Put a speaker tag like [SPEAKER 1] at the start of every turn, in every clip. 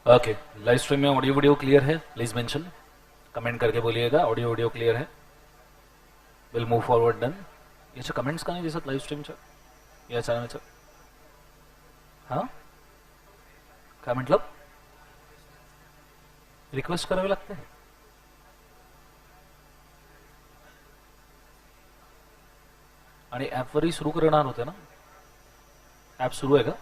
[SPEAKER 1] Okay, live stream में audio video clear है? Please mention, comment करके बोलिएगा ऑडियो वीडियो क्लियर है. Will move forward done. याच्या कमेंट्स का नाही दिसत लाईव्ह स्ट्रीमच्या या चॅनलच्या? हां, काय म्हटलं? रिक्वेस्ट करावी लागते? आणि ॲपवरही सुरू करणार होते ना? ॲप सुरू आहे का?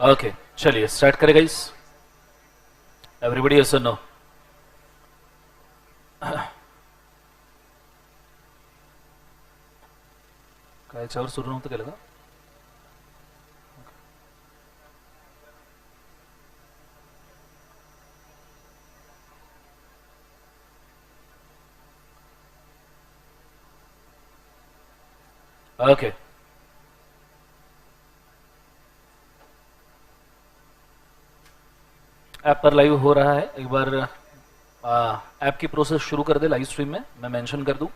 [SPEAKER 1] ओके, चलिए स्टार्ट करें गाइस. एवरीबडी यस और नो? काय याच्यावर सुरू नव्हतं केलं का? ओके, ऐप पर लाइव हो रहा है. एक बार ऐप की प्रोसेस शुरू कर दे लाइव स्ट्रीम में. मैं मेंशन कर दूं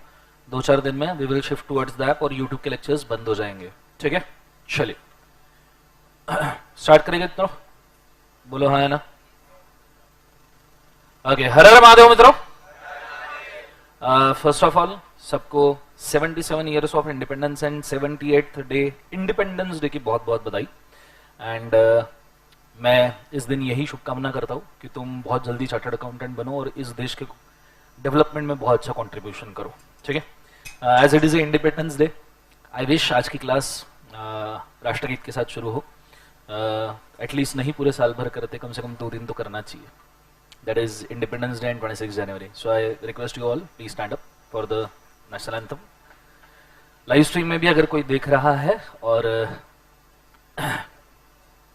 [SPEAKER 1] 2-4 दिन में we will shift towards the app और यूट्यूब के लेक्चर्स बंद हो जाएंगे. ठीक है, चलिए स्टार्ट करेंगे मित्रों. बोलो हाँ है ना? ओके, हर हर महादेव मित्रों. फर्स्ट ऑफ ऑल सबको 77 years of independence and 78th day independence day की बहुत बहुत बधाई. एंड मैं इस दिन यही शुभकामना करता हूँ कि तुम बहुत जल्दी चार्टर्ड अकाउंटेंट बनो और इस देश के डेवलपमेंट में बहुत अच्छा कंट्रीब्यूशन करो. ठीक है, as it is a Independence Day, I wish आज की क्लास राष्ट्रगीत के साथ शुरू हो. एटलीस्ट नहीं पूरे साल भर करते, कम से कम 2 दिन तो करना चाहिए. That is independence day and 26 January. So I request you all please stand up for the national anthem. Live stream में भी अगर कोई देख रहा है और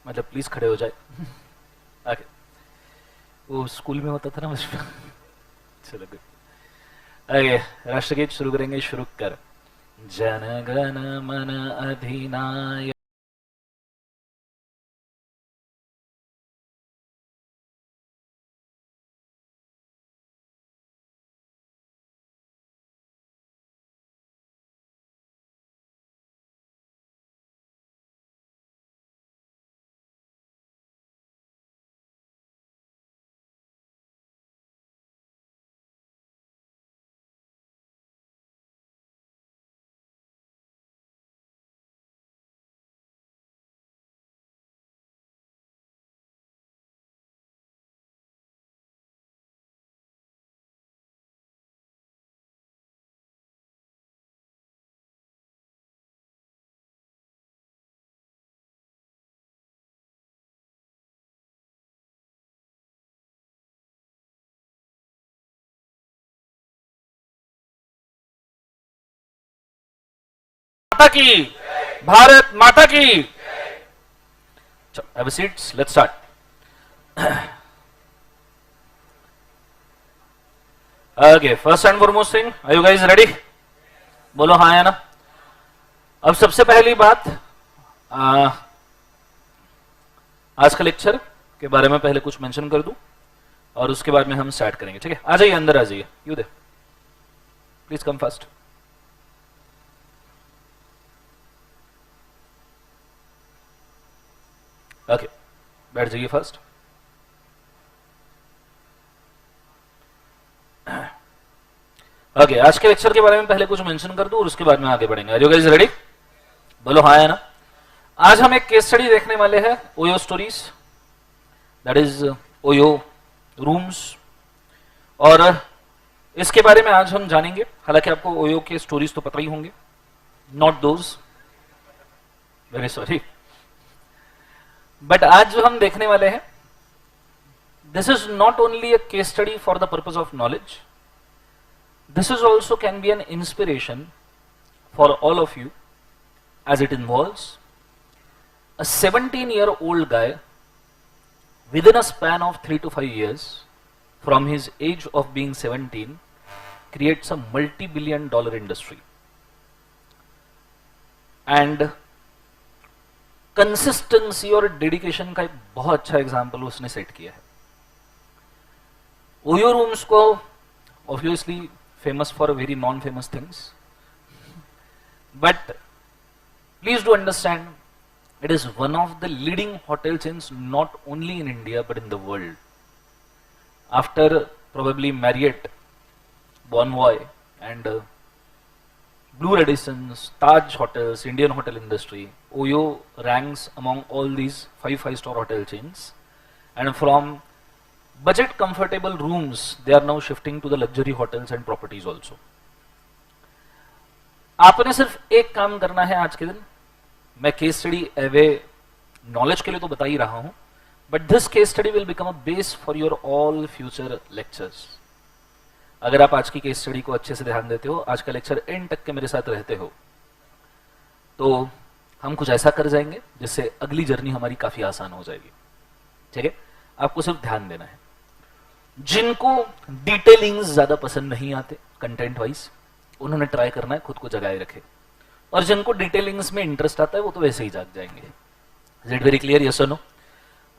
[SPEAKER 1] मतलब प्लीज खड़े हो जाए. ओके, वो स्कूल में होता था ना मुझे. चलो गुड. ओके, राष्ट्रगीत शुरू करेंगे. शुरू कर. जन गण मन अधिनायक माता की, भारत माता की. Have a seat. Let's start. Okay, first and foremost thing, are you guys ready? बोलो हाँ है ना? अब सबसे पहली बात, आज का लेक्चर के बारे में पहले कुछ मेंशन कर दूं और उसके बाद में हम स्टार्ट करेंगे. ठीक है, आ जाइए अंदर, आ जाइए. You they, please come fast. Okay, बैठ जाइए फर्स्ट. ओके, आज के लेक्चर के बारे में पहले कुछ मेंशन कर दूं और उसके बाद में आगे बढ़ेंगे. Are you guys ready? बोलो हाँ है ना? आज हम एक केस स्टडी देखने वाले हैं, OYO stories. That is OYO rooms, और इसके बारे में आज हम जानेंगे। हालांकि आपको ओयो के स्टोरीज तो पता ही होंगे, not those, very sorry, but आज जो हम देखने वाले हैं, this is not only a case study for the purpose of knowledge, this is also can be an inspiration for all of you, as it involves a 17-year-old guy within a span of 3 to 5 years from his age of being 17 creates a multi-billion-dollar industry, and consistency और dedication का एक बहुत अच्छा example उसने set किया है। OYO rooms को obviously famous for very non famous things, but please do understand, it is one of the leading hotel chains not only in India but in the world. After probably Marriott, Bonvoy and Blue Radissons, Taj Hotels, Indian hotel industry, Oyo ranks among all these 5 five-star hotel chains, and from budget comfortable rooms they are now shifting to the luxury hotels and properties also. आपने सिर्फ एक काम करना है आज के दिन, मैं केस स्टडी एवे नॉलेज के लिए तो बता ही रहा हूं, but this case study will become a base for your all future lectures. अगर आप आज की केस स्टडी को अच्छे से ध्यान देते हो, आज का लेक्चर एंड तक के मेरे साथ रहते हो, तो हम कुछ ऐसा कर जाएंगे जिससे अगली जर्नी हमारी काफी आसान हो जाएगी। ठीक है, आपको सिर्फ ध्यान देना है। जिनको डिटेलिंग्स ज्यादा पसंद नहीं आते कंटेंट वाइज, उन्होंने ट्राई करना है खुद को जगाए रखे, और जिनको डिटेलिंग्स में इंटरेस्ट आता है वो तो वैसे ही जाग जाएंगे। Is it very clear? Yes और no?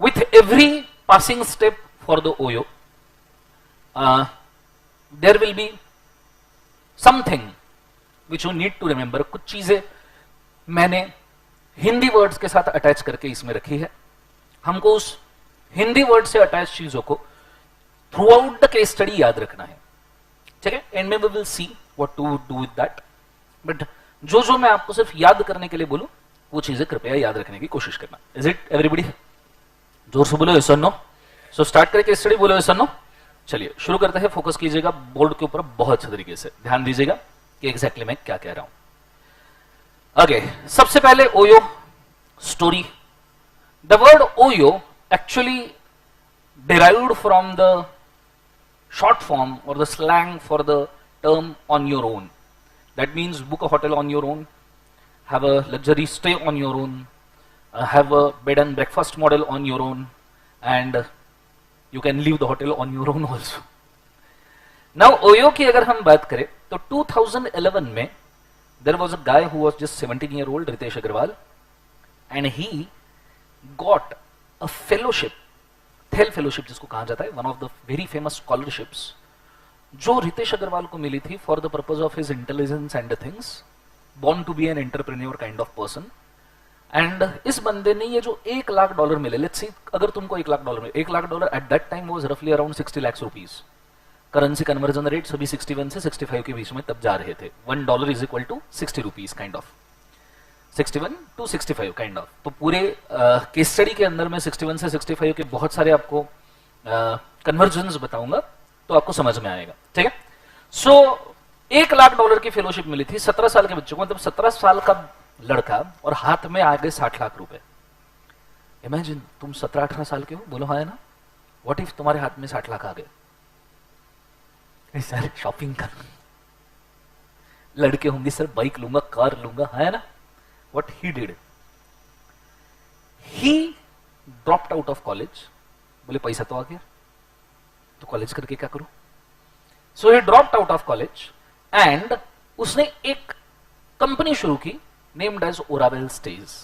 [SPEAKER 1] With every passing step for the OYO there will be something which you need to remember. कुछ चीजें मैंने हिंदी वर्ड्स के साथ अटैच करके इसमें रखी है। हमको उस हिंदी वर्ड से अटैच चीजों को throughout the case study याद रखना है। ठीक है, एंड में we will see what to do with that, but जो जो मैं आपको सिर्फ याद करने के लिए बोलूं वो चीजें कृपया याद रखने की कोशिश करना। Is it everybody? जोर से बोलो यस और नो। सो स्टार्ट करें केस स्टडी, बोलो यस और नो। चलिए शुरू करते हैं। फोकस कीजिएगा बोर्ड के ऊपर बहुत अच्छे तरीके से, ध्यान दीजिएगा कि एग्जैक्टली मैं क्या कह रहा हूं। आगे सबसे पहले OYO story. The word OYO actually derived from the short form or the slang for the term on your own. That means book a hotel on your own, have a luxury stay on your own, have a bed and breakfast model on your own, and you can leave the hotel on your own also. Now Oyo की अगर हम बात करें तो 2011 में there was a guy who was just 17-year-old, Ritesh Agarwal, and he got a fellowship, Thiel fellowship जिसको कहा जाता है, one of the very famous scholarships, जो रितेश अग्रवाल को मिली थी for the purpose of his intelligence and things, born to be an entrepreneur kind of person. And इस बंदे ने ये जो $1 लाख मिले, लेट्स सी अगर तुमको $1 लाख मिले, $1 lakh at that time was रफली around 60 lakh rupees. Currency conversion rate सभी 61 से 65 के बीच में तब जा रहे थे। $1 is equal to 60 rupees kind of, 61 to 65 kind of. तो पूरे केस स्टडी के अंदर मैं 61 से 65 के बहुत सारे आपको कन्वर्जन बताऊंगा तो आपको समझ में आएगा। ठीक है, सो $1 लाख की फेलोशिप मिली थी 17 साल के बच्चों को, मतलब 17 साल का लड़का, और हाथ में आ गए 60 लाख रुपए। इमेजिन तुम 17-18 साल के हो, बोलो हाँ है ना, व्हाट इफ तुम्हारे हाथ में 60 लाख आ गए? सर शॉपिंग कर, लड़के होंगे सर बाइक लूंगा, कार लूंगा, है ना। What he did, he dropped out of college. बोले पैसा तो आ गया तो कॉलेज करके क्या करूं? So he dropped out of college and उसने एक कंपनी शुरू की named as Oravel Stays.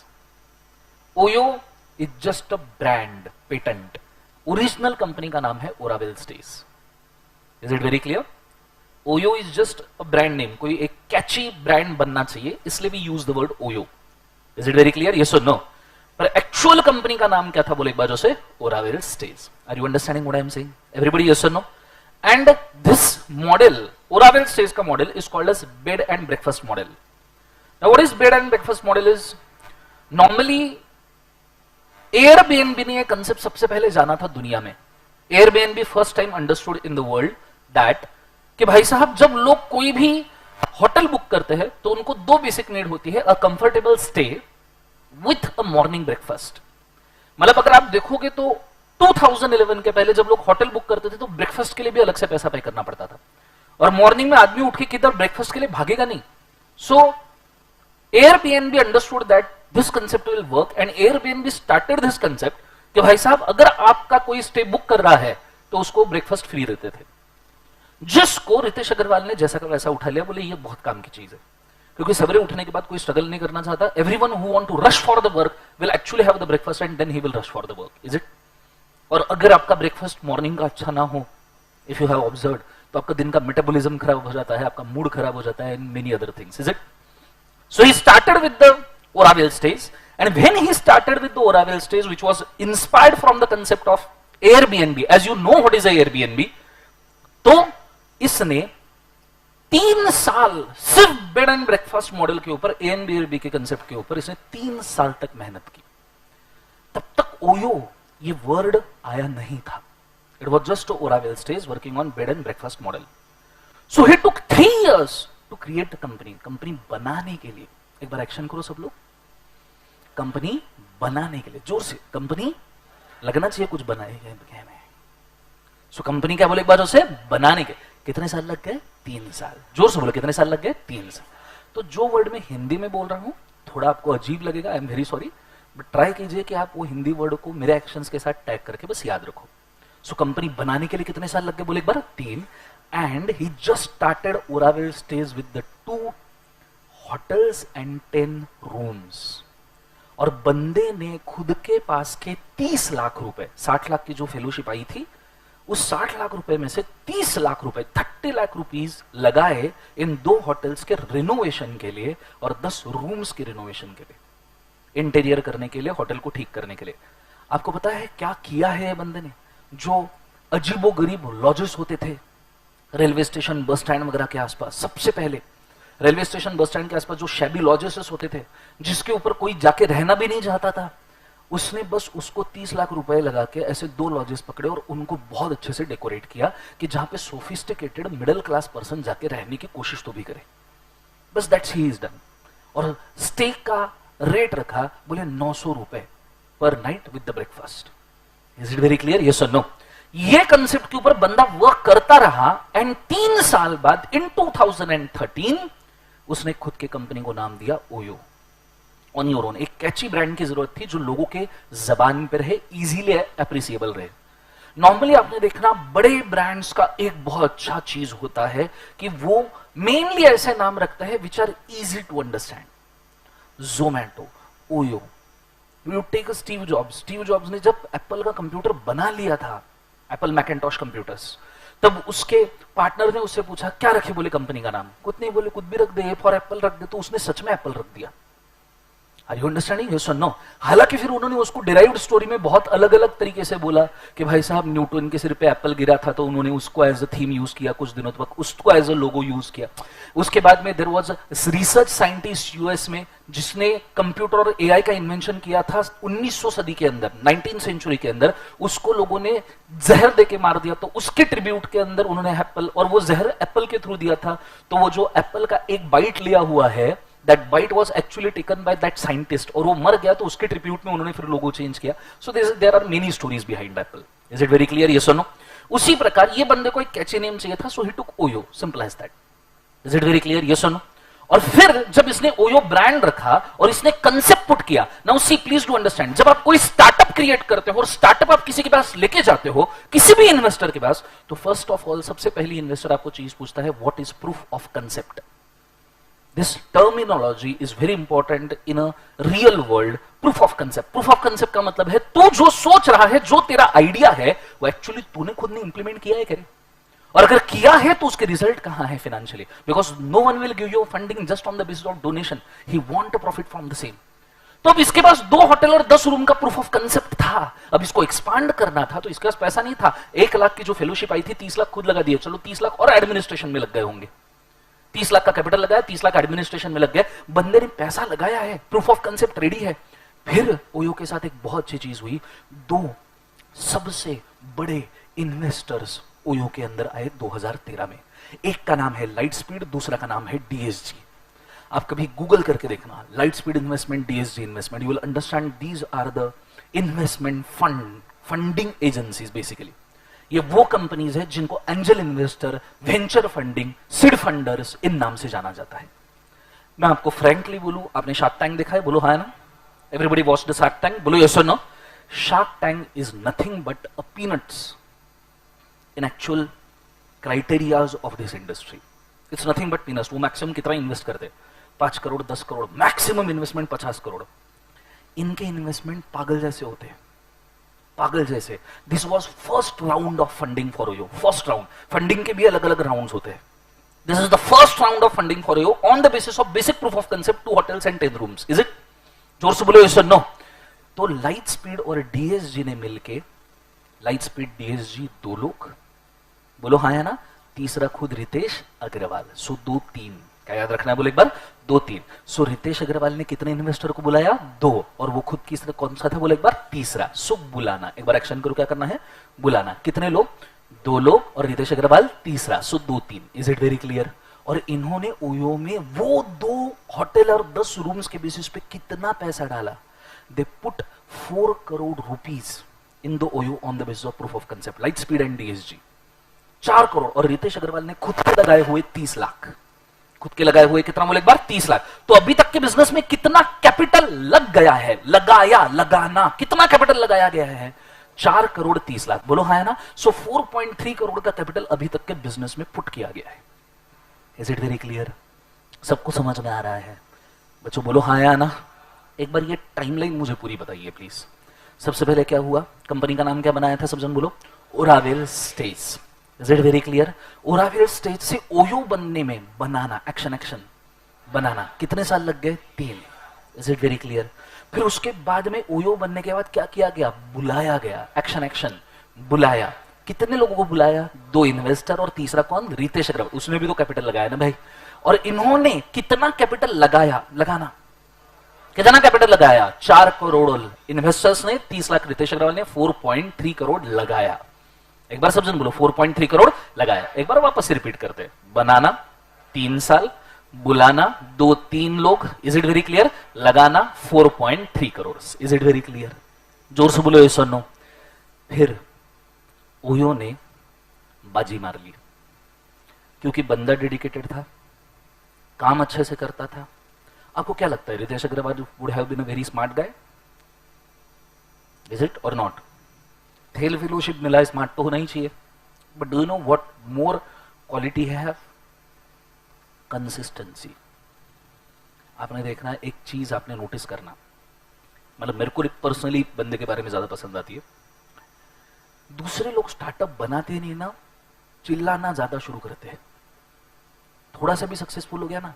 [SPEAKER 1] OYO is just a brand, patent, original company का नाम है Oravel Stays. Is it very clear? OYO is just a brand name, कोई एक कैची ब्रांड बनना चाहिए, इसलिए we use the word OYO. Is it very clear? Yes और no? पर एक्चुअल कंपनी का नाम क्या था बोले एक बार से, Oravel Stays. Are you understanding what I am saying? Everybody yes और no? And this model, Oravel Stays का model is called as bed and breakfast model. Now what is bed and breakfast model is, normally Airbnb ने यह concept सबसे पहले जाना था दुनिया में Airbnb first time understood in the world that कि भाई साहब जब लोग कोई भी होटल बुक करते हैं तो उनको दो बेसिक नीड होती है, a comfortable stay with a morning breakfast. मतलब अगर आप देखोगे तो 2011 के पहले जब लोग होटल बुक करते थे तो ब्रेकफास्ट के लिए भी अलग से पैसा पे करना पड़ता था, और मॉर्निंग में आदमी उठ के किधर ब्रेकफास्ट के लिए भागेगा नहीं। So Airbnb understood that this concept will work and Airbnb started this concept कि भाई साहब अगर आपका कोई स्टे बुक कर रहा है तो उसको ब्रेकफास्ट फ्री देते थे, जिसको रितेश अग्रवाल ने जैसा का वैसा उठा लिया, बोले ये बहुत काम की चीज है, क्योंकि सवेरे उठने के बाद कोई स्ट्रगल नहीं करना चाहता। Everyone who want to rush for the work will actually have the breakfast and then he will rush for the work, is it? और अगर आपका ब्रेकफास्ट मॉर्निंग का अच्छा ना हो, इफ यू हैव ऑब्जर्व्ड, तो आपका दिन का मेटाबॉलिज्म खराब हो जाता है, आपका मूड खराब हो जाता है and many other things, is it? So he started with the Oravel stage, and when he started with the Oravel stays, which was inspired from the concept of Airbnb, as you know what is a Airbnb, तो इसने 3 साल सिर्फ bed and breakfast model के ऊपर, Airbnb के concept के ऊपर इसने 3 साल तक मेहनत की। तब तक ओयो ये वर्ड आया नहीं था, it was just Oravel stays working on bed and breakfast model. So he took 3 years to create a company. Company बनाने के लिए, एक बार एक्शन करो सब लोग, कंपनी बनाने के लिए, जोर से, कंपनी लगना चाहिए कुछ बनाए गए में। सो कंपनी क्या बोले एक बार उसे बनाने के कितने साल लग गए? 3 साल। जोर से बोलो कितने साल लग गए? 3 साल। तो जो वर्ड मैं हिंदी में बोल रहा हूं थोड़ा आपको अजीब लगेगा, I am very sorry, but try कीजिए कि आप वो हिंदी वर्ड को मेरे एक्शंस के साथ टैग करके बस याद रखो। सो कंपनी बनाने के लिए कितने साल लग गए बोले एक बार? 3। And he just started Oravel stage with the 2 hotels and 10 rooms। और बंदे ने खुद के पास के 30 लाख रुपए, 60 लाख की जो फेलोशिप आई थी, उस 60 लाख रुपए में से 30 लाख रुपए, 30 लाख रुपीस लगाए इन 2 होटल्स के रिनोवेशन के लिए और 10 रूम्स के रिनोवेशन के लिए, इंटीरियर करने के लिए, होटल को ठीक करने के लिए। आपको पता है क्या किया है बंदे ने? जो अजीबोगरीब लॉजेस होते थे रेलवे स्टेशन, बस स्टैंड वगैरह के आसपास, सबसे पहले रेलवे स्टेशन, बस स्टैंड के आसपास जो शैबी लॉजेस होते थे जिसके ऊपर कोई जाके रहना भी नहीं चाहता था, उसने बस उसको 30 लाख रुपए लगा के ऐसे 2 लॉजेस पकड़े और उनको बहुत अच्छे से डेकोरेट किया कि जहां पे सोफिस्टिकेटेड मिडिल क्लास पर्सन जाके रहने की कोशिश तो भी करे। बस दैट्स ही इज डन। और स्टे का रेट रखा बोले 900 रुपए पर night with the breakfast. Is it very clear? Yes और नो? ये कंसेप्ट के ऊपर बंदा वर्क करता रहा एंड 3 साल बाद इन 2013 उसने खुद के कंपनी को नाम दिया ओयो, ऑन योर ओन। एक कैची ब्रांड की जरूरत थी जो लोगों के जबान पर रहे, इजीली एप्रिसिएबल रहे। नॉर्मली आपने देखना बड़े ब्रांड्स का एक बहुत अच्छा चीज होता है कि वो मेनली ऐसे नाम रखता है which are easy to understand. Zomato, OYO, you take Steve Jobs. Steve Jobs ने जब एप्पल का कंप्यूटर बना लिया था, एप्पल मैकेंटॉश कंप्यूटर्स, तब उसके पार्टनर ने उससे पूछा क्या रखे, बोले कंपनी का नाम। कुछ नहीं, बोले कुछ भी रख दे, फॉर एप्पल रख दे। तो उसने सच में एप्पल रख दिया। Are you understanding? यस और नो? हालांकि फिर उन्होंने उसको डिराइव्ड स्टोरी में बहुत अलग अलग तरीके से बोला कि भाई साहब न्यूटन के सिर पे एप्पल गिरा था तो उन्होंने उसको एज अ थीम यूज किया, कुछ दिनों तक उसको एज अ लोगो यूज किया। उसके बाद में there was research scientist US में जिसने कंप्यूटर और एआई का इन्वेंशन किया था 1900 सदी के अंदर, 19th सेंचुरी के अंदर। उसको लोगों ने जहर देके मार दिया, तो उसके ट्रिब्यूट के अंदर उन्होंने एप्पल, और वो जहर एप्पल के थ्रू दिया था। तो वो जो एप्पल का एक बाइट लिया हुआ है, that bite was actually taken by that scientist, और वो मर गया तो उसके ट्रिब्यूट में उन्होंने फिर लोगो चेंज किया। So there are many stories behind Apple. Is it very clear? Yes or no? उसी प्रकार ये बंदे को एक कैची नेम चाहिए था, so he took Oyo. Simple as that. Is it very clear? Yes or no? और फिर जब इसने ओयो ब्रांड रखा और इसने कंसेप्ट पुट किया, now see please do understand, जब आप कोई स्टार्टअप क्रिएट करते हो और स्टार्टअप आप किसी के पास लेके जाते हो, किसी भी इन्वेस्टर के पास, तो फर्स्ट ऑफ ऑल सबसे पहली इन्वेस्टर आपको चीज पूछता है, what is proof of concept. This terminology is very important in a real world. Proof of concept. Proof of concept का मतलब है तू जो सोच रहा है, जो तेरा आइडिया है, वो एक्चुअली तूने खुद ने इंप्लीमेंट किया है करे, और अगर किया है तो उसके रिजल्ट कहां है financially, because no one will give you funding just on the basis of donation, he want to profit from the same. तो अब इसके पास 2 होटल और 10 रूम का प्रूफ ऑफ कंसेप्ट था। अब इसको एक्सपांड करना था, तो इसके पास पैसा नहीं था। 1 लाख की जो फेलोशिप आई थी, 30 लाख खुद लगा दिए, चलो 30 लाख और एडमिनिस्ट्रेशन में लग गए होंगे। 30 लाख का कैपिटल लगाया, 30 लाख एडमिनिस्ट्रेशन में लग गए। बंदे ने पैसा लगाया है, प्रूफ ऑफ कंसेप्ट रेडी है। फिर ओयो के साथ एक बहुत अच्छी चीज हुई, 2 सबसे बड़े इन्वेस्टर्स ओयो के अंदर आए 2013 में। एक का नाम है लाइट स्पीड, दूसरा का नाम है डीएसजी। आप कभी गूगल करके देखना Lightspeed investment, DSG investment, you will understand these are the investment funding agencies. Basically ये वो कंपनीज है जिनको angel investor, venture funding, seed funders इन नाम से जाना जाता है। मैं आपको फ्रैंकली बोलूं, आपने शार्क टैंक देखा है? बोलो हाँ ना? Everybody watch the shark tank? बोलो यस और no? Shark tank is nothing but a peanuts in actual criterias of this industry. It's nothing but peanuts. वो मैक्सिमम कितना इन्वेस्ट करते? 5 करोड़, 10 करोड़, मैक्सिमम इन्वेस्टमेंट 50 करोड़। इनके इन्वेस्टमेंट पागल जैसे होते हैं, पागल जैसे। This was first round of funding for OYO. First round funding के भी अलग अलग राउंड होते हैं। This is the first round of funding for OYO on the basis of basic proof of concept, 2 hotels and 10 rooms। Is it? जोर से बोलो yes और नो? तो लाइट स्पीड और डीएसजी ने मिलके, लाइट स्पीड डीएसजी 2 लोग, बोलो हाँ है ना? तीसरा खुद रितेश अग्रवाल। सो 2-3, क्या याद रखना है? बोले एक बार 2-3। सो रितेश अग्रवाल ने कितने इन्वेस्टर को बुलाया? 2। और वो खुद तीसरा कौन सा था? बोले एक बार तीसरा। सो बुलाना, एक बार एक्शन करो, क्या करना है? बुलाना। कितने लोग? 2 लोग और रितेश अग्रवाल तीसरा। सो 2-3। Is it very clear? और इन्होंने ओयो में वो 2 होटल और 10 रूम्स के बेसिस पे कितना पैसा डाला? They put 4 crore rupees in the OYO on the basis of proof of concept, light speed and DSG. 4 crore. और रितेश अग्रवाल ने खुद के लगाए हुए 30 लाख। खुद के लगाए हुए कितना? बोले एक बार 30 लाख। तो अभी तक के बिजनेस में कितना कैपिटल लग गया है? लगाया, लगाना, कितना कैपिटल लगाया गया है? 4 करोड़ 30 लाख। बोलो हाँ है ना? सो 4.3 करोड़ का कैपिटल अभी तक के बिजनेस में पुट किया गया है। Is it very clear? सबको समझ में आ रहा है? बच्चों बोलो हाँ या ना? एक बार ये टाइमलाइन मुझे पूरी बताइए प्लीज। सबसे पहले क्या हुआ? कंपनी का नाम क्या बनाया था? सब जन बोलो, Oravel states. Is it very clear? Oravel states से ओयो बनने में, बनाना, एक्शन एक्शन, बनाना, कितने साल लग गए? 3। Is it very clear? फिर उसके बाद में ओयो बनने के बाद क्या किया गया? बुलाया गया, एक्शन एक्शन, बुलाया। कितने लोगों को बुलाया? 2 इन्वेस्टर और तीसरा कौन? रितेश अग्रवाल। उसने भी तो कैपिटल लगाया ना भाई। और इन्होंने कितना कैपिटल लगाया? लगाना, कितना कैपिटल लगाया? 4 करोड़ इन्वेस्टर्स ने, 30 लाख रितेश अग्रवाल ने, 4.3 करोड़ लगाया। एक बार सब जन बोलो 4.3 करोड़ लगाया। एक बार वापस से रिपीट करते हैं। बनाना 3 साल, बुलाना 2-3 लोग। Is it very clear? लगाना 4.3 crore. Is it very clear? जोर से बोलो यस और नो? फिर ओयो ने बाजी मार ली, क्योंकि बंदा डेडिकेटेड था, काम अच्छे से करता था। आपको क्या लगता है Ritesh Agarwal would have been a very smart guy? Is it और नॉट? थेल फेलोशिप मिला, स्मार्ट तो होना ही चाहिए। But do you know what more quality है? कंसिस्टेंसी। आपने देखना, एक चीज आपने नोटिस करना, मतलब मेरे को पर्सनली बंदे के बारे में ज्यादा पसंद आती है, दूसरे लोग स्टार्टअप बनाते नहीं ना, चिल्लाना ज्यादा शुरू करते हैं। थोड़ा सा भी सक्सेसफुल हो गया ना,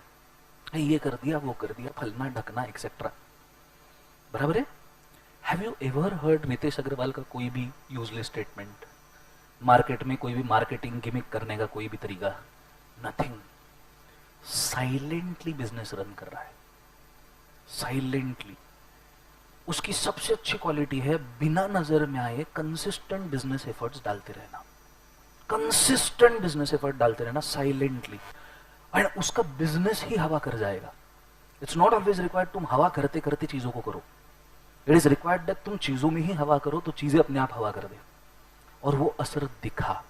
[SPEAKER 1] ये कर दिया, वो कर दिया, फलना ढकना एक्सेट्रा। बराबर है? Have you ever heard Ritesh Agarwal का कोई भी यूजलेस स्टेटमेंट? मार्केट में कोई भी मार्केटिंग गिमिक करने का कोई भी तरीका? नथिंग। साइलेंटली बिजनेस रन कर रहा है, साइलेंटली। उसकी सबसे अच्छी क्वालिटी है बिना नजर में आए कंसिस्टेंट बिजनेस एफर्ट्स डालते रहना, कंसिस्टेंट बिजनेस एफर्ट डालते रहना साइलेंटली, एंड उसका बिजनेस ही हवा कर जाएगा। इट्स नॉट ऑलवेज रिक्वायर्ड तुम हवा करते करते चीजों को करो, इट इज रिक्वायर्ड दैट तुम चीजों में ही हवा करो तो चीजें अपने आप हवा कर दे। और वो असर दिखा।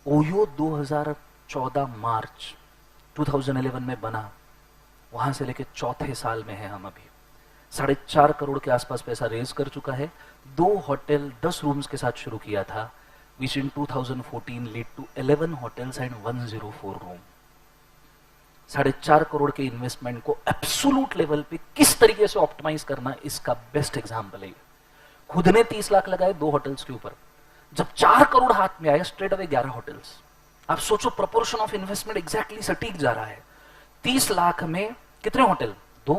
[SPEAKER 1] ओयो 2014 मार्च 2011 में बना, वहां से लेके 4थे साल में है हम अभी। 4.5 करोड़ के आसपास पैसा रेज कर चुका है। 2 होटल 10 रूम्स के साथ शुरू किया था, which in 2014 lead to 11 hotels and 104 room. 4.5 crore के इन्वेस्टमेंट को एब्सोल्यूट लेवल पे किस तरीके से ऑप्टिमाइज करना, इसका बेस्ट एग्जांपल है। खुद ने 30 लाख लगाए 2 होटल्स के ऊपर, जब 4 करोड़ हाथ में आया स्ट्रेट अवे 11 होटल्स। आप सोचो प्रोपोर्शन ऑफ इन्वेस्टमेंट एग्जैक्टली सटीक जा रहा है। 30 लाख में कितने होटल? 2।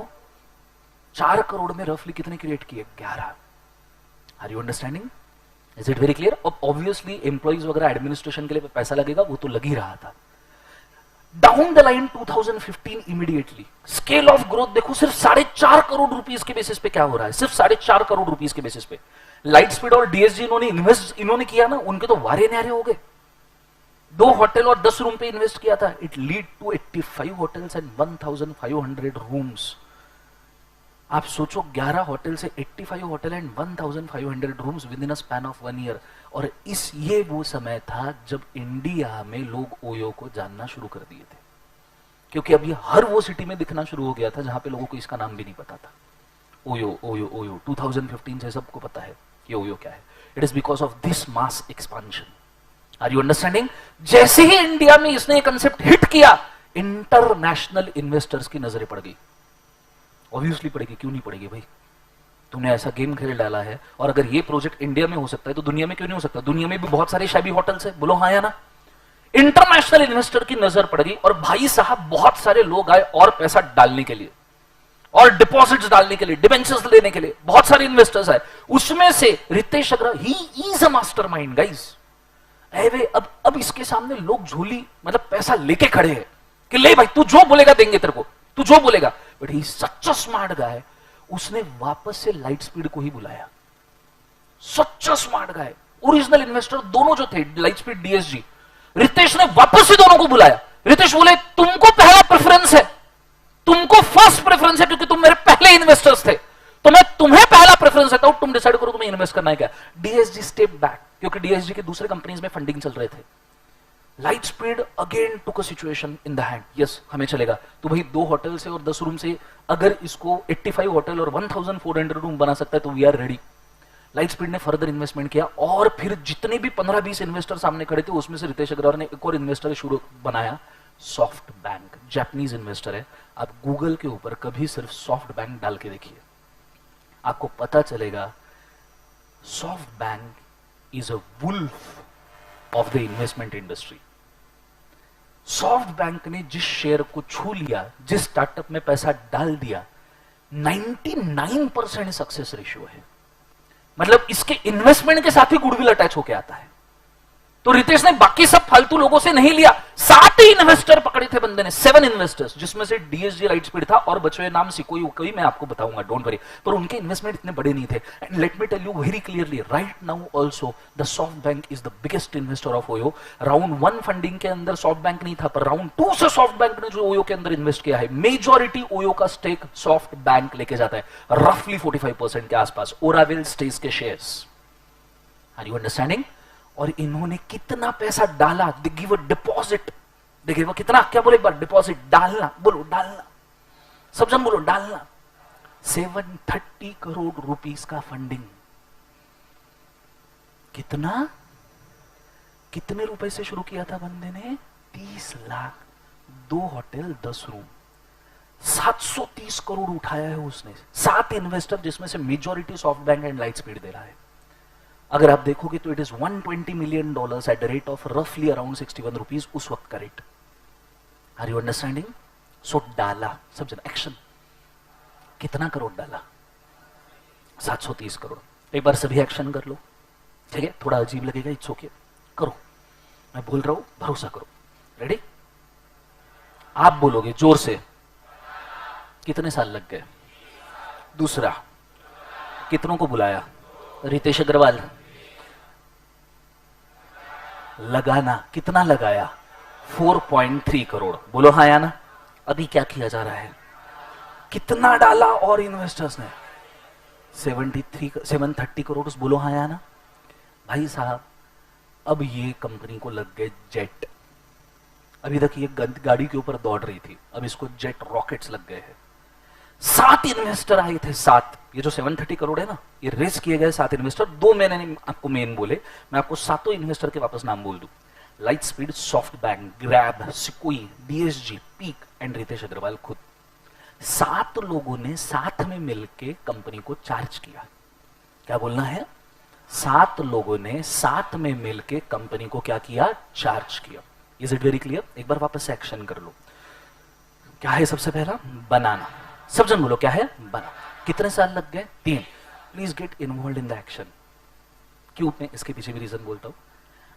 [SPEAKER 1] 4 करोड़ में रफली कितने क्रिएट किए? 11। Are you understanding? Is it very clear? अब ऑब्वियसली एम्प्लॉइज वगैरह एडमिनिस्ट्रेशन के लिए पैसा लगेगा, वो तो लग ही रहा था। Down the line 2015 immediately scale of growth देखो, सिर्फ 4.5 करोड़ रुपीस के बेसिस पे क्या हो रहा है, सिर्फ 4.5 करोड़ रुपीस के बेसिस पे लाइट स्पीड और डीएसजी इन्होंने किया ना, उनके तो वारे न्यारे हो गए। 2 होटल और 10 रूम पे इन्वेस्ट किया था, it lead to 85 hotels and 1500 rooms. आप सोचो 11 होटल से 85 hotel and 1500 rooms within a span of 1 year. और ये वो समय था जब इंडिया में लोग ओयो को जानना शुरू कर दिए थे, क्योंकि अब ये हर वो सिटी में दिखना शुरू हो गया था जहां पे लोगों को इसका नाम भी नहीं पता था। ओयो ओयो ओयो 2015 से सबको पता है कि ओयो क्या है। It is because of this mass expansion. Are you understanding? जैसे ही इंडिया में इसने कंसेप्ट हिट किया, इंटरनेशनल इन्वेस्टर्स की नजरें पड़ गई। ऑब्वियसली पड़ेगी, क्यों नहीं पड़ेगी भाई? तुमने ऐसा गेम खेल डाला है, और अगर ये प्रोजेक्ट इंडिया में हो सकता है तो दुनिया में क्यों नहीं हो सकता? दुनिया में भी बहुत सारे शैबी होटल्स है, बोलो हाँ या ना। इंटरनेशनल इन्वेस्टर की नजर पड़ गई, और भाई साहब बहुत सारे लोग आए और पैसा डालने के लिए, और डिपॉजिट्स डालने के लिए, डिबेंचर्स लेने के लिए बहुत सारे इन्वेस्टर्स आए। उसमें से Ritesh Agarwal, he is a mastermind guys. अब इसके सामने लोग झोली मतलब पैसा लेके खड़े हैं कि ले भाई, तू जो बोलेगा देंगे तेरे को, तू जो बोलेगा। But he such a smart गाय, उसने वापस से लाइट स्पीड को ही बुलाया। Such a smart guy, original investor दोनों जो थे, लाइट स्पीड डीएसजी, रितेश ने वापस से दोनों को बुलाया। रितेश बोले तुमको पहला प्रेफरेंस है, तुमको फर्स्ट प्रेफरेंस है, क्योंकि तुम मेरे पहले इन्वेस्टर्स थे, तो मैं तुम्हें पहला प्रेफरेंस देता हूं, तुम डिसाइड करो तुम्हें इन्वेस्ट करना है क्या। डीएसजी स्टेप बैक, क्योंकि डीएसजी के दूसरे कंपनीज में फंडिंग चल रहे थे। Light speed again took a situation in the hand, yes हमें चलेगा। तो भाई 2 होटल से और 10 रूम से अगर इसको 85 होटल और 1400 रूम बना सकता है तो we are ready. Light speed ने फर्दर इन्वेस्टमेंट किया, और फिर जितने भी 15-20 इन्वेस्टर सामने खड़े थे उसमें से रितेश अग्रवाल ने एक और इन्वेस्टर शुरू बनाया, सॉफ्ट बैंक, जापानीज इन्वेस्टर है। आप गूगल के ऊपर कभी सिर्फ सॉफ्ट बैंक डाल के देखिए, आपको पता चलेगा SoftBank is a wolf of the investment industry. SoftBank ने जिस शेयर को छू लिया, जिस स्टार्टअप में पैसा डाल दिया, 99% सक्सेस रेशियो है। मतलब इसके इन्वेस्टमेंट के साथ ही गुडविल अटैच होके आता है। तो रितेश ने बाकी सब फालतू लोगों से नहीं लिया, 7 ही इन्वेस्टर पकड़े थे बंदे ने, 7 इन्वेस्टर्स, जिसमें से डीएसजी लाइट स्पीड था और बचे हुए नाम सिकोई उकोई मैं आपको बताऊंगा, डोंट वरी। पर उनके इन्वेस्टमेंट इतने बड़े नहीं थे। And let me tell you very clearly, right now also the SoftBank is the biggest investor of OYO. Round 1 funding के अंदर सॉफ्ट बैंक नहीं था, पर राउंड 2 से सॉफ्ट बैंक ने जो ओयो के अंदर इन्वेस्ट किया है, मेजॉरिटी ओयो का स्टेक सॉफ्ट बैंक लेके जाता है, रफली 45% के आसपास। ओरावेल स्टेज के शेयर्स, आर यू अंडरस्टैंडिंग? और इन्होंने कितना पैसा डाला, they give a deposit, they give कितना, क्या बोले एक बार, डिपॉजिट, डालना, बोलो डालना, सब जन बोलो डालना। 730 करोड़ रुपीस का फंडिंग। कितना, कितने रुपए से शुरू किया था बंदे ने? 30 लाख, 2 होटल 10 रूम, 730 करोड़ उठाया है उसने। 7 इन्वेस्टर, जिसमें से majority SoftBank and Lightspeed दे रहा है। अगर आप देखोगे तो it is $120 million at the rate of रफली अराउंड 61 रुपीज उस वक्त का रेट। Are you understanding? सो डाला सब जन, एक्शन। कितना करोड़ डाला? 730 करोड़। एक बार सभी एक्शन कर लो, ठीक है? थोड़ा अजीब लगेगा, इट्स ओके, करो, मैं बोल रहा हूं, भरोसा करो। रेडी? आप बोलोगे जोर से, कितने साल लग गए? दूसरा, कितनों को बुलाया? रितेश अग्रवाल। लगाना, कितना लगाया? 4.3 करोड़। बोलो हाँ या ना? अभी क्या किया जा रहा है? कितना डाला और इन्वेस्टर्स ने? 730 करोड़। बोलो हाँ या ना? भाई साहब, अब ये कंपनी को लग गए जेट। अभी तक ये गाड़ी के ऊपर दौड़ रही थी, अब इसको जेट रॉकेट्स लग गए हैं। 7 इन्वेस्टर आए थे, 7। ये जो 730 करोड़ है ना, ये रेस किए गए 7 इन्वेस्टर। 2 मैंने आपको मेन बोले, मैं आपको 7 इन्वेस्टर के वापस नाम बोल दूं। Lightspeed, SoftBank, Grab, Sequoia, DSG, peak and Ritesh Agarwal खुद। 7 लोगों ने साथ में मिलकर कंपनी को चार्ज किया। क्या बोलना है? 7 लोगों ने साथ में मिलकर कंपनी को क्या किया? चार्ज किया। Is it very clear? एक बार वापस से एक्शन कर लो। क्या है सबसे पहला? बनाना। सब जन बोलो क्या है? बना। कितने साल लग गए? 3। Please get involve in the action. क्यों? मैं इसके पीछे भी रीजन बोलता हूं।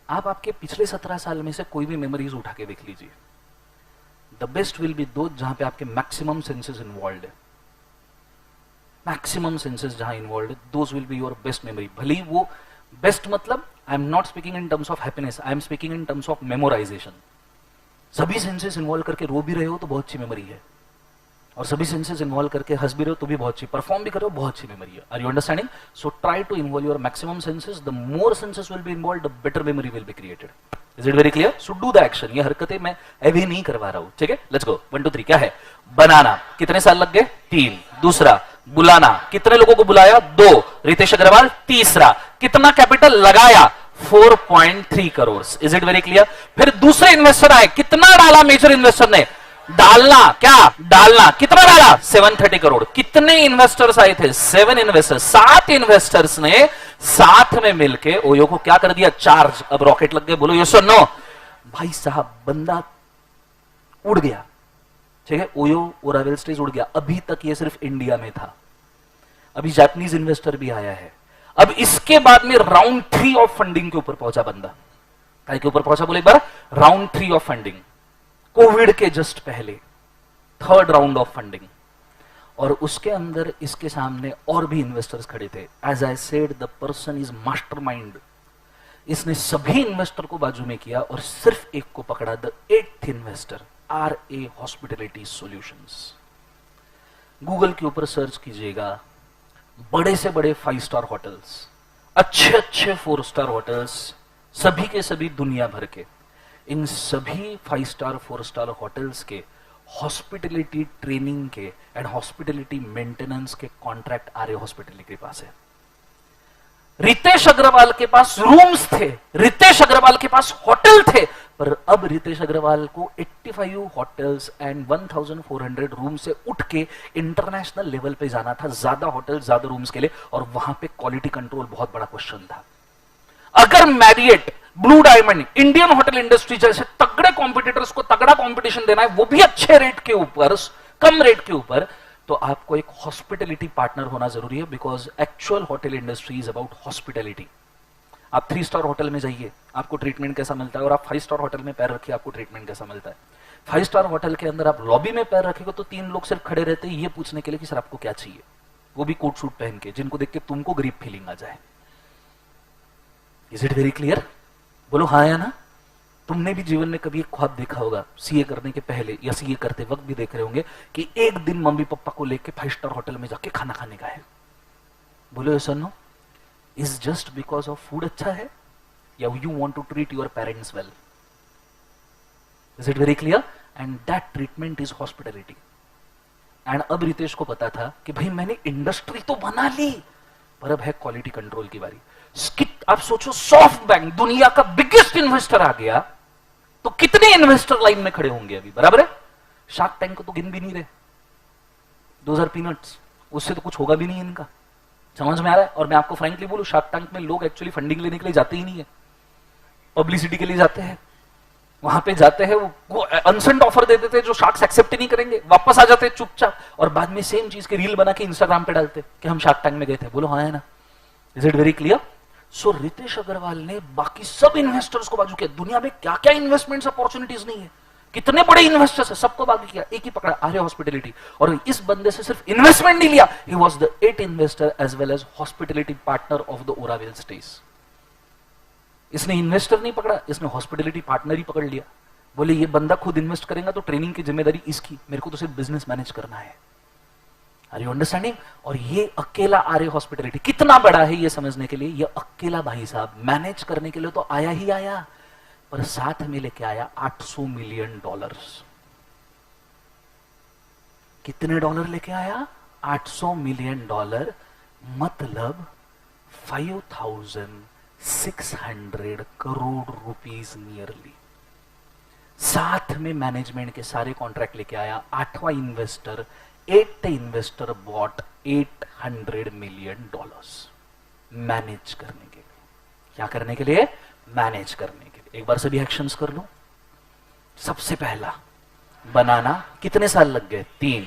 [SPEAKER 1] आप आपके पिछले 17 साल में से कोई भी मेमोरीज उठा के देख लीजिए। द बेस्ट विल बी दो जहां पे आपके मैक्सिमम सेंसेस इन्वॉल्व है, मैक्सिमम सेंसेस जहां इन्वॉल्व है, those will be your best memory. भले ही वो बेस्ट मतलब I am not speaking in terms of happiness, I am speaking in terms of memorisation. सभी सेंसेस इन्वॉल्व करके रो भी रहे हो तो बहुत अच्छी मेमोरी है, और सभी सेंसेस इन्वॉल्व करके हंस भी रहे हो तो भी बहुत अच्छी, परफॉर्म भी कर रहे हो बहुत अच्छी मेमोरी है। Are you understanding? So try to involve your maximum senses, the more senses will be involve the better memory will be created. Is it very clear? So do the action. ये हरकतें मैं अभी नहीं करवा रहा हूं, ठीक है? Let's go 1 2 3। क्या है? बनाना, कितने साल लग गए? 3। दूसरा, बुलाना, कितने लोगों को बुलाया? 2। रितेश अग्रवाल। तीसरा, कितना कैपिटल लगाया? 4.3 crore. Is it very clear? फिर दूसरे इन्वेस्टर आए, कितना डाला मेजर इन्वेस्टर ने? डालना, क्या डालना, कितना डाला? 730 करोड़। कितने इन्वेस्टर्स आए थे? 7 इन्वेस्टर्स। 7 इन्वेस्टर्स ने साथ में मिलके ओयो को क्या कर दिया? चार्ज। अब रॉकेट लग गए, बोलो यस और नो? भाई साहब, बंदा उड़ गया, ठीक है? ओयो ओरावेल स्टेज उड़ गया। अभी तक ये सिर्फ इंडिया में था, अभी जापानीज इन्वेस्टर भी आया है। अब इसके बाद में राउंड 3 ऑफ फंडिंग के ऊपर पहुंचा बंदा। काय के ऊपर पहुंचा? बोले एक बार, राउंड 3 ऑफ फंडिंग। कोविड के जस्ट पहले 3rd राउंड ऑफ फंडिंग, और उसके अंदर इसके सामने और भी इन्वेस्टर्स खड़े थे। As I said, the person is mastermind. इसने सभी इन्वेस्टर को बाजू में किया और सिर्फ एक को पकड़ा, the 8th investor, RA hospitality solutions. Google के ऊपर सर्च कीजिएगा, बड़े से बड़े 5 स्टार होटल्स, अच्छे अच्छे 4 स्टार होटल्स, सभी के सभी दुनिया भर के, इन सभी 5 स्टार 4 स्टार होटल्स के हॉस्पिटलिटी ट्रेनिंग के एंड हॉस्पिटलिटी मेंटेनेंस के कॉन्ट्रैक्ट आर्य हॉस्पिटलिटी के पास है। रितेश अग्रवाल के पास रूम्स थे, रितेश अग्रवाल के पास होटल थे, पर अब रितेश अग्रवाल को 85 होटल्स एंड 1400 रूम से उठ के इंटरनेशनल लेवल पे जाना था, ज्यादा होटल ज्यादा रूम्स के लिए, और वहां पे क्वालिटी कंट्रोल बहुत बड़ा क्वेश्चन था। अगर Marriott, blue diamond, Indian hotel industry जैसे तगड़े कॉम्पिटिटर्स को तगड़ा कंपटीशन देना है, वो भी अच्छे रेट के ऊपर, कम रेट के ऊपर, तो आपको एक हॉस्पिटलिटी पार्टनर होना जरूरी है, because actual hotel industry is about hospitality. आप 3 स्टार होटल में जाइए, आपको ट्रीटमेंट कैसा मिलता है, और आप 5 स्टार होटल में पैर रखिए, आपको ट्रीटमेंट कैसा मिलता है। 5 स्टार होटल के अंदर आप लॉबी में पैर रखेगा तो 3 लोग सिर्फ खड़े रहते हैं ये पूछने के लिए कि सर आपको क्या चाहिए, वो भी कोट सूट पहन के, जिनको देख के तुमको गरीब फीलिंग आ जाए। Is it very clear? बोलो हाँ या ना? तुमने भी जीवन में कभी एक ख्वाब देखा होगा, सीए करने के पहले या सीए करते वक्त भी देख रहे होंगे, कि एक दिन मम्मी पापा को लेके 5 स्टार होटल में जाके खाना खाने का है। बोलो यस और no? Is just because of food अच्छा है, या you want to treat your parents well? Is it very clear? And that treatment is hospitality. And अब रितेश को पता था कि भाई मैंने इंडस्ट्री तो बना ली, पर अब है क्वालिटी कंट्रोल की बारी। आप सोचो, सॉफ्ट बैंक दुनिया का बिगेस्ट इन्वेस्टर आ गया, तो कितने इन्वेस्टर लाइन में खड़े होंगे अभी? बराबर है? शार्क टैंक को तो गिन भी नहीं रहे, 2000 पीनट्स, उससे तो कुछ होगा भी नहीं इनका। समझ में आ रहा है? और मैं आपको फ्रैंकली बोलूं, शार्क टैंक में लोग एक्चुअली फंडिंग लेने के लिए जाते ही नहीं है, पब्लिसिटी के लिए जाते हैं। वहां पे जाते हैं, वो अनसेंट ऑफर दे देते हैं जो शार्क्स एक्सेप्ट ही नहीं करेंगे, वापस आ जाते हैं चुपचाप, और बाद में सेम चीज के रील बना के इंस्टाग्राम पे डालते कि हम शार्क टैंक में गए थे। बोलो हाँ है ना? Is it very clear? So Ritesh Agarwal ने बाकी सब इन्वेस्टर्स को बाजू किया। दुनिया में क्या क्या इन्वेस्टमेंट्स अपॉर्चुनिटीज नहीं है, कितने बड़े इन्वेस्टर्स है, सबको बाकी किया, एक ही पकड़ा, आर्य हॉस्पिटलिटी। और इस बंदे से सिर्फ इन्वेस्टमेंट नहीं लिया, he was the 8th investor as well as hospitality partner of the Oravel stage. इसने इन्वेस्टर नहीं पकड़ा, इसने हॉस्पिटलिटी पार्टनर ही पकड़ लिया। बोले ये बंदा खुद इन्वेस्ट करेगा तो ट्रेनिंग की जिम्मेदारी इसकी, मेरे को तो सिर्फ बिजनेस मैनेज करना है। Are you understanding? और ये अकेला आर्य हॉस्पिटलिटी कितना बड़ा है ये समझने के लिए, ये अकेला भाई साहब मैनेज करने के लिए तो आया ही आया, पर साथ में लेके आया $800 मिलियन। कितने डॉलर लेके आया? $800 मिलियन, मतलब 5600 करोड़ रुपीस नियरली। साथ में मैनेजमेंट के सारे कॉन्ट्रैक्ट लेके आया। 8वां investor, 8th investor bought $800 million manage करने के लिए। क्या करने के लिए? मैनेज करने के लिए। एक बार सभी एक्शंस कर लो। सबसे पहला बनाना, कितने साल लग गए? 3।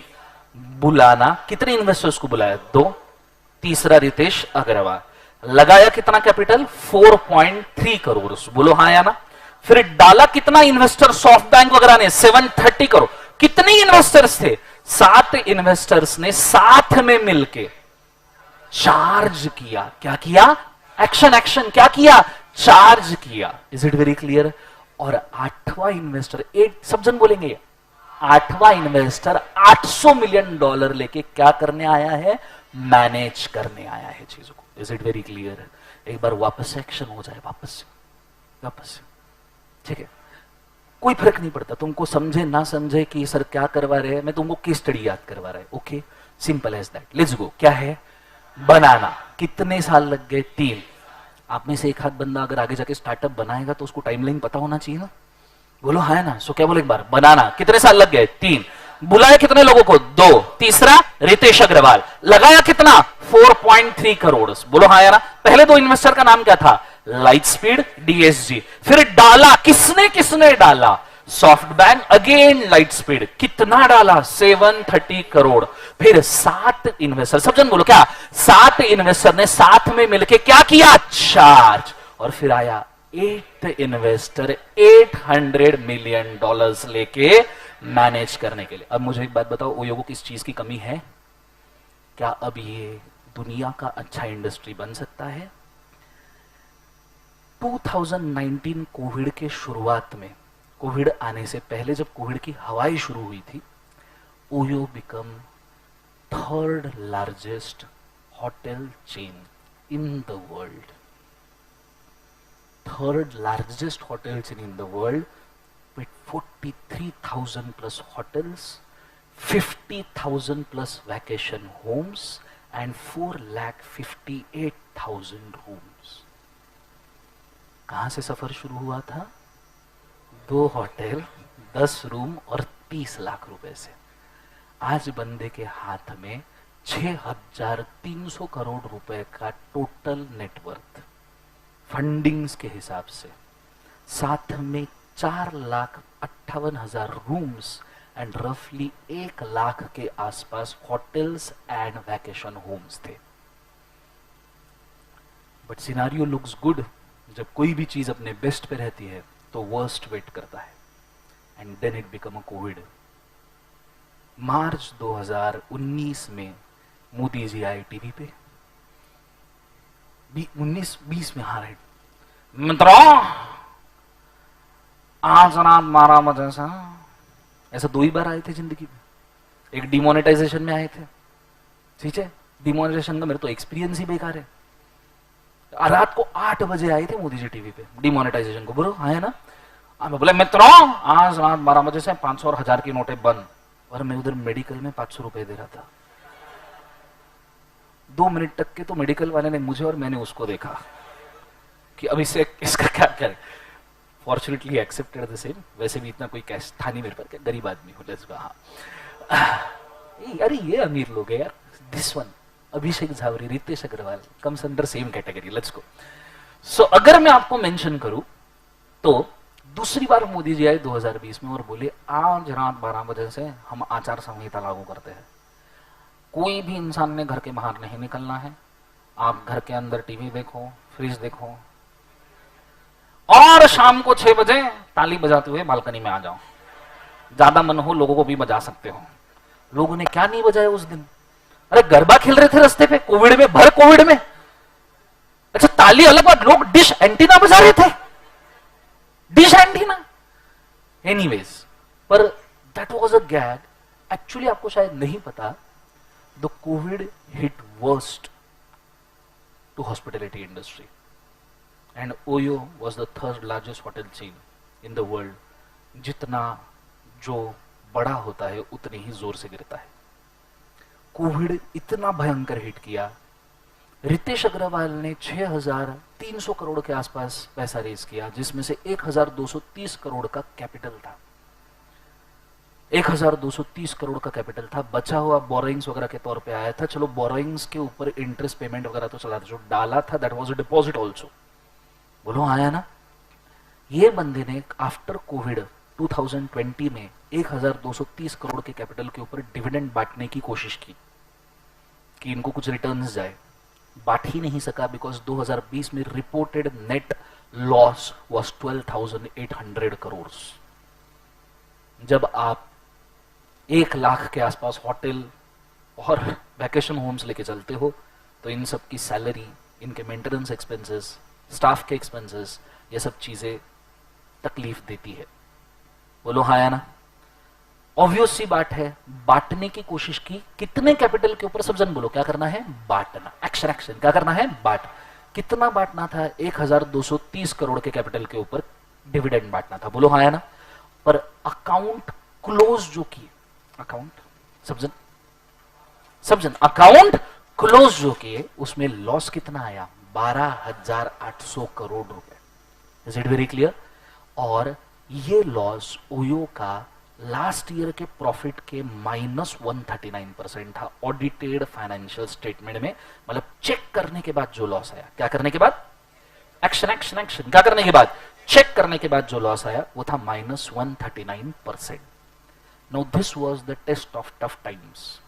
[SPEAKER 1] बुलाना, कितने इन्वेस्टर्स को बुलाया? 2। तीसरा रितेश अग्रवाल, लगाया कितना कैपिटल? 4.3 करोड़। बोलो हाँ या ना? फिर डाला कितना इन्वेस्टर सॉफ्ट बैंक वगैरह ने 730 करोड़। कितने इन्वेस्टर्स थे? 7 इन्वेस्टर्स ने साथ में मिलके चार्ज किया। क्या किया? Action action. क्या किया? चार्ज किया। Is it very clear? और 8वां इन्वेस्टर, सब जन बोलेंगे 8वां इन्वेस्टर $800 मिलियन लेके क्या करने आया है? मैनेज करने आया है चीजों को। Is it very clear? एक बार वापस एक्शन हो जाए, वापस वापस, ठीक है? कोई फर्क नहीं पड़ता तुमको समझे ना समझे कि सर क्या करवा रहे हैं, मैं तुमको केस स्टडी याद करवा रहा है। Okay, simple as that. Let's go. क्या है? बनाना। कितने साल लग गए? 3। आप में से एक हाथ बंदा अगर आगे जाके स्टार्टअप बनाएगा तो उसको टाइमलाइन पता होना चाहिए ना? बोलो हाँ है ना? सो क्या बोलो एक बार? बनाना। कितने साल लग गए? 3। बुलाया कितने लोगों को? 2। तीसरा रितेश अग्रवाल। लगाया कितना? 4.3 करोड़। बोलो हाँ यार। पहले 2 इन्वेस्टर का नाम क्या था? Light speed, DSG. फिर डाला किसने? किसने डाला? Soft bank, again light speed. कितना डाला? 730 करोड़। फिर 7 इन्वेस्टर, सब जन बोलो क्या? 7 इन्वेस्टर ने साथ में मिलके क्या किया? चार्ज। और फिर आया 8th इन्वेस्टर $800 मिलियन लेके मैनेज करने के लिए। अब मुझे एक बात बताओ, ओयो को किस चीज की कमी है? क्या अब ये दुनिया का अच्छा इंडस्ट्री बन सकता है? 2019 कोविड के शुरुआत में, कोविड आने से पहले जब कोविड की हवाएं शुरू हुई थी, OYO become 3rd largest hotel chain in the world. 3rd largest hotel chain in the world with 43,000 plus hotels, 50,000 plus vacation homes and 4,58,000 rooms. कहां से सफर शुरू हुआ था? 2 होटल, 10 रूम और 30 लाख रुपए से। आज बंदे के हाथ में 6,300 करोड़ रुपए का टोटल नेटवर्थ फंडिंग्स के हिसाब से, साथ में 4,58,000 रूम्स एंड रफली 1 लाख के आसपास होटल्स एंड वैकेशन होम्स थे। But scenario looks good. जब कोई भी चीज अपने बेस्ट पे रहती है तो वर्स्ट वेट करता है, and then it become a covid. March 2019 में मोदी जी आए टीवी पे, 19-20 में हार है। मित्रों, आज रात 12 बजे से, ऐसा 2 ही बार आए थे जिंदगी में। एक डिमोनेटाइजेशन में आए थे, ठीक है? डिमोनेटाइजेशन का मेरे तो एक्सपीरियंस ही बेकार है। रात को 8 बजे आए थे मोदी जी टीवी पे डिमोनेटाइजेशन को। बोलो आए ना? मैं बोले मित्रों, आज रात 12 बजे से 500 और 1000 की नोटें बंद। और मैं उधर मेडिकल में 500 रुपए दे रहा था। 2 मिनट तक के तो मेडिकल वाले ने मुझे और मैंने उसको देखा कि अब इसे इसका क्या करें। Fortunately accepted the same. वैसे भी इतना कोई कैश था नहीं मेरे पर, क्या गरीब आदमी हो। Let's go. हाँ, अरे ये अमीर लोग है यार। This one Abhishek Jhaveri, Ritesh Agarwal comes under same category. Let's go. So अगर मैं आपको मेंशन करूं तो दूसरी बार मोदी जी आए 2020 में और बोले आज रात 12 बजे से हम आचार संहिता लागू करते हैं। कोई भी इंसान ने घर के बाहर नहीं निकलना है। आप घर के अंदर टीवी देखो, फ्रिज देखो, और शाम को 6 बजे ताली बजाते हुए बालकनी में आ जाओ। ज्यादा मन हो लोगों को भी बजा सकते हो। लोगों ने क्या नहीं बजाया उस दिन? अरे गरबा खेल रहे थे रास्ते पे कोविड में, भर कोविड में। अच्छा, ताली अलग बात, लोग डिश एंटीना बजा रहे थे। Dish antenna. एनीवेज, पर that was a gag. Actually आपको शायद नहीं पता, the covid hit worst to hospitality industry and OYO was the 3rd largest hotel chain in the world. जितना जो बड़ा होता है उतने ही जोर से गिरता है। कोविड इतना भयंकर हिट किया, रितेश अग्रवाल ने 6,300 करोड़ के आसपास पैसा रेज किया, जिसमें से 1,230 करोड़ का कैपिटल था। 1,230 करोड़ का कैपिटल था। बचा हुआ बोरोइंग्स वगैरह के तौर पे आया था। चलो बोरोइंग्स के ऊपर इंटरेस्ट पेमेंट वगैरह तो चला था। जो डाला था that was a deposit also. बोलो आया ना? ये बंदे ने आफ्टर कोविड 2020 में 1,230 करोड़ के कैपिटल के ऊपर डिविडेंड बांटने की कोशिश की कि इनको कुछ रिटर्न्स जाए। बांट ही नहीं सका बिकॉज 2020 में reported net loss was 12,800 crore. जब आप 1 लाख के आसपास होटल और वैकेशन होम्स लेके चलते हो तो इन सब की सैलरी, इनके मेंटेनेंस एक्सपेंसेस, स्टाफ के एक्सपेंसेस, ये सब चीजें तकलीफ देती है। बोलो हाँ या ना? ऑब्वियस सी बात है, बांटने की कोशिश की। कितने कैपिटल के ऊपर? सब जन बोलो क्या करना है? बांटना। Action action. क्या करना है? बांट। कितना बांटना था? 1230 करोड़ के कैपिटल के ऊपर डिविडेंड बांटना था। बोलो हाँ या ना? पर अकाउंट क्लोज जो किए, अकाउंट सब जन अकाउंट क्लोज जो किए, उसमें लॉस कितना आया? 12,800 करोड़ रुपए। Is it very clear? और ये लॉस ओयो का लास्ट ईयर के प्रॉफिट के -139% था ऑडिटेड फाइनेंशियल स्टेटमेंट में। मतलब चेक करने के बाद जो लॉस आया, क्या करने के बाद? Action action action. क्या करने के बाद? चेक करने के बाद जो लॉस आया वो था -139%। Now this was the test of tough times.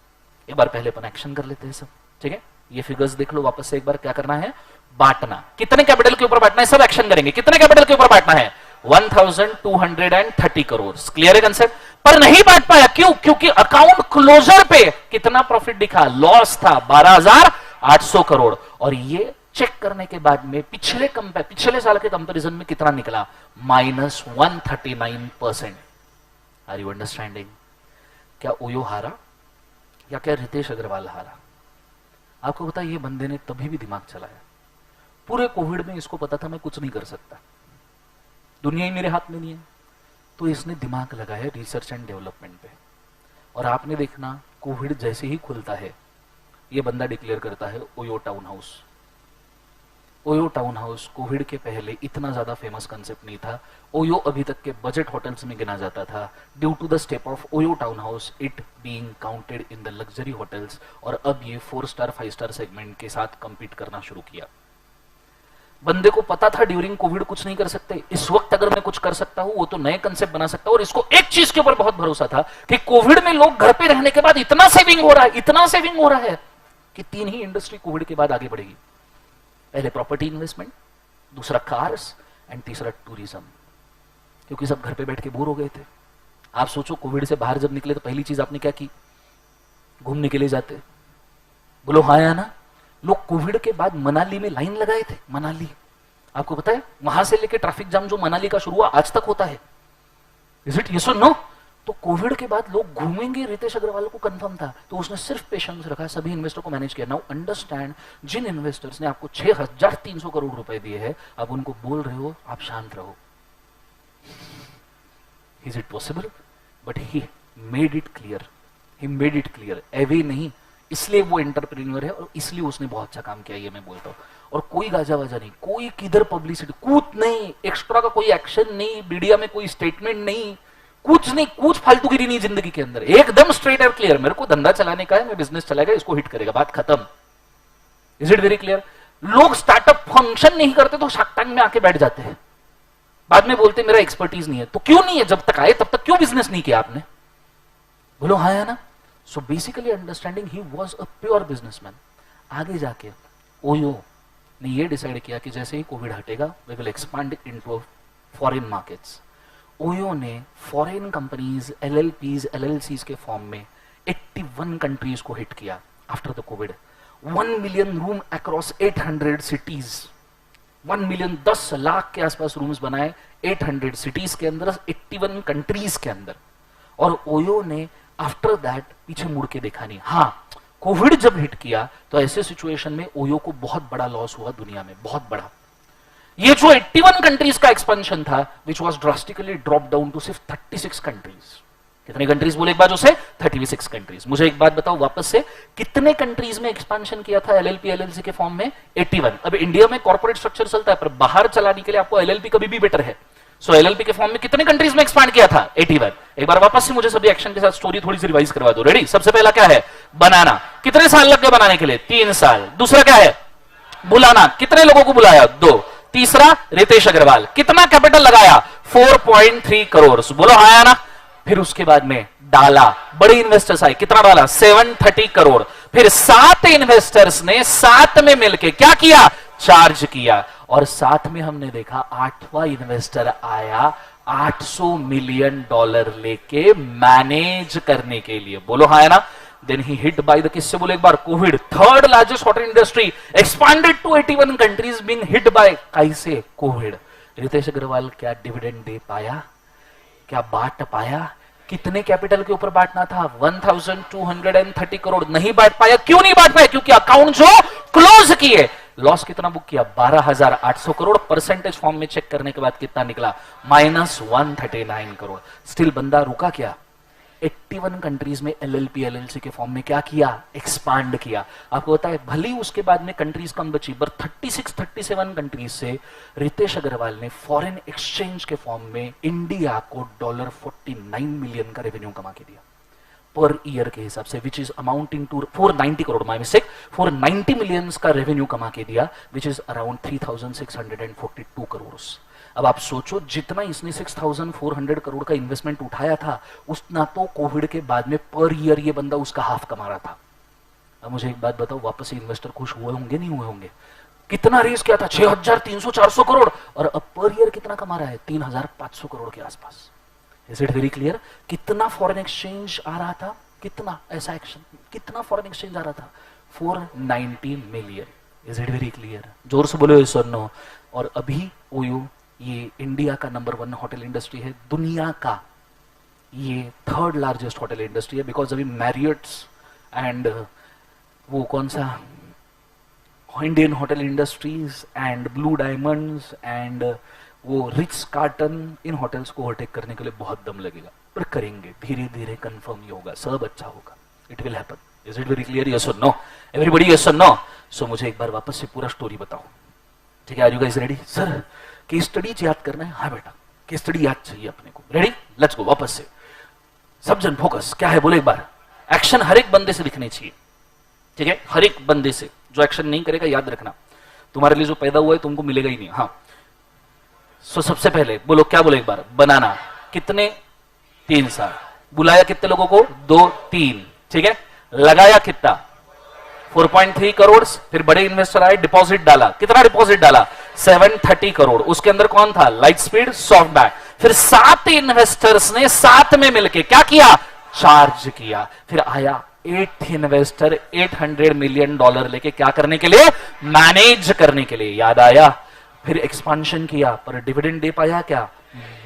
[SPEAKER 1] एक बार पहले अपन एक्शन कर लेते हैं सब, ठीक है? ये फिगर्स देख लो वापस से एक बार। क्या करना है? बांटना। कितने कैपिटल के ऊपर बांटना है? सब एक्शन करेंगे। कितने कैपिटल के ऊपर बांटना है? 1230 करोड़। क्लियर है कंसेप्ट? पर नहीं बांट पाया, क्यों? क्योंकि अकाउंट क्लोजर पे कितना प्रॉफिट दिखा? लॉस था 12,800 करोड़। और ये चेक करने के बाद में पिछले साल के कंपैरिजन में कितना निकला? -139%। Are you understanding? क्या ओयो हारा या क्या रितेश अग्रवाल हारा? आपको पता है ये बंदे ने तभी भी दिमाग चलाया। पूरे कोविड में इसको पता था मैं कुछ नहीं कर सकता, दुनिया ही मेरे हाथ में नहीं है, तो इसने दिमाग लगाया रिसर्च एंड डेवलपमेंट पे। और आपने देखना कोविड जैसे ही खुलता है ये बंदा डिक्लेयर करता है OYO town house. OYO town house Covid के पहले इतना ज्यादा फेमस कंसेप्ट नहीं था। ओयो अभी तक के बजट होटल्स में गिना जाता था due to the step of OYO town house it being counted in the luxury hotels. और अब ये 4 स्टार 5 स्टार सेगमेंट के साथ कंपीट करना शुरू किया। बंदे को पता था ड्यूरिंग कोविड कुछ नहीं कर सकते, इस वक्त अगर मैं कुछ कर सकता हूं वो तो नए कंसेप्ट बना सकता हूं। और इसको एक चीज के ऊपर बहुत भरोसा था कि कोविड में लोग घर पे रहने के बाद इतना सेविंग हो रहा है, इतना सेविंग हो रहा है कि 3 ही इंडस्ट्री कोविड के बाद आगे बढ़ेगी। पहले प्रॉपर्टी इन्वेस्टमेंट, दूसरा कार्स एंड तीसरा टूरिज्म। क्योंकि सब घर पे बैठ के बोर हो गए थे। आप सोचो कोविड से बाहर जब निकले तो पहली चीज आपने क्या की? घूमने के लिए जाते। बोलो हाँ या ना? लोग कोविड के बाद मनाली में लाइन लगाए थे। मनाली, आपको पता है वहां से लेके ट्रैफिक जाम जो मनाली का शुरू हुआ आज तक होता है। इज इट यस और नो? तो कोविड के बाद लोग घूमेंगे, रितेश अग्रवाल को कंफर्म था, तो उसने सिर्फ पेशेंस रखा, सभी इन्वेस्टर को मैनेज किया। नाउ अंडरस्टैंड, जिन इन्वेस्टर्स ने आपको 6,300 करोड़ रुपए दिए हैं, अब उनको बोल रहे हो आप शांत रहो। Is it possible? But he made it clear, he made it clear. एवे नहीं, इसलिए वो एंटरप्रेन्योर है और इसलिए उसने बहुत अच्छा काम किया, ये मैं बोलता हूं। और कोई गाजा वाजा नहीं, कोई किधर पब्लिसिटी, कुछ नहीं, एक्स्ट्रा का कोई एक्शन नहीं, मीडिया में कोई स्टेटमेंट नहीं, कुछ नहीं, कुछ फालतूगिरी नहीं जिंदगी के अंदर। एकदम स्ट्रेट और क्लियर, मेरे को धंधा चलाने का है, मैं बिजनेस चलाएगा, इसको हिट करेगा, बात खत्म। Is it very clear? लोग स्टार्टअप फंक्शन नहीं करते तो शार्क टैंक में आके बैठ जाते हैं, बाद में बोलते मेरा एक्सपर्टीज नहीं है। तो क्यों नहीं है? जब तक आए तब तक क्यों बिजनेस नहीं किया आपने? बोलो हाँ या ना? So basically understanding he was a pure businessman. आगे जाके ओयो ने ये डिसाइड किया कि जैसे ही कोविड हटेगा we will expand into foreign markets. OYO ने फॉरेन कंपनीज, एलएलपीज, एलएलसीज के फॉर्म में 81 कंट्रीज को हिट किया after the covid. 1 million room across 800 cities, 1 million 10 lakh के आसपास रूम्स बनाए 800 सिटीज के अंदर, 81 कंट्रीज के अंदर। और ओयो ने आफ्टर दैट पीछे मुड़ के देखा नहीं। हाँ, कोविड जब हिट किया तो ऐसे सिचुएशन में ओयो को बहुत बड़ा लॉस हुआ दुनिया में, बहुत बड़ा। ये जो 81 कंट्रीज का एक्सपेंशन था which was drastically drop down to सिर्फ 36 कंट्रीज। कितने कंट्रीज बोले एक बार उसे? 36 कंट्रीज। मुझे एक बात बताओ वापस से, कितने कंट्रीज में एक्सपेंशन किया था एलएलपी एलएलसी के फॉर्म में? 81। अब इंडिया में कॉर्पोरेट स्ट्रक्चर चलता है पर बाहर चलाने के लिए आपको एलएलपी कभी भी बेटर है। सो एलएलपी के फॉर्म में कितने कंट्रीज में एक्सपांड किया था? 81। एक बार वापस से मुझे सभी एक्शन के साथ स्टोरी थोड़ी सी रिवाइज करवा दो। रेडी? सबसे पहला क्या है? बनाना। कितने साल लग गए बनाने के लिए? 3 साल। दूसरा क्या है? बुलाना। कितने लोगों को बुलाया? 2। तीसरा रितेश अग्रवाल। कितना कैपिटल लगाया? 4.3 करोड़। बोलो हाँ ना? फिर उसके बाद में डाला, बड़े इन्वेस्टर्स आए। कितना डाला? 730 करोड़। फिर 7 इन्वेस्टर्स ने साथ में मिलकर क्या किया? चार्ज किया। और साथ में हमने देखा आठवां इन्वेस्टर आया $800 मिलियन लेके मैनेज करने के लिए, बोलो हाँ है ना। Then he hit by the, किससे बोले एक बार, covid. Third largest hotel industry expanded to 81 countries being hit by, कैसे, कोविड। रितेश अग्रवाल क्या डिविडेंड दे पाया, क्या बांट पाया, कितने कैपिटल के ऊपर बांटना था, 1230 करोड़, नहीं बांट पाया। क्यों नहीं बांट पाया, क्योंकि अकाउंट जो क्लोज किए, लॉस कितना बुक किया, 12,800 करोड़। परसेंटेज फॉर्म में चेक करने के बाद कितना निकला, -139 करोड़। स्टिल बंदा रुका क्या, 81 कंट्रीज में एलएलपी एलएलसी के फॉर्म में क्या किया, एक्सपांड किया। आपको पता है भले ही उसके बाद में कंट्रीज कम बची, पर 36-37 कंट्रीज से रितेश अग्रवाल ने फॉरेन एक्सचेंज के फॉर्म में इंडिया को $49 मिलियन का रेवेन्यू कमा के दिया पर ईयर के हिसाब से, which is amounting to 490 crore, my mistake, 490 millions का रेवेन्यू कमा के दिया, विच इज अराउंड 3,642 करोड़। अब आप सोचो जितना इसने 6,400 करोड़ का इन्वेस्टमेंट उठाया था, उतना तो कोविड के बाद में पर ईयर ये बंदा उसका हाफ कमा रहा था। अब मुझे एक बात बताओ, वापस से इन्वेस्टर खुश हुए होंगे, नहीं हुए होंगे? कितना रेस किया था, 6,300-400 करोड़, और अब पर ईयर कितना कमा रहा है, 3,500 करोड़ के आसपास। Is it very clear? कितना फॉरेन एक्सचेंज आ रहा था, कितना ऐसा एक्शन, कितना फॉरेन एक्सचेंज आ रहा था, 490 million. Is it very clear? जोर से बोलो सर नो। और अभी ओयो ये इंडिया का नंबर 1 होटल इंडस्ट्री है, दुनिया का ये थर्ड लार्जेस्ट होटल इंडस्ट्री है, बिकॉज अभी मैरियट्स एंड वो कौन सा Indian hotel industries and blue diamonds and वो रिच कार्टन, इन होटल्स को ओवरटेक करने के लिए बहुत दम लगेगा, पर करेंगे, धीरे धीरे कंफर्म ही होगा, सब अच्छा होगा, it will happen. Is it very clear? Yes और नो? एवरीबॉडी यस और नो? सो मुझे एक बार वापस से पूरा स्टोरी बताओ, ठीक है? Are you guys ready? Sir case study याद करना है? हाँ बेटा, केस स्टडी याद चाहिए अपने को। रेडी? Let's go. वापस से सब जन फोकस, क्या है बोले एक बार। एक्शन हर एक बंदे से दिखने चाहिए, ठीक है? हर एक बंदे से, जो एक्शन नहीं करेगा याद रखना, तुम्हारे लिए जो पैदा हुआ है तुमको मिलेगा ही नहीं। हाँ, सो सबसे पहले बोलो, क्या बोले एक बार, बनाना। कितने? 3 साल। बुलाया कितने लोगों को? 2-3, ठीक है? लगाया कितना? 4.3 करोड़। फिर बड़े इन्वेस्टर आए, डिपॉजिट डाला, कितना डिपॉजिट डाला? 730 करोड़। उसके अंदर कौन था? Light speed SoftBank. फिर 7 इन्वेस्टर्स ने साथ में मिलकर क्या किया? चार्ज किया। फिर आया 8 इन्वेस्टर $800 मिलियन लेके, क्या करने के लिए? मैनेज करने के लिए। याद आया? फिर एक्सपांशन किया, पर डिविडेंड दे पाया क्या?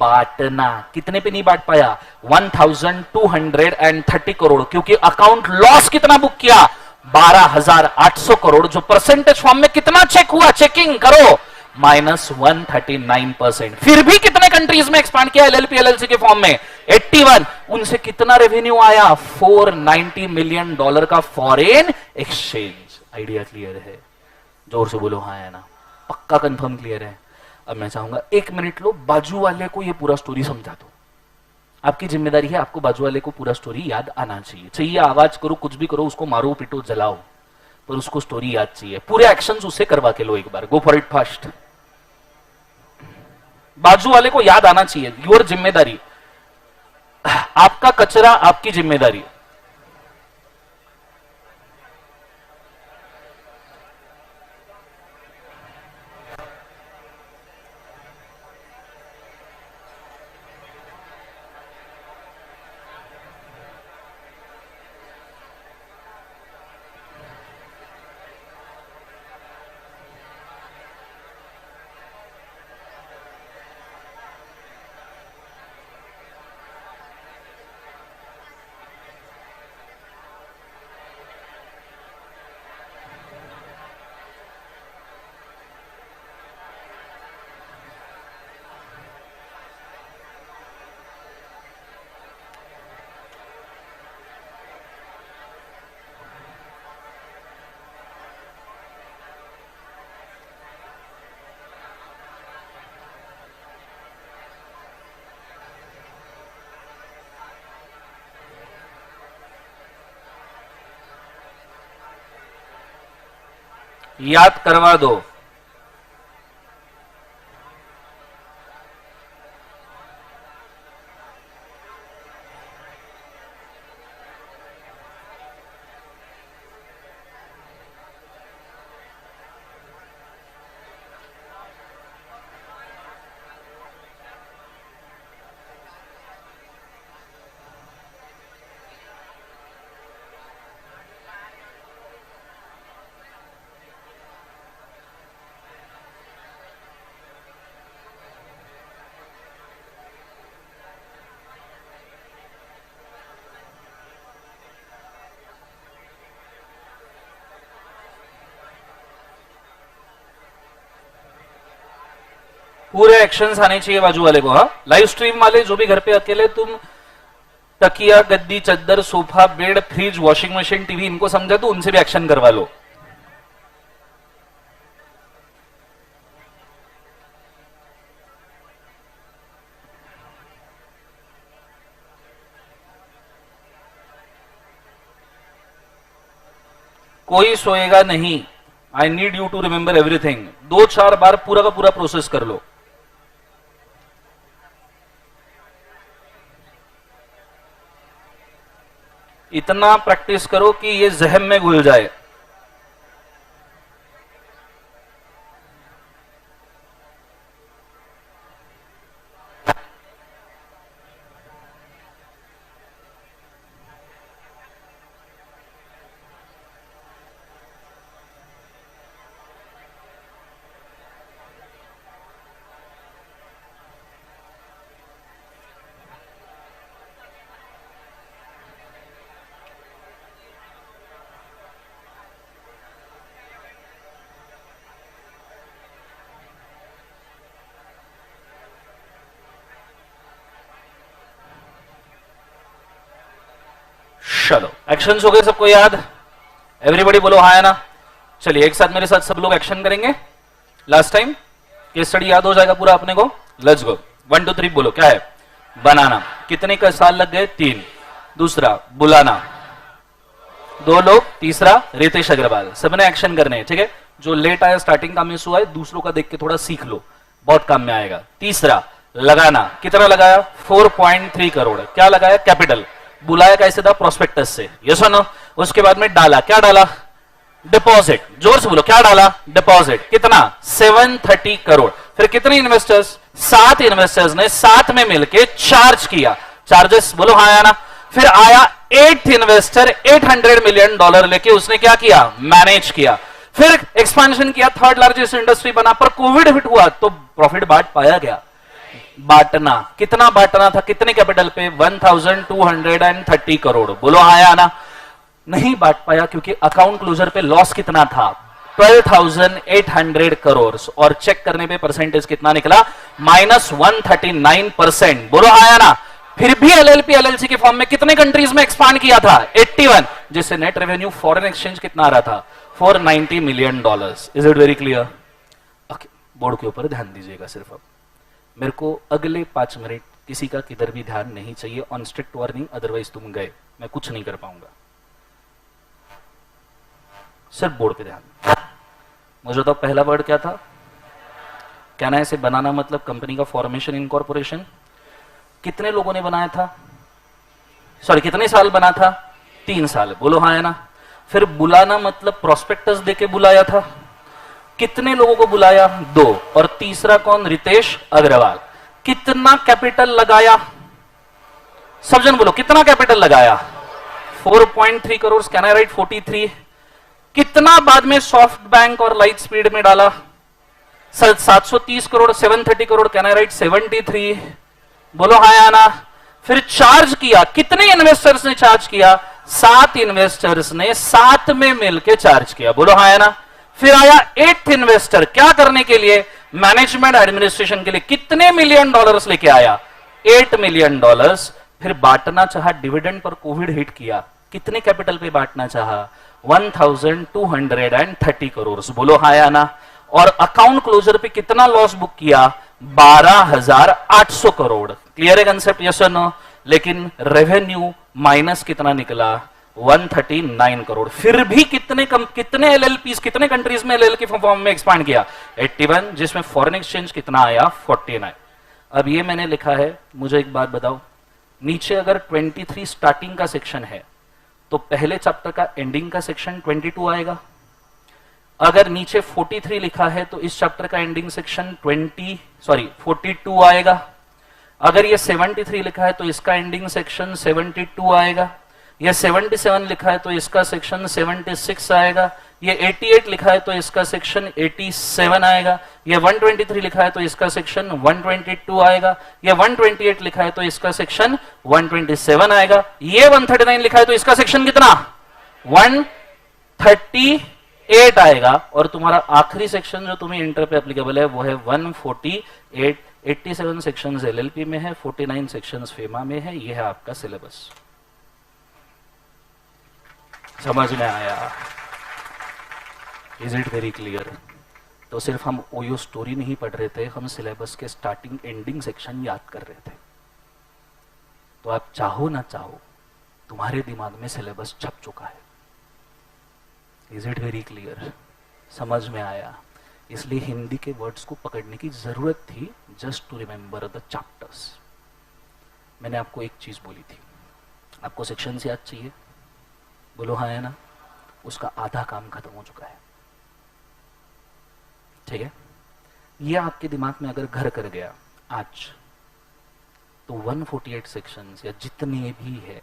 [SPEAKER 1] बांटना। कितने पे नहीं बांट पाया? 1230 करोड़, क्योंकि अकाउंट लॉस कितना बुक किया? 12,800 करोड़, जो परसेंटेज फॉर्म में कितना चेक हुआ, चेकिंग करो, -139%। फिर भी कितने कंट्रीज में एक्सपांड किया एलएलपी एलएलसी के फॉर्म में? 81। उनसे कितना रेवेन्यू आया? $490 मिलियन का फॉरेन एक्सचेंज। आइडिया क्लियर है? जोर से बोलो हाँ है ना, पक्का कंफर्म क्लियर है? अब मैं चाहूंगा 1 मिनट लो, बाजू वाले को ये पूरा स्टोरी समझा दो। आपकी जिम्मेदारी है, आपको बाजू वाले को पूरा स्टोरी याद आना चाहिए। चाहिए आवाज करो, कुछ भी करो, उसको मारो पिटो जलाओ, पर उसको स्टोरी याद चाहिए। पूरे एक्शंस उसे करवा के लो एक बार। Go for it fast. बाजू वाले को याद आना चाहिए, योर जिम्मेदारी। आपका कचरा आपकी जिम्मेदारी। याद करवा दो। पूरे एक्शंस आने चाहिए बाजू वाले को। हाँ, लाइव स्ट्रीम वाले जो भी घर पे अकेले तुम तकिया, गद्दी, चद्दर, sofa, bed, fridge, washing machine, TV इनको समझा तो उनसे भी एक्शन करवा लो। कोई सोएगा नहीं। I need you to remember everything. 2-4 बार पूरा का पूरा प्रोसेस कर लो। इतना प्रैक्टिस करो कि ये जहन में घुल जाए। चलो, एक्शंस हो गए सबको याद? एवरीबॉडी बोलो हाँ या ना। चलिए एक साथ मेरे साथ सब लोग एक्शन करेंगे। लास्ट टाइम केस स्टडी याद हो जाएगा पूरा अपने को। Let's go. 1 2 3 बोलो। क्या है? बनाना। कितने का साल लग गए? 3। दूसरा बुलाना, 2 लोग। तीसरा रितेश अग्रवाल। सबने एक्शन करने हैं, ठीक है? जो लेट आया, स्टार्टिंग का मिस हुआ है, दूसरों का देख के थोड़ा सीख लो, बहुत काम में आएगा। तीसरा लगाना। कितना लगाया? 4.3 करोड़। क्या लगाया? कैपिटल। बुलाया कैसे था? प्रोस्पेक्टस से। यस और नो? उसके बाद में डाला। क्या डाला? डिपॉजिट। जोर से बोलो। क्या डाला? डिपॉजिट। कितना? 730 करोड़। फिर कितने इन्वेस्टर्स? 7 इन्वेस्टर्स ने साथ में मिलकर चार्ज किया। चार्जेस बोलो हाँ या ना। फिर आया 8th इन्वेस्टर, $800 मिलियन लेके उसने क्या किया? मैनेज किया। फिर एक्सपेंशन किया, 3rd लार्जेस्ट इंडस्ट्री बना। पर कोविड हिट हुआ तो प्रॉफिट बांट पाया गया? बांटना। कितना बांटना था? कितने कैपिटल पे? 1230 करोड़। बोलो हाँ या ना। नहीं बांट पाया क्योंकि अकाउंट क्लोजर पे लॉस कितना था? 12,800 करोड़। और चेक करने पे परसेंटेज कितना निकला? -139%। बोलो हाँ या ना। फिर भी एलएलपी एलएलसी के फॉर्म में कितने कंट्रीज में एक्सपांड किया था? 81, जिससे नेट रेवेन्यू फॉरेन एक्सचेंज कितना आ रहा था? $490 million. Is it very clear? Okay, board के ऊपर ध्यान दीजिएगा सिर्फ। अब मेरे को अगले 5 मिनट किसी का किधर भी ध्यान नहीं चाहिए, ऑन स्ट्रिक्ट वार्निंग, अदरवाइज तुम गए, मैं कुछ नहीं कर पाऊंगा। सिर्फ बोर्ड पे ध्यान। मुझे तो पहला वर्ड क्या था? कहना है से बनाना मतलब कंपनी का फॉर्मेशन, इनकॉर्पोरेशन। कितने लोगों ने बनाया था? सॉरी, कितने साल बना था? 3 साल। बोलो हाँ या ना। फिर बुलाना मतलब प्रोस्पेक्टस देके बुलाया था। कितने लोगों को बुलाया? 2। और तीसरा कौन? रितेश अग्रवाल। कितना कैपिटल लगाया? सब जन बोलो, कितना कैपिटल लगाया? 4.3 करोड़। Can I right 43? कितना बाद में सॉफ्ट बैंक और लाइट स्पीड में डाला? 730 crore. 730 crore. Can I right 73? बोलो हाँ या ना। फिर चार्ज किया। कितने इन्वेस्टर्स ने चार्ज किया? 7 इन्वेस्टर्स ने साथ में मिलकर चार्ज किया। बोलो हाँ या ना। फिर आया 8th इन्वेस्टर। क्या करने के लिए? मैनेजमेंट एडमिनिस्ट्रेशन के लिए। कितने मिलियन डॉलर्स लेके आया? $8 मिलियन। फिर बांटना चाहा डिविडेंड पर कोविड हिट किया। कितने कैपिटल पे बांटना चाहा? 1230 करोड़। बोलो हाँ या ना। और अकाउंट क्लोजर पे कितना लॉस बुक किया? 12,800 करोड़। क्लियर है कंसेप्ट? यस और नो? लेकिन रेवेन्यू माइनस कितना निकला? 139 करोड़। फिर भी कितने एलएलपीस, कितने कंट्रीज में एलएल के फॉर्म में एक्सपांड किया? 81, जिसमें फॉरेन एक्सचेंज कितना आया? 49। अब ये मैंने लिखा है, मुझे एक बात बताओ, नीचे अगर 23 स्टार्टिंग का सेक्शन है तो पहले चैप्टर का एंडिंग का सेक्शन 22 आएगा। अगर नीचे 43 लिखा है तो इस चैप्टर का एंडिंग सेक्शन 42 आएगा। अगर ये 73 लिखा है तो इसका एंडिंग सेक्शन 72 आएगा। ये 77 लिखा है तो इसका सेक्शन 76 आएगा। ये 88 लिखा है तो इसका सेक्शन 87 आएगा। ये 123 लिखा है तो इसका सेक्शन 122 आएगा। ये 128 लिखा है तो इसका सेक्शन 127 आएगा। ये 139 लिखा है तो इसका सेक्शन कितना? 138 148 आएगा और तुम्हारा आखिरी सेक्शन जो तुम्हें इंटर पे एप्लीकेबल है वो है 148। 87 सेक्शंस एलएलपी में है, 49 सेक्शंस फेमा में है। ये है आपका सिलेबस। समझ में आया? Is it very clear? तो सिर्फ हम ओयो स्टोरी नहीं पढ़ रहे थे, हम सिलेबस के स्टार्टिंग एंडिंग सेक्शन याद कर रहे थे। तो आप चाहो ना चाहो तुम्हारे दिमाग में सिलेबस छप चुका है। Is it very clear? समझ में आया? इसलिए हिंदी के वर्ड्स को पकड़ने की जरूरत थी, just to remember the chapters. मैंने आपको एक चीज बोली थी, आपको सेक्शंस याद चाहिए, बोलो हाँ है ना? उसका आधा काम खत्म हो चुका है। ठीक है? ये आपके दिमाग में अगर घर कर गया आज, तो 148 सेक्शंस या जितने भी है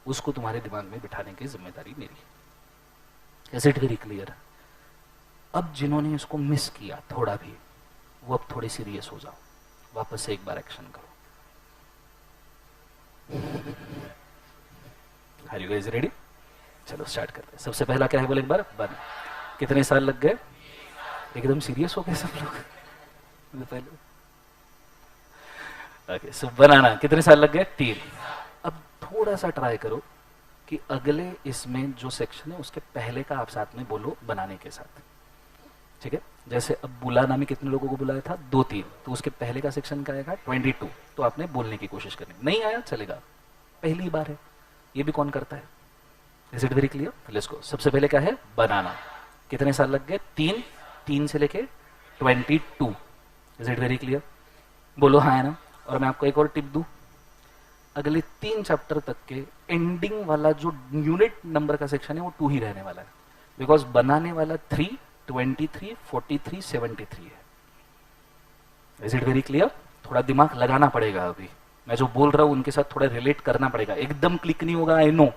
[SPEAKER 1] उसको तुम्हारे दिमाग में बिठाने की जिम्मेदारी मेरी है। Is it very clear? अब जिन्होंने इसको मिस किया थोड़ा भी, वो अब थोड़े सीरियस हो जाओ, वापस से एक बार एक्शन करो। Are you guys ready? चलो स्टार्ट करते हैं। सबसे पहला क्या है बोले एक बार? बन। कितने साल लग गए? एकदम सीरियस हो गए सब लोग पहले। ओके, सो बनाना कितने साल लग गए? 3। अब थोड़ा सा ट्राई करो कि अगले इसमें जो सेक्शन है उसके पहले का आप साथ में बोलो बनाने के साथ। ठीक है? जैसे अब बुलाना में कितने लोगों को बुलाया था? 2-3। तो उसके पहले का सेक्शन क्या आएगा? 22। तो आपने बोलने की कोशिश करनी। नहीं आया चलेगा, पहली बार है, ये भी कौन करता है। Is it very clear? Let's go. सबसे पहले क्या है? बनाना। कितने साल लग गए? 3। 3 से लेके 22। Is it very clear? बोलो हाँ है ना? और मैं आपको एक और टिप दूं, अगले 3 चैप्टर तक के एंडिंग वाला जो यूनिट नंबर का सेक्शन है वो 2 ही रहने वाला है, बिकॉज बनाने वाला 3, 23, 43, 73 है। Is it very clear? थोड़ा दिमाग लगाना पड़ेगा। अभी मैं जो बोल रहा हूं उनके साथ थोड़ा रिलेट करना पड़ेगा। एकदम क्लिक नहीं होगा, आई नो,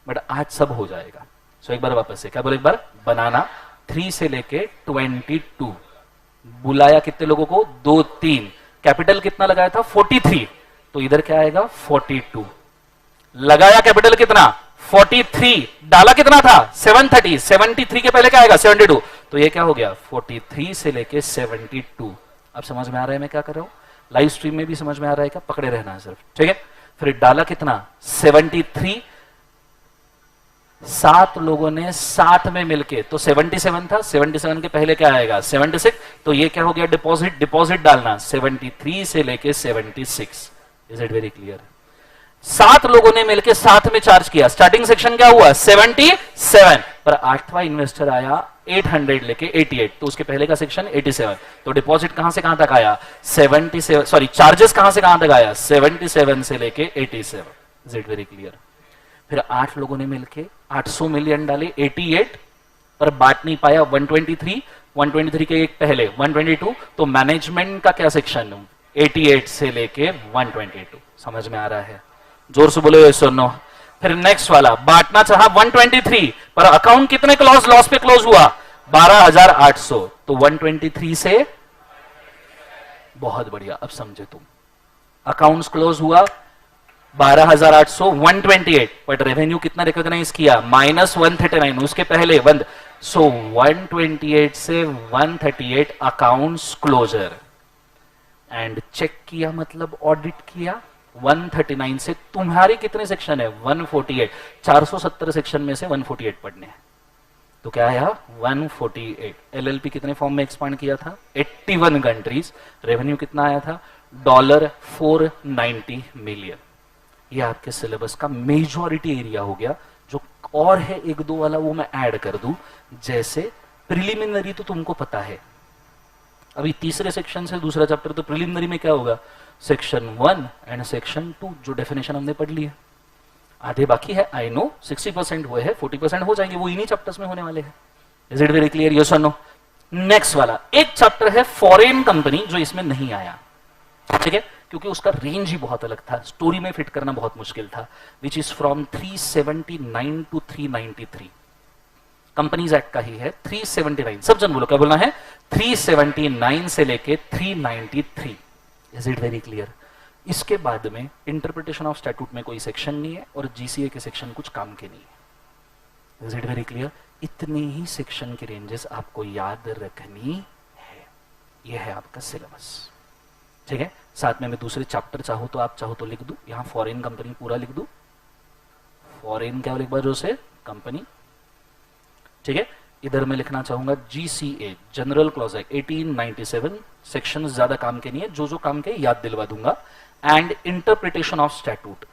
[SPEAKER 1] बट आज सब हो जाएगा। सो एक बार वापस से क्या बोले एक बार? बनाना 3 से लेके 22। बुलाया कितने लोगों को? 2-3। कैपिटल कितना लगाया था? 43। तो इधर क्या आएगा? 42। लगाया कैपिटल कितना? 43। डाला कितना था? 730। 73 के पहले क्या आएगा? 72। तो ये क्या हो गया? 43 से लेके 72। अब समझ में आ रहा है मैं क्या कर रहा हूं? लाइव स्ट्रीम में भी समझ में आ रहा है क्या? पकड़े रहना है सिर्फ। ठीक है? फिर डाला कितना? 73। 7 लोगों ने साथ में मिलके, तो 77 था, 77 के पहले क्या आएगा? 76। तो ये क्या हो गया? डिपॉजिट। डिपॉजिट डालना 73 से लेके 76। Is it very clear? 7 लोगों ने मिलके साथ में चार्ज किया। स्टार्टिंग सेक्शन क्या हुआ? 77, पर 8वां इन्वेस्टर आया 800 लेके 88, तो उसके पहले का सेक्शन 87। तो डिपॉजिट कहां से कहां तक आया? 77, सॉरी चार्जेस कहां से कहां तक आया? 77 से लेके 87। Is it very clear? फिर 8 लोगों ने मिलके 800 मिलियन डाले 88, पर बांट नहीं पाया 123। 123 के एक पहले 122, तो मैनेजमेंट का क्या सेक्शन? 88 से लेके 122। समझ में आ रहा है? जोर से बोलो ये सुनो। फिर नेक्स्ट वाला बांटना चाहा 123, पर अकाउंट कितने क्लोज लॉस पे क्लोज हुआ? 12,800। तो 123 से, बहुत बढ़िया, अब समझे तुम। अकाउंट्स क्लोज हुआ 12,800, 128, बट रेवेन्यू कितना रिकॉग्नाइज किया? -139। उसके पहले 1, सो 128 से 138 अकाउंट्स क्लोजर। एंड चेक किया मतलब ऑडिट किया 139 से। तुम्हारे कितने सेक्शन है? 148। 470 सेक्शन में से 148 पढ़ने हैं, तो क्या आया? 148। एलएलपी कितने फॉर्म में एक्सपांड किया था? 81 कंट्रीज। रेवेन्यू कितना आया था? $490 मिलियन। ये आपके सिलेबस का मेजॉरिटी एरिया हो गया। जो और है 1-2 वाला वो मैं ऐड कर दूं, जैसे प्रिलिमिनरी तो तुमको पता है। अभी तीसरे सेक्शन से दूसरा चैप्टर, तो प्रिलिमिनरी में क्या होगा? सेक्शन 1 एंड सेक्शन 2, जो डेफिनेशन हमने पढ़ ली है। आधे बाकी है, आई नो, 60% हुए हैं, 40% हो जाएंगे, वो इन्हीं चैप्टर्स में होने वाले हैं। Is it very clear? Yes और नो? नेक्स्ट वाला एक चैप्टर है फॉरेन कंपनी, जो इसमें नहीं आया। ठीक है? क्योंकि उसका रेंज ही बहुत अलग था, स्टोरी में फिट करना बहुत मुश्किल था, which is from 379 to 393। Companies act का ही है 379। सब जन बोलो क्या बोलना है? 379 से लेके 393। Is it very clear? इसके बाद में इंटरप्रिटेशन ऑफ स्टैट्यूट में कोई सेक्शन नहीं है और जीसीए के सेक्शन कुछ काम के नहीं है। Is it very clear? इतनी ही सेक्शन की रेंजेस आपको याद रखनी है। यह है आपका सिलेबस, ठीक है। साथ में मैं दूसरे चैप्टर चाहूं तो आप चाहो तो लिख दूं, यहां फॉरेन कंपनी पूरा लिख दूं, फॉरेन क्या लिख बाजू से कंपनी, ठीक है। इधर मैं लिखना चाहूंगा जीसीए जनरल क्लॉज है 1897, सेक्शन ज्यादा काम के नहीं है, जो जो काम के याद दिलवा दूंगा। And interpretation of statute,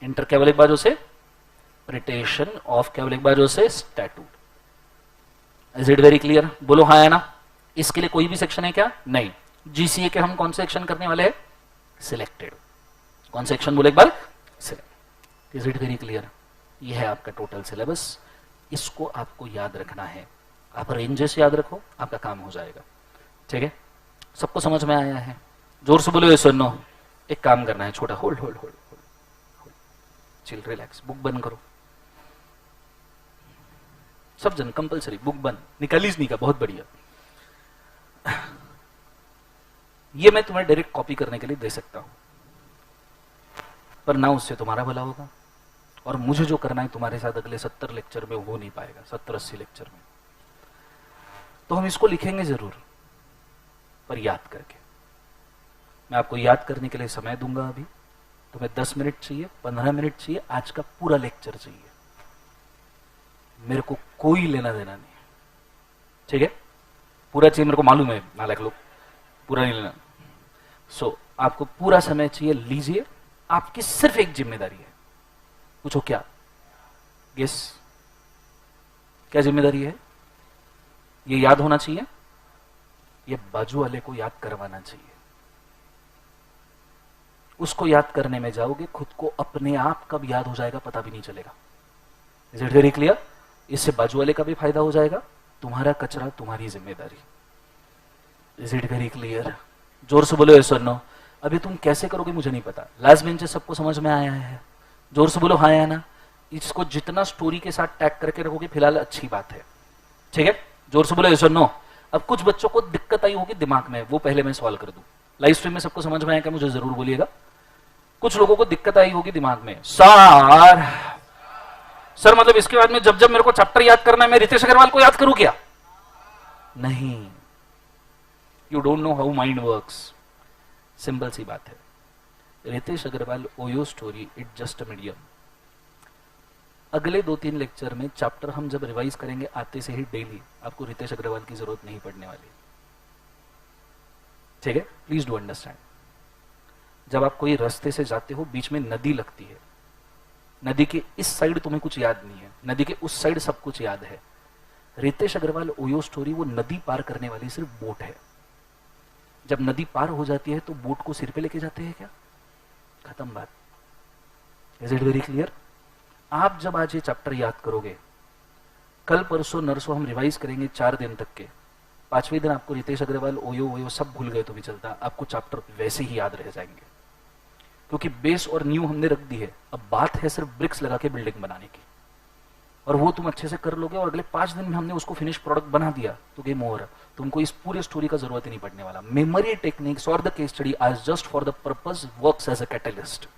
[SPEAKER 1] inter क्या लिख बाजू से इंटरप्रिटेशन ऑफ क्या लिख बाजू से statute. Is it very clear? बोलो हाँ है ना। इसके लिए कोई भी सेक्शन है क्या? नहीं। जीसीए के हम कौन से सेक्शन करने वाले हैं? सिलेक्टेड। कौन से सेक्शन बोले एक बार? Select. Is it very clear? ये है आपका टोटल सिलेबस, इसको आपको याद रखना है। आप रेंजेस याद रखो, आपका काम हो जाएगा, ठीक है। सबको समझ में आया है? जोर से बोलो ये सुनो। एक काम करना है, छोटा hold hold hold hold, chill relax, book बंद करो सब जन, कंपलसरी बुक बंद, निकालीज नहीं का, बहुत बढ़िया। ये मैं तुम्हें डायरेक्ट कॉपी करने के लिए दे सकता हूं, पर ना उससे तुम्हारा भला होगा, और मुझे जो करना है तुम्हारे साथ अगले 70 लेक्चर में हो नहीं पाएगा, 70-80 लेक्चर में। तो हम इसको लिखेंगे जरूर, पर याद करके। मैं आपको याद करने के लिए समय दूंगा। अभी तुम्हें 10 मिनट चाहिए, 15 मिनट चाहिए, आज का पूरा लेक्चर चाहिए, मेरे को कोई लेना देना नहीं, ठीक है। पूरा चाहिए मेरे को मालूम है, नालायक लोग, पूरा नहीं लेना। सो आपको पूरा समय चाहिए, लीजिए। आपकी सिर्फ एक जिम्मेदारी है, पूछो क्या? गेस, क्या जिम्मेदारी है? ये याद होना चाहिए, ये बाजू वाले को याद करवाना चाहिए। उसको याद करने में जाओगे, खुद को अपने आप कब याद हो जाएगा पता भी नहीं चलेगा। Is it very clear? इससे बाजू वाले का भी फायदा हो जाएगा, तुम्हारा कचरा तुम्हारी जिम्मेदारी। Is it very clear? जोर से बोलो यस और नो। अभी तुम कैसे करोगे मुझे नहीं पता, लास्ट बेंचेस सबको समझ में आया है? जोर से बोलो हाँ या ना। इसको जितना स्टोरी के साथ टैग करके रखोगे फिलहाल अच्छी बात है, ठीक है। जोर से बोलो यस और नो। अब कुछ बच्चों को दिक्कत आई होगी दिमाग में, वो पहले मैं सॉल्व कर दूं। लाइव स्ट्रीम में सबको समझ में आया क्या? मुझे जरूर बोलिएगा। कुछ लोगों को दिक्कत आई होगी दिमाग में, सर मतलब इसके बाद में जब जब मेरे को चैप्टर याद करना है मैं रितेश अग्रवाल को याद करूं क्या? नहीं, you don't know how mind works. Simple सी बात है, Ritesh Agarwal OYO story it just a medium. अगले 2-3 लेक्चर में चैप्टर हम जब रिवाइज करेंगे आते से ही डेली, आपको रितेश अग्रवाल की जरूरत नहीं पड़ने वाली, ठीक है। Please do understand. जब आप कोई रास्ते से जाते हो, बीच में नदी लगती है, नदी के इस साइड तुम्हें कुछ याद नहीं है, नदी के उस साइड सब कुछ याद है। रितेश अग्रवाल ओयो स्टोरी वो नदी पार करने वाली सिर्फ बोट है। जब नदी पार हो जाती है तो बोट को सिर पे लेके जाते हैं क्या? खत्म बात। Is it very clear? आप जब आज ये चैप्टर याद करोगे, कल परसों नरसों हम रिवाइज करेंगे 4 दिन तक के, 5वें दिन आपको रितेश अग्रवाल ओयो सब भूल गए तो भी चलता, आपको चैप्टर वैसे ही याद रह जाएंगे, क्योंकि बेस और न्यू हमने रख दी है। अब बात है सिर्फ ब्रिक्स लगा के बिल्डिंग बनाने की, और वो तुम अच्छे से कर लोगे, और अगले 5 दिन में हमने उसको फिनिश प्रोडक्ट बना दिया तो गेम ओवर। तुमको इस पूरे स्टोरी का जरूरत ही नहीं पड़ने वाला। मेमोरी टेक्निक्स और द केस स्टडी आज just for the purpose works as a catalyst.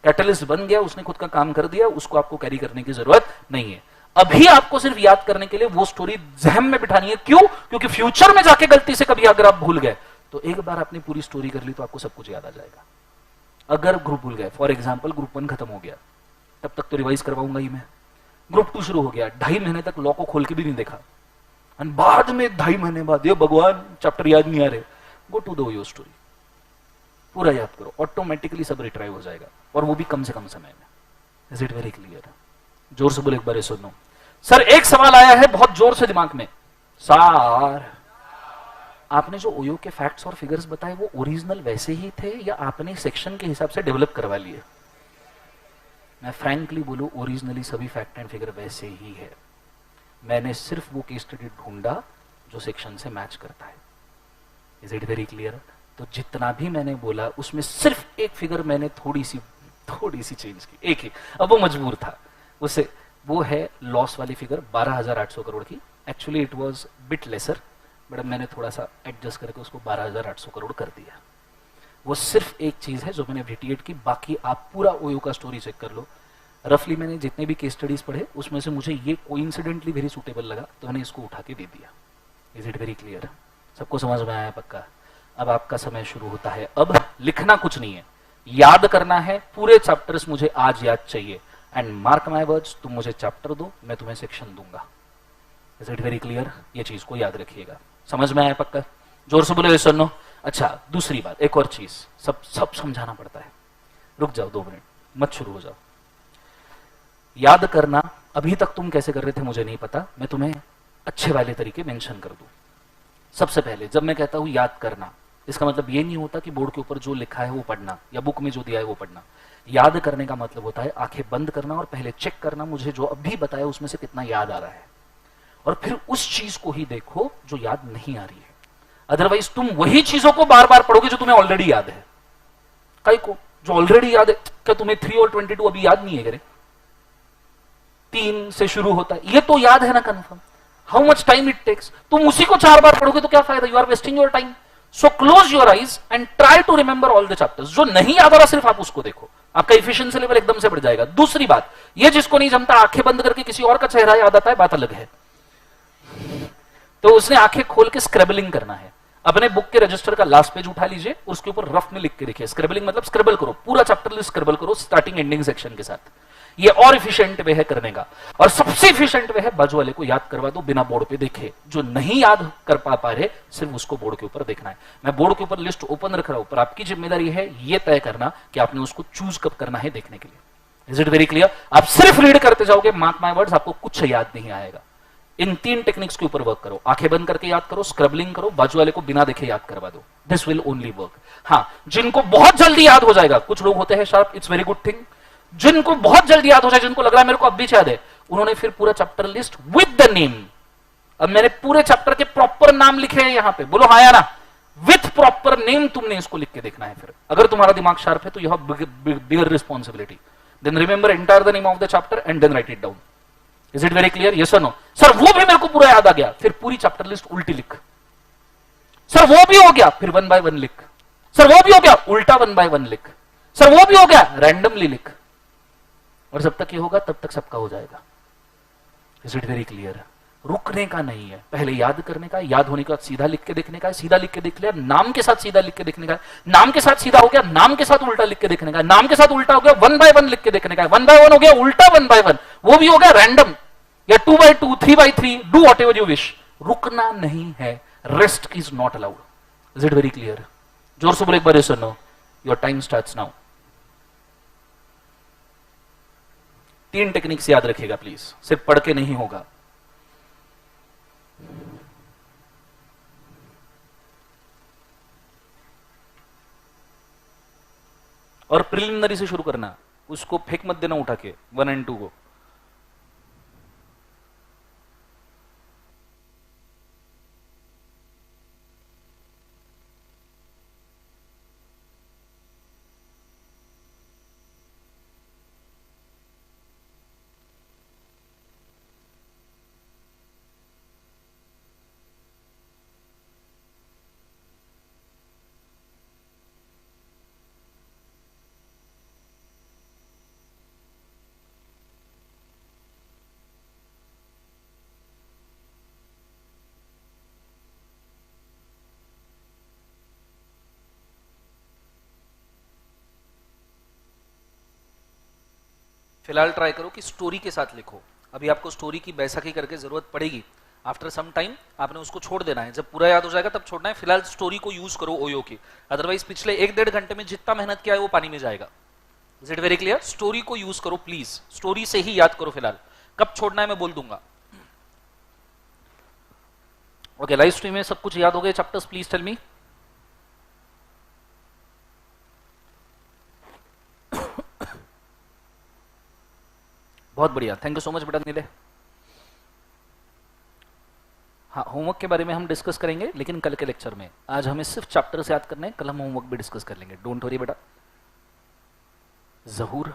[SPEAKER 1] Catalyst बन गया, उसने खुद का काम कर दिया, उसको आपको कैरी करने की जरूरत नहीं है। अभी आपको सिर्फ याद करने के लिए वो स्टोरी जहन में बिठानी है। क्यों? क्योंकि फ्यूचर में जाके गलती से कभी अगर आप भूल गए तो एक बार आपने पूरी स्टोरी कर ली तो आपको सब कुछ याद आ जाएगा। अगर ग्रुप भूल गए, फॉर एग्जाम्पल ग्रुप 1 खत्म हो गया, तब तक तो रिवाइज करवाऊंगा ही मैं। ग्रुप 2 शुरू हो गया, 2.5 महीने तक लॉ को खोल के भी नहीं देखा, और बाद में 2.5 महीने बाद ये भगवान चैप्टर याद नहीं आ रहे, go to the OYO story, पूरा याद करो, ऑटोमेटिकली सब रिट्राइव हो जाएगा, और वो भी कम से कम समय में। Is it very clear? जोर से बोले एक बार सुनो। सर एक सवाल आया है बहुत जोर से दिमाग में, सर आपने जो ओयो के फैक्ट्स और फिगर्स बताए वो ओरिजिनल वैसे ही थे या आपने सेक्शन के हिसाब से डेवलप करवा लिए? मैं फ्रैंकली बोलूं, ओरिजिनली सभी फैक्ट एंड फिगर वैसे ही है। मैंने सिर्फ वो केस स्टडी ढूंढा जो सेक्शन से मैच करता है। Is it very clear? तो जितना भी मैंने बोला उसमें सिर्फ एक फिगर मैंने थोड़ी सी चेंज की, एक ही। अब वो मजबूर था उससे, वो है लॉस वाली फिगर 12,800 करोड़ की। Actually it was bit lesser, but मैंने थोड़ा सा एडजस्ट करके उसको 12,800 करोड़ कर दिया। वो सिर्फ एक चीज है जो मैंने डिटेट की, बाकी आप पूरा ओयो का स्टोरी चेक कर लो। रफली मैंने जितने भी केस स्टडीज पढ़े उसमें से मुझे ये कोइंसिडेंटली वेरी सूटेबल लगा, तो मैंने इसको उठा के दे दिया। Is it very clear? सबको समझ में आया पक्का? अब आपका समय शुरू होता है। अब लिखना कुछ नहीं है, याद करना है। पूरे चैप्टर्स मुझे आज याद चाहिए, एंड मार्क माय वर्ड्स, तुम मुझे चैप्टर दो, मैं तुम्हें सेक्शन दूंगा। Is it very clear? ये चीज को याद रखिएगा। समझ में आया पक्का? जोर से बोले सुनो। अच्छा, दूसरी बात, एक और चीज, सब सब समझाना पड़ता है। रुक जाओ 2 मिनट, मत शुरू हो जाओ। याद करना अभी तक तुम कैसे कर रहे थे मुझे नहीं पता, मैं तुम्हें अच्छे वाले तरीके मेंशन कर दूं। सबसे पहले जब मैं कहता हूं याद करना, इसका मतलब ये नहीं होता कि बोर्ड के ऊपर जो लिखा है वो पढ़ना या बुक में जो दिया है वो पढ़ना। याद करने का मतलब होता है आंखें बंद करना और पहले चेक करना मुझे जो अभी बताया उसमें से कितना याद आ रहा है, और फिर उस चीज को ही देखो जो याद नहीं आ रही है। अदरवाइज तुम वही चीजों को बार बार पढ़ोगे जो तुम्हें ऑलरेडी याद है। कई को जो ऑलरेडी याद है, क्या तुम्हें 3 और 22 अभी याद नहीं है? करे 3 से शुरू होता है, ये तो याद है ना confirm. How much time it takes? तुम उसी को 4 बार पढ़ोगे तो क्या फायदा? You are wasting your time. So close your eyes and try to remember all the chapters. जो नहीं याद आ रहा सिर्फ आप उसको देखो, आपका इफिशिएंसी लेवल एकदम से बढ़ जाएगा। दूसरी बात, ये जिसको नहीं जमता आंखें बंद करके किसी और का चेहरा याद आता है, बात अलग है। तो उसने आंखें खोल के स्क्रैबलिंग करना है। अपने बुक के रजिस्टर का लास्ट पेज उठा लीजिए, उसके ऊपर रफ में लिख के देखिए। स्क्रैबलिंग मतलब स्क्रैबल करो, पूरा चैप्टर लिस्ट स्क्रैबल करो स्टार्टिंग एंडिंग सेक्शन के साथ। ये और इफिशिएंट वे है करने का, और सबसे इफिशिएंट वे है बाजू वाले को याद करवा दो बिना बोर्ड पे देखे। जो नहीं याद कर पा रहे सिर्फ उसको बोर्ड के ऊपर देखना है। मैं बोर्ड के ऊपर लिस्ट ओपन रख रहा हूं, पर आपकी जिम्मेदारी है ये तय करना कि आपने उसको चूज कब करना है देखने के लिए। Is it very clear? आप सिर्फ रीड करते जाओगे, मार्क माय वर्ड्स, आपको कुछ याद नहीं आएगा। इन 3 टेक्निक्स के ऊपर वर्क करो। आंखें बंद करके याद करो, स्क्रबलिंग करो, बाजू वाले को बिना देखे याद करवा दो। This will only work. हाँ, जिनको बहुत जल्दी याद हो जाएगा, कुछ लोग होते हैं sharp, it's very good thing. जिनको बहुत जल्दी याद हो जाए, जिनको लग रहा है मेरे को अब भी याद है, उन्होंने फिर पूरा chapter list with the name, अब मैंने पूरे चैप्टर के प्रॉपर नाम लिखे हैं यहां पे, बोलो हाँ या ना, विथ प्रॉपर नेम तुमने इसको लिख के देखना है। फिर अगर तुम्हारा दिमाग शार्प है तो you have bigger responsibility. Then remember entire the name of the chapter and then write it down. Is it very clear? Yes और नो? सर वो भी मेरे को पूरा याद आ गया, फिर पूरी चैप्टर लिस्ट उल्टी लिख। सर वो भी हो गया, फिर 1 बाय 1 लिख। सर वो भी हो गया, उल्टा 1 बाय 1 लिख। सर वो भी हो गया, रैंडमली लिख। और जब तक ये होगा तब तक सबका हो जाएगा। Is it very clear? रुकने का नहीं है, पहले याद करने का, याद होने के बाद सीधा लिख के देखने का, सीधा लिख के देख लिया, नाम के साथ सीधा लिख के देखने का, नाम के साथ सीधा हो गया, नाम के साथ उल्टा लिख के देखने का, नाम के साथ उल्टा हो गया, 1 बाय 1 लिख के देखने का, 1 बाय 1 हो गया, उल्टा 1 बाय 1, वो भी हो गया रैंडम, या 2 by 2, 3 by 3, do whatever you wish. रुकना नहीं है, rest is not allowed. Is it very clear? जोर से बोले एक बार सुनो। Your time starts now. 3 techniques याद रखिएगा प्लीज, सिर्फ पढ़ के नहीं होगा। और प्रिलिमिनरी से शुरू करना, उसको फेंक मत देना उठा के 1 एंड 2 को। फिलहाल ट्राई करो कि स्टोरी के साथ लिखो। अभी आपको स्टोरी की बैसाखी करके जरूरत पड़ेगी, आफ्टर सम टाइम आपने उसको छोड़ देना है, जब पूरा याद हो जाएगा तब छोड़ना है। फिलहाल स्टोरी को यूज करो ओयो की, अदरवाइज पिछले 1-1.5 घंटे में जितना मेहनत किया है वो पानी में जाएगा। Is it very clear? Story को यूज करो प्लीज, स्टोरी से ही याद करो। फिलहाल कब छोड़ना है मैं बोल दूंगा। ओके, लाइव स्ट्रीम में सब कुछ याद हो गए चैप्टर्स? Please tell me. बहुत बढ़िया, थैंक यू सो मच बेटा नीले। हाँ, होमवर्क के बारे में हम डिस्कस करेंगे लेकिन कल के लेक्चर में। आज हमें सिर्फ चैप्टर से याद करना है, कल हम होमवर्क भी डिस्कस कर लेंगे। डोंट वरी बेटा। Zahoor,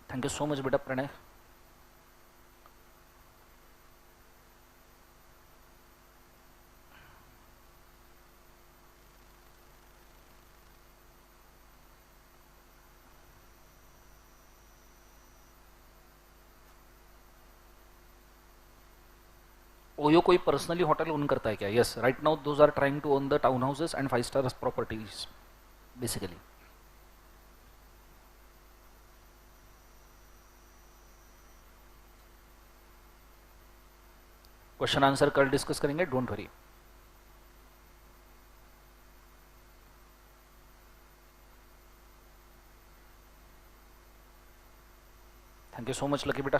[SPEAKER 1] thank you so much बेटा। प्रणय, ओयो कोई पर्सनली होटल ओन करता है क्या? Yes, right now those are trying to own the town houses and 5 star properties basically. Question answer कल डिस्कस करेंगे, don't worry. Thank you so much Lucky बेटा.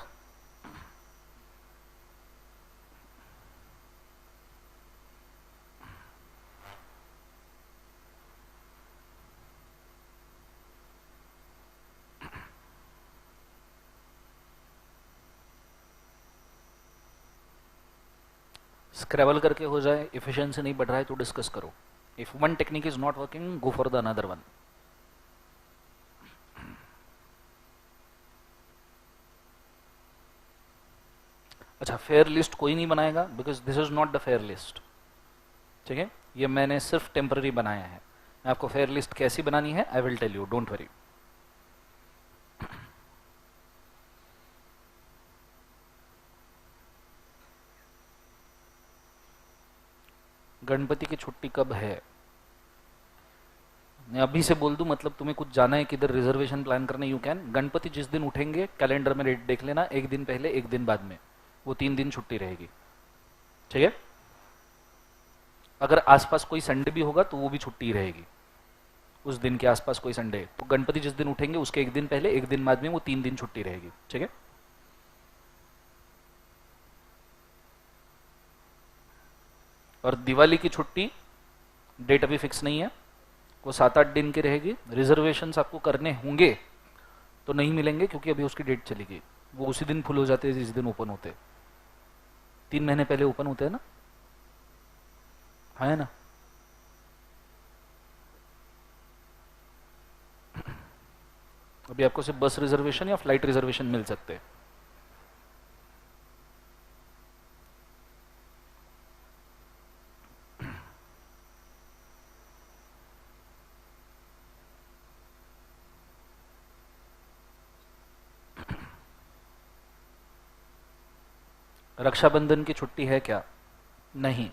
[SPEAKER 1] Scrabble करके हो जाए, इफिशिएंसी नहीं बढ़ रहा है तो डिस्कस करो. If one technique is not working, go for the another one. अच्छा, फेयर लिस्ट कोई नहीं बनाएगा because this is not the fair list. ठीक है, ये मैंने सिर्फ टेम्पररी बनाया है. मैं आपको फेयर लिस्ट कैसी बनानी है I will tell you, don't worry. Ganpati की छुट्टी कब है? मैं अभी से बोल दूं, मतलब तुम्हें कुछ जाना है किधर रिजर्वेशन प्लान करने, यू कैन. गणपति जिस दिन उठेंगे कैलेंडर में डेट देख लेना, एक दिन पहले एक दिन बाद में, वो 3 दिन छुट्टी रहेगी. ठीक है, अगर आसपास कोई संडे भी होगा तो वो भी छुट्टी रहेगी. उस दिन के आसपास कोई संडे, तो गणपति जिस दिन उठेंगे उसके एक दिन पहले एक दिन बाद में वो 3 दिन छुट्टी रहेगी. ठीक है, और दिवाली की छुट्टी डेट अभी फिक्स नहीं है, वो 7-8 दिन की रहेगी. रिजर्वेशंस आपको करने होंगे तो नहीं मिलेंगे क्योंकि अभी उसकी डेट चली गई. वो उसी दिन फुल हो जाते हैं जिस दिन ओपन होते हैं. 3 महीने पहले ओपन होते हैं ना, है ना. अभी आपको सिर्फ बस रिजर्वेशन या फ्लाइट रिजर्वेशन मिल सकते हैं. रक्षाबंधन की छुट्टी है क्या? नहीं.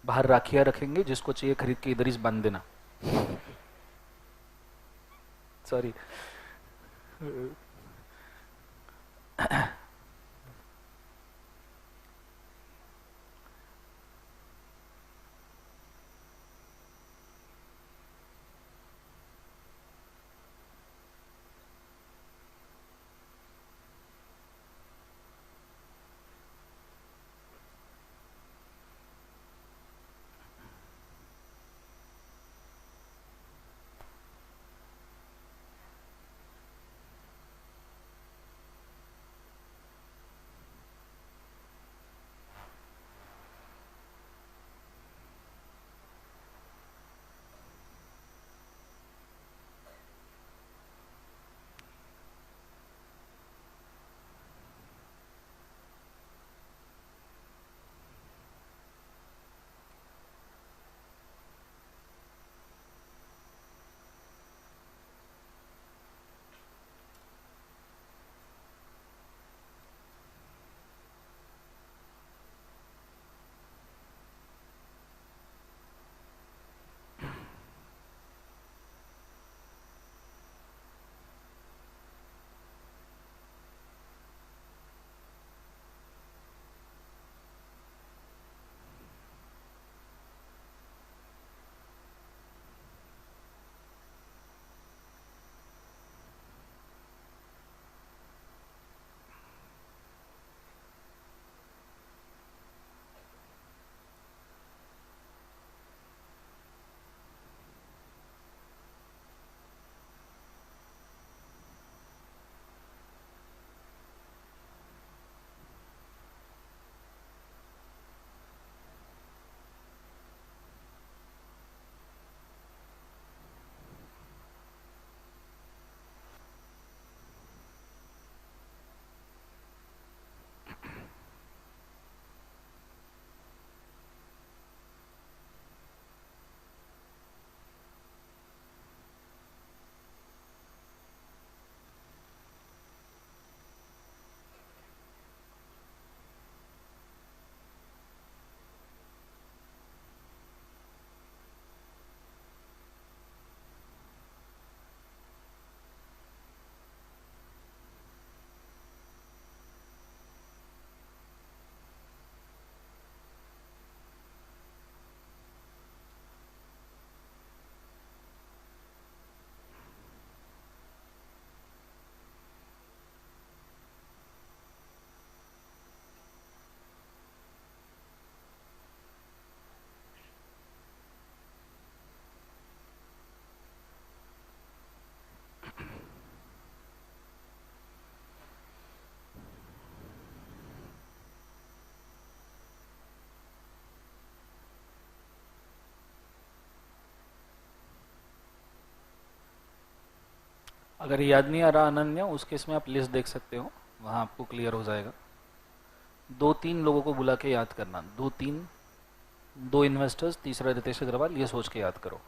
[SPEAKER 1] बाहर राखियां रखेंगे, जिसको चाहिए खरीद के इधर ही बांध देना. सॉरी. अगर याद नहीं आ रहा अनन्या, उस केस में आप लिस्ट देख सकते हो, वहाँ आपको क्लियर हो जाएगा। 2-3 लोगों को बुला के याद करना, 2-3, 2 इन्वेस्टर्स, तीसरा रितेश अग्रवाल, ये सोच के याद करो।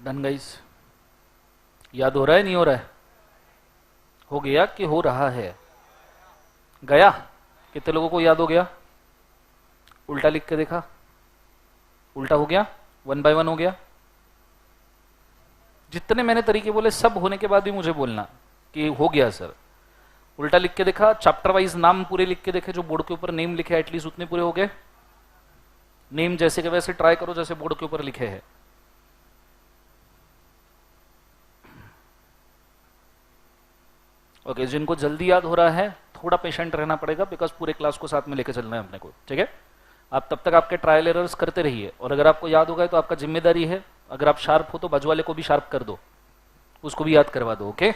[SPEAKER 1] डन गाइस, याद हो रहा है नहीं हो रहा है? हो गया कि हो रहा है? गया? कितने लोगों को याद हो गया? उल्टा लिख के देखा, उल्टा हो गया, 1 बाय 1 हो गया। जितने मैंने तरीके बोले सब होने के बाद भी मुझे बोलना कि हो गया सर। उल्टा लिख के देखा, चैप्टर वाइज नाम पूरे लिख के देखे, जो बोर्ड के ऊपर नेम लिखे एटलीस्ट उतने पूरे हो गए। नेम जैसे के वैसे ट्राई करो जैसे बोर्ड के ऊपर लिखे हैं। ओके, जिनको जल्दी याद हो रहा है थोड़ा पेशेंट रहना पड़ेगा, बिकॉज पूरे क्लास को साथ में लेके चलना है अपने को, ठीक है? आप तब तक आपके ट्रायल एरर्स करते रहिए, और अगर आपको याद हो गए तो आपका जिम्मेदारी है, अगर आप शार्प हो तो बाजू वाले को भी शार्प कर दो, उसको भी याद करवा दो। ओके?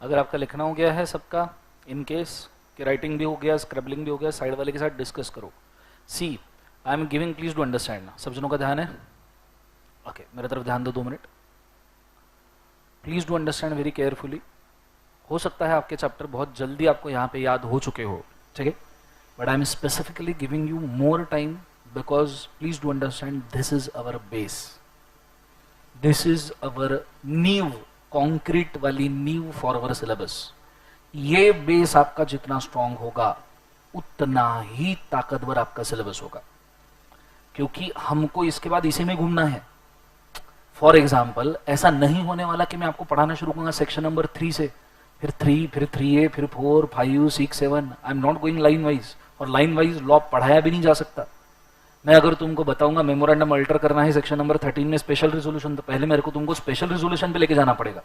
[SPEAKER 1] अगर आपका लिखना हो गया है सबका, इन केस कि राइटिंग भी हो गया, स्क्रैबलिंग भी हो गया, साइड वाले के साथ डिस्कस करो. See I am giving, please do understand. सब जनों का ध्यान है? ओके, मेरे तरफ ध्यान दो 2 minute. Please do understand very carefully. हो सकता है आपके चैप्टर बहुत जल्दी आपको यहाँ पे याद हो चुके हो, ठीक है, but I am specifically giving you more time because please do understand this is our base, this is our नींव, कॉन्क्रीट वाली नींव फॉर अवर सिलेबस. ये बेस आपका जितना स्ट्रांग होगा उतना ही ताकतवर आपका सिलेबस होगा, क्योंकि हमको इसके बाद इसी में घूमना है. फॉर एग्जाम्पल, ऐसा नहीं होने वाला कि मैं आपको पढ़ाना शुरू करूंगा सेक्शन नंबर 3 से, फिर 3, फिर 3A, फिर 4, 5, 6, 7. I am not going line wise, और लाइन वाइज लॉ पढ़ाया भी नहीं जा सकता. मैं अगर तुमको बताऊंगा मेमोरेंडम अल्टर करना है सेक्शन नंबर 13 में स्पेशल रिजोल्यूशन, तो पहले मेरे को तुमको स्पेशल रिजोल्यूशन पे लेके जाना पड़ेगा.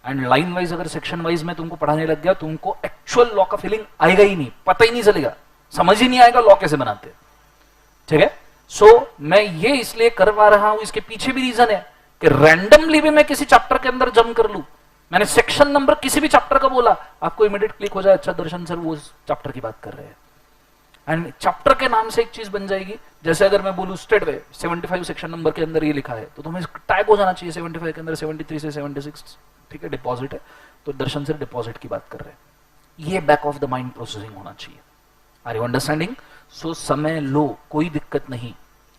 [SPEAKER 1] एंड लाइन वाइज अगर सेक्शन वाइज में तुमको पढ़ाने लग गया, तुमको एक्चुअल लॉ का फीलिंग आएगा ही नहीं, पता ही नहीं चलेगा, समझ ही नहीं आएगा लॉ कैसे बनाते हैं, ठीक है. सो मैं ये इसलिए करवा रहा हूं, इसके पीछे भी रीजन है कि रैंडमली भी मैं किसी चैप्टर के अंदर जम कर लूं, मैंने सेक्शन नंबर किसी भी चैप्टर का बोला, आपको इमीडिएट क्लिक हो जाए, अच्छा दर्शन सर वो चैप्टर की बात कर रहे हैं. एंड चैप्टर के नाम से एक चीज बन जाएगी. जैसे अगर मैं बोलूं स्टेट वे 75 सेक्शन नंबर के अंदर ये लिखा है, तो तुम्हें टैग हो जाना चाहिए 75 के अंदर 73 से 76, ठीक है, डिपॉजिट है, तो दर्शन सर डिपॉजिट की बात कर रहे हैं. ये back of the mind processing होना चाहिए. Are you understanding? सो समय लो, कोई दिक्कत नहीं,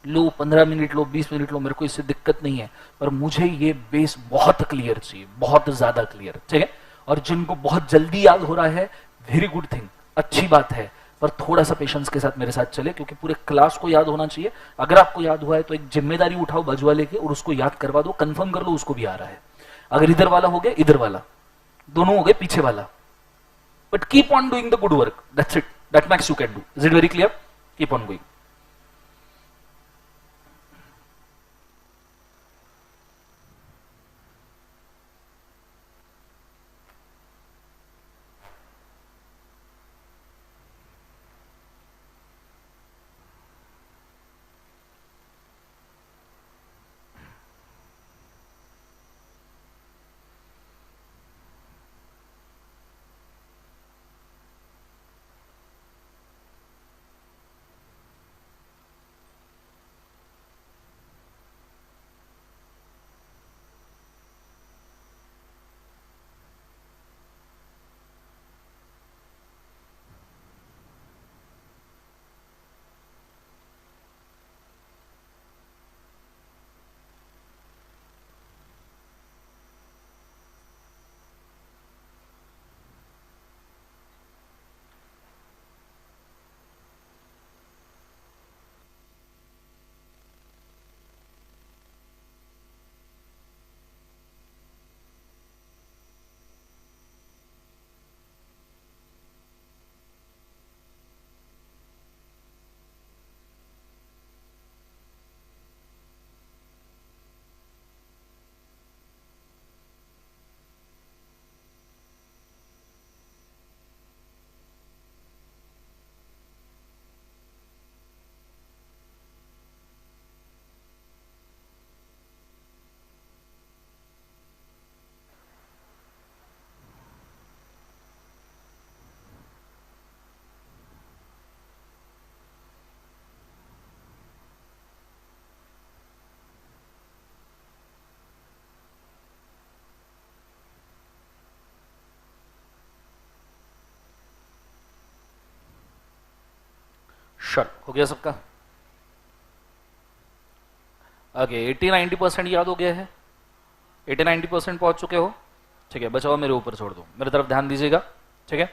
[SPEAKER 1] लो 15 मिनट लो, 20 मिनट लो, मेरे को इससे दिक्कत नहीं है, पर मुझे ये बेस बहुत क्लियर चाहिए, बहुत ज्यादा क्लियर, ठीक है. और जिनको बहुत जल्दी याद हो रहा है, वेरी गुड थिंग, अच्छी बात है, पर थोड़ा सा पेशेंस के साथ मेरे साथ चले, क्योंकि पूरे क्लास को याद होना चाहिए. अगर आपको याद हुआ है तो एक जिम्मेदारी उठाओ बाजू वाले की और उसको याद करवा दो, कंफर्म कर लो उसको भी आ रहा है. अगर इधर वाला हो गया, इधर वाला, दोनों हो गए, पीछे वाला, but keep on doing the good work, that's it, that max you can do. Is it very clear? Keep on going. Shut हो गया सबका? ओके, 80-90% याद हो गया है, 80-90% पहुंच चुके हो, ठीक है. बचाओ मेरे ऊपर छोड़ दो, मेरे तरफ ध्यान दीजिएगा, ठीक है,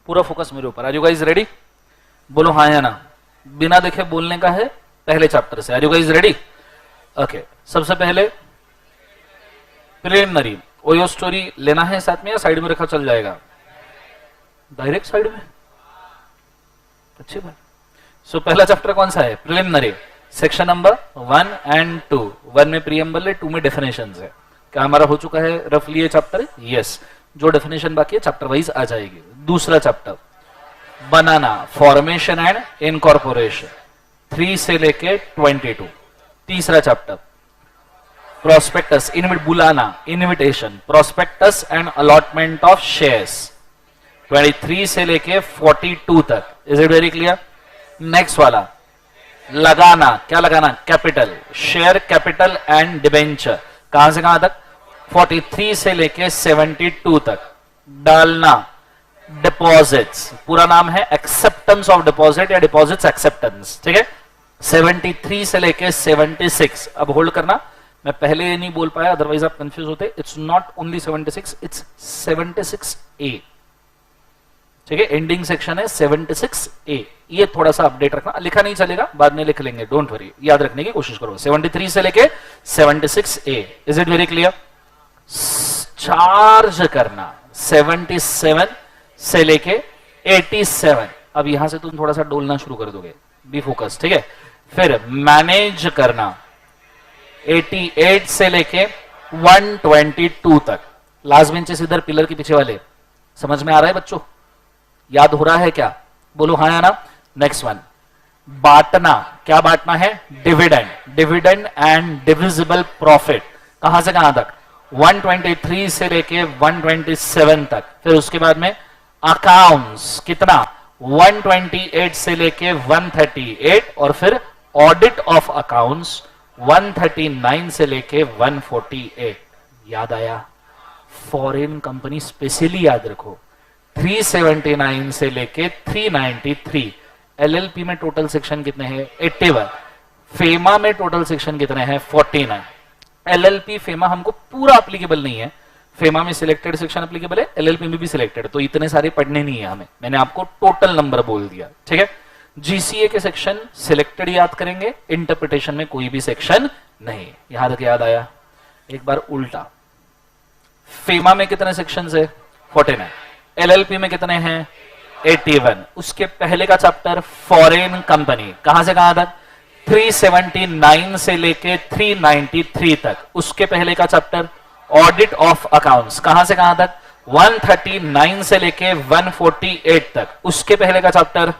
[SPEAKER 1] पूरा फोकस मेरे ऊपर. Are you guys ready? बोलो हाँ या ना, बिना देखे बोलने का है पहले चैप्टर से. Are you guys ready? Okay, सबसे पहले प्रिलिमिनरी. ओयो स्टोरी लेना है साथ में या साइड में रखा चल जाएगा? डायरेक्ट साइड में, अच्छी बात. सो पहला चैप्टर कौन सा है? Preliminary, section number 1 and 2. 1 में प्रीएम्बल है, 2 में डेफिनेशंस है. क्या हमारा हो चुका है रफली ये चैप्टर? यस. जो डेफिनेशन बाकी है चैप्टर वाइज आ जाएगी. दूसरा chapter banana, formation and incorporation, 3 से लेके 22. तीसरा चैप्टर प्रोस्पेक्टस, बुलाना, invitation, prospectus and allotment of shares 23 से लेके 42 तक. Is it very clear? Next वाला लगाना, क्या लगाना? Capital, share capital and debenture. कहां से कहां तक? 43 से लेके 72 तक. डालना डिपॉजिट्स, पूरा नाम है एक्सेप्टेंस ऑफ डिपॉजिट या डिपॉजिट्स एक्सेप्टेंस. ठीक है, 73 से लेके 76. अब होल्ड करना, मैं पहले ये नहीं बोल पाया, अदरवाइज आप कंफ्यूज होते. It's not only 76, it's 76A. ठीक है, एंडिंग सेक्शन है 76A. ये थोड़ा सा अपडेट रखना, लिखा नहीं चलेगा, बाद में लिख लेंगे, डोंट वरी, याद रखने की कोशिश करो. 73 से लेके 76A. Is it very clear? Charge करना 77 से लेके 87. अब यहां से तुम थोड़ा सा डोलना शुरू कर दोगे, बी फोकस. ठीक है, फिर मैनेज करना 88 से लेके 122 तक. लास्ट बेंचेस इधर पिलर के पीछे वाले, समझ में आ रहा है बच्चों? याद हो रहा है क्या? बोलो हाँ या ना. नेक्स्ट वन, बांटना. क्या बांटना है? Dividend. Dividend and divisible profit. कहां से कहां तक? 123 से लेके 127 तक. फिर उसके बाद में अकाउंट्स, कितना? 128 से लेके 138. और फिर ऑडिट ऑफ अकाउंट्स 139 से लेके 148. याद आया? फॉरेन कंपनी स्पेशली याद रखो, 379 से लेके 393. एलएलपी में टोटल सेक्शन कितने हैं? 81. फेमा में टोटल सेक्शन कितने हैं? 49. एलएलपी फेमा हमको पूरा एप्लीकेबल नहीं है, फेमा में सिलेक्टेड सेक्शन एप्लीकेबल है, एलएलपी में भी सिलेक्टेड, तो इतने सारे पढ़ने नहीं है हमें, मैंने आपको टोटल नंबर बोल दिया. ठीक है, जीसीए के सेक्शन सिलेक्टेड याद करेंगे, इंटरप्रिटेशन में कोई भी सेक्शन नहीं. यहां तक याद आया? एक बार उल्टा, फेमा में कितने सेक्शन है? 49. एलएलपी में कितने हैं? 81. उसके पहले का चैप्टर फॉरेन कंपनी, कहां से कहां तक? 379 से लेके 393 तक. उसके पहले का चैप्टर ऑडिट ऑफ अकाउंट्स, कहां से कहां तक? 139 से लेके 148 तक. उसके पहले का chapter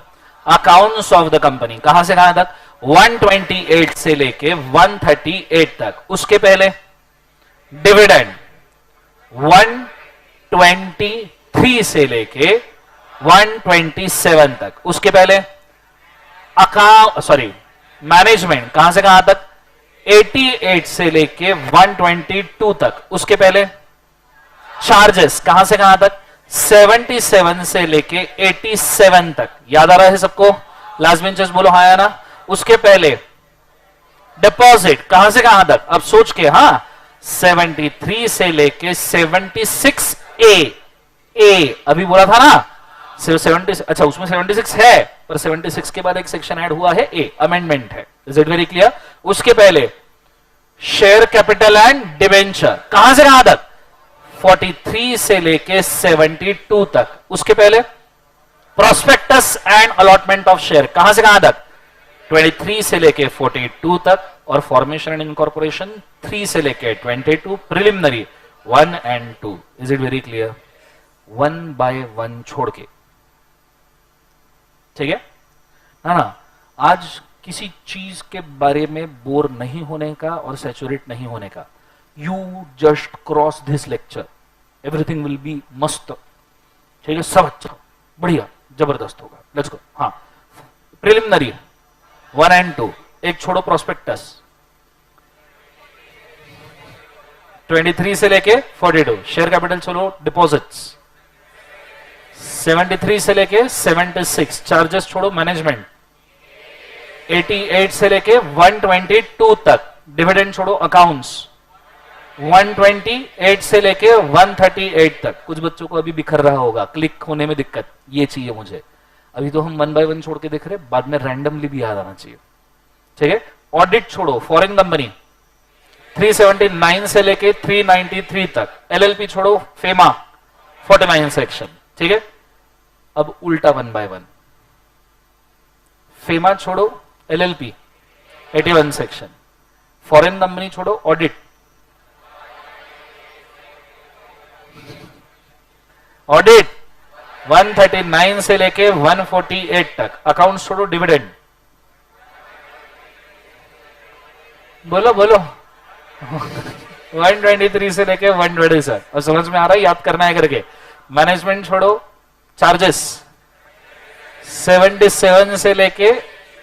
[SPEAKER 1] accounts of the company, कहां से कहां तक? 128 से लेके 138 तक. उसके पहले डिविडेंड 123 से लेके 127 तक. उसके पहले मैनेजमेंट, कहां से कहां तक? 88 से लेके 122 तक. उसके पहले चार्जेस, कहां से कहां तक? 77 से लेके 87 तक. याद आ रहा है सबको? लास्ट बेंचेस बोलो हाँ या ना. उसके पहले डिपॉजिट, कहां से कहां तक? अब सोच के, हाँ, 73 से लेके 76A. अभी बोला था ना 70, अच्छा उसमें 76 है, पर 76 के बाद एक सेक्शन ऐड हुआ है, ए, अमेंडमेंट है. Is it very clear? उसके पहले शेयर कैपिटल एंड डिबेंचर, कहां से कहां तक? 43 से लेके 72 तक. उसके पहले prospectus and allotment of share, कहां से कहां तक? 23 से लेके 42 तक. और फॉर्मेशन एंड इनकॉर्पोरेशन 3 से लेके 22. Preliminary 1 and 2. Is it very clear? 1 by 1 छोड़ के. ठीक है ना? आज किसी चीज के बारे में बोर नहीं होने का और सैचुरेट नहीं होने का. You just cross this lecture, everything will be मस्त. ठीक है, सब अच्छा, बढ़िया, जबरदस्त होगा. Let's go. हाँ, प्रिलिमिनरी 1 एंड 2. एक छोड़ो, प्रोस्पेक्टस 23 से लेके 42. शेयर कैपिटल छोड़ो, डिपॉजिट्स 73 से लेके 76. चार्जेस छोड़ो, मैनेजमेंट 88 से लेके 122 तक. डिविडेंड छोड़ो, अकाउंट्स 128 से लेके 138 तक. कुछ बच्चों को अभी बिखर रहा होगा, क्लिक होने में दिक्कत, ये चाहिए मुझे. अभी तो हम 1 बाय 1 छोड़ के देख रहे, बाद में रैंडमली भी याद आना चाहिए. ठीक है, ऑडिट छोड़ो, फॉरेन कंपनी 379 से लेके 393 तक. एलएलपी छोड़ो, फेमा 49 सेक्शन. ठीक है, अब उल्टा 1 बाय 1. फेमा छोड़ो, एलएलपी 81 सेक्शन. फॉरेन कंपनी छोड़ो, ऑडिट ऑडिट 139 से लेके 148 तक. अकाउंट्स छोड़ो, डिविडेंड बोलो बोलो 123 से लेके 127, और समझ में आ रहा है, याद करना है करके। मैनेजमेंट छोड़ो, चार्जेस 77 से लेके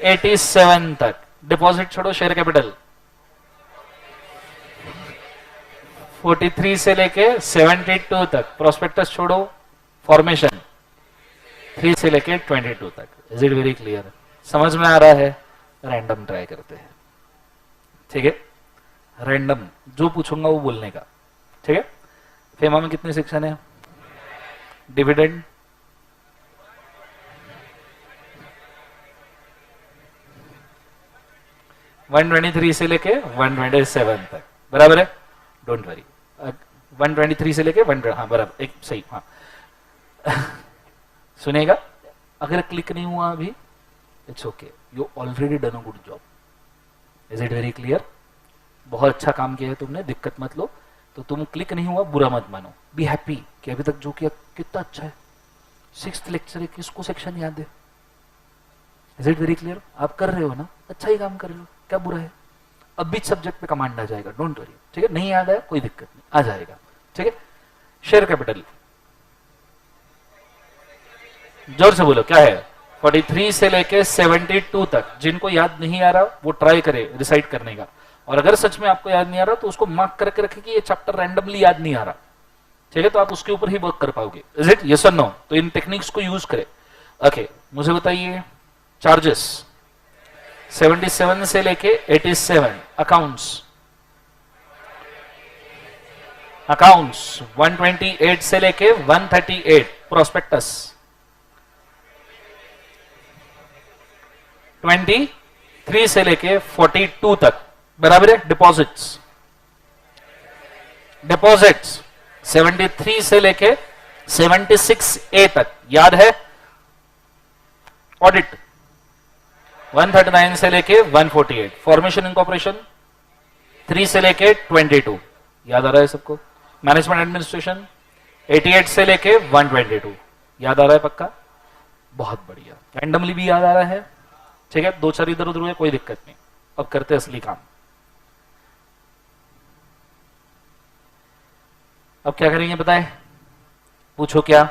[SPEAKER 1] 87 तक, डिपॉजिट छोड़ो, शेयर कैपिटल 43 से लेके 72 तक, प्रोस्पेक्टस छोड़ो, फॉर्मेशन 3 से लेके 22 तक। Is it very clear? समझ में आ रहा है? रैंडम ट्राई करते हैं, ठीक है? रैंडम जो पूछूंगा वो बोलने का, ठीक है? फेमा में कितने सेक्शन है? डिविडेंड वन 123 से लेके 127 तक, बराबर है? डोंट वरी, 123 से लेके 100, हाँ बराबर, एक सही, हाँ। सुनेगा, अगर क्लिक नहीं हुआ अभी, it's okay, you already done a good job. Is it very clear? बहुत अच्छा काम किया है तुमने, दिक्कत मत लो। तो तुम क्लिक नहीं हुआ, बुरा मत मानो, बी हैप्पी कि अभी तक जो किया कितना अच्छा है। 6th लेक्चर है, किसको सेक्शन याद है? Is it very clear? आप कर रहे हो ना, अच्छा ही काम कर रहे हो, क्या बुरा है? अब बीच सब्जेक्ट पे कमांड आ जाएगा, डोंट वरी, ठीक है? नहीं याद है कोई दिक्कत नहीं, आ जाएगा, ठीक है? शेयर कैपिटल जोर से बोलो, क्या है? 43 से लेके 72 तक। जिनको याद नहीं आ रहा वो ट्राई करे रिसाइट करने का, और अगर सच में आपको याद नहीं आ रहा तो उसको मार्क करके रखे कि ये चैप्टर रैंडमली याद नहीं आ रहा, ठीक है? तो आप उसके ऊपर ही वर्क कर पाओगे। इज इट यस और नो? तो इन टेक्निक्स को यूज करें। ओके, मुझे बताइए, चार्जेस 77 से लेके 87, अकाउंट्स 128 से लेके 138, प्रोस्पेक्टस 23 से लेके 42 तक, बराबर है? डिपॉजिट्स 73 से लेके 76A तक, याद है? ऑडिट 139 से लेके 148, फॉर्मेशन इनकॉर्पोरेशन 3 से लेके 22, याद आ रहा है सबको? मैनेजमेंट एडमिनिस्ट्रेशन 88 से लेके 122, याद आ रहा है पक्का? बहुत बढ़िया। रैंडमली भी याद आ रहा है, ठीक है? 2-4 इधर उधर हुए, कोई दिक्कत नहीं। अब करते हैं असली काम। अब क्या करेंगे बताए? पूछो क्या?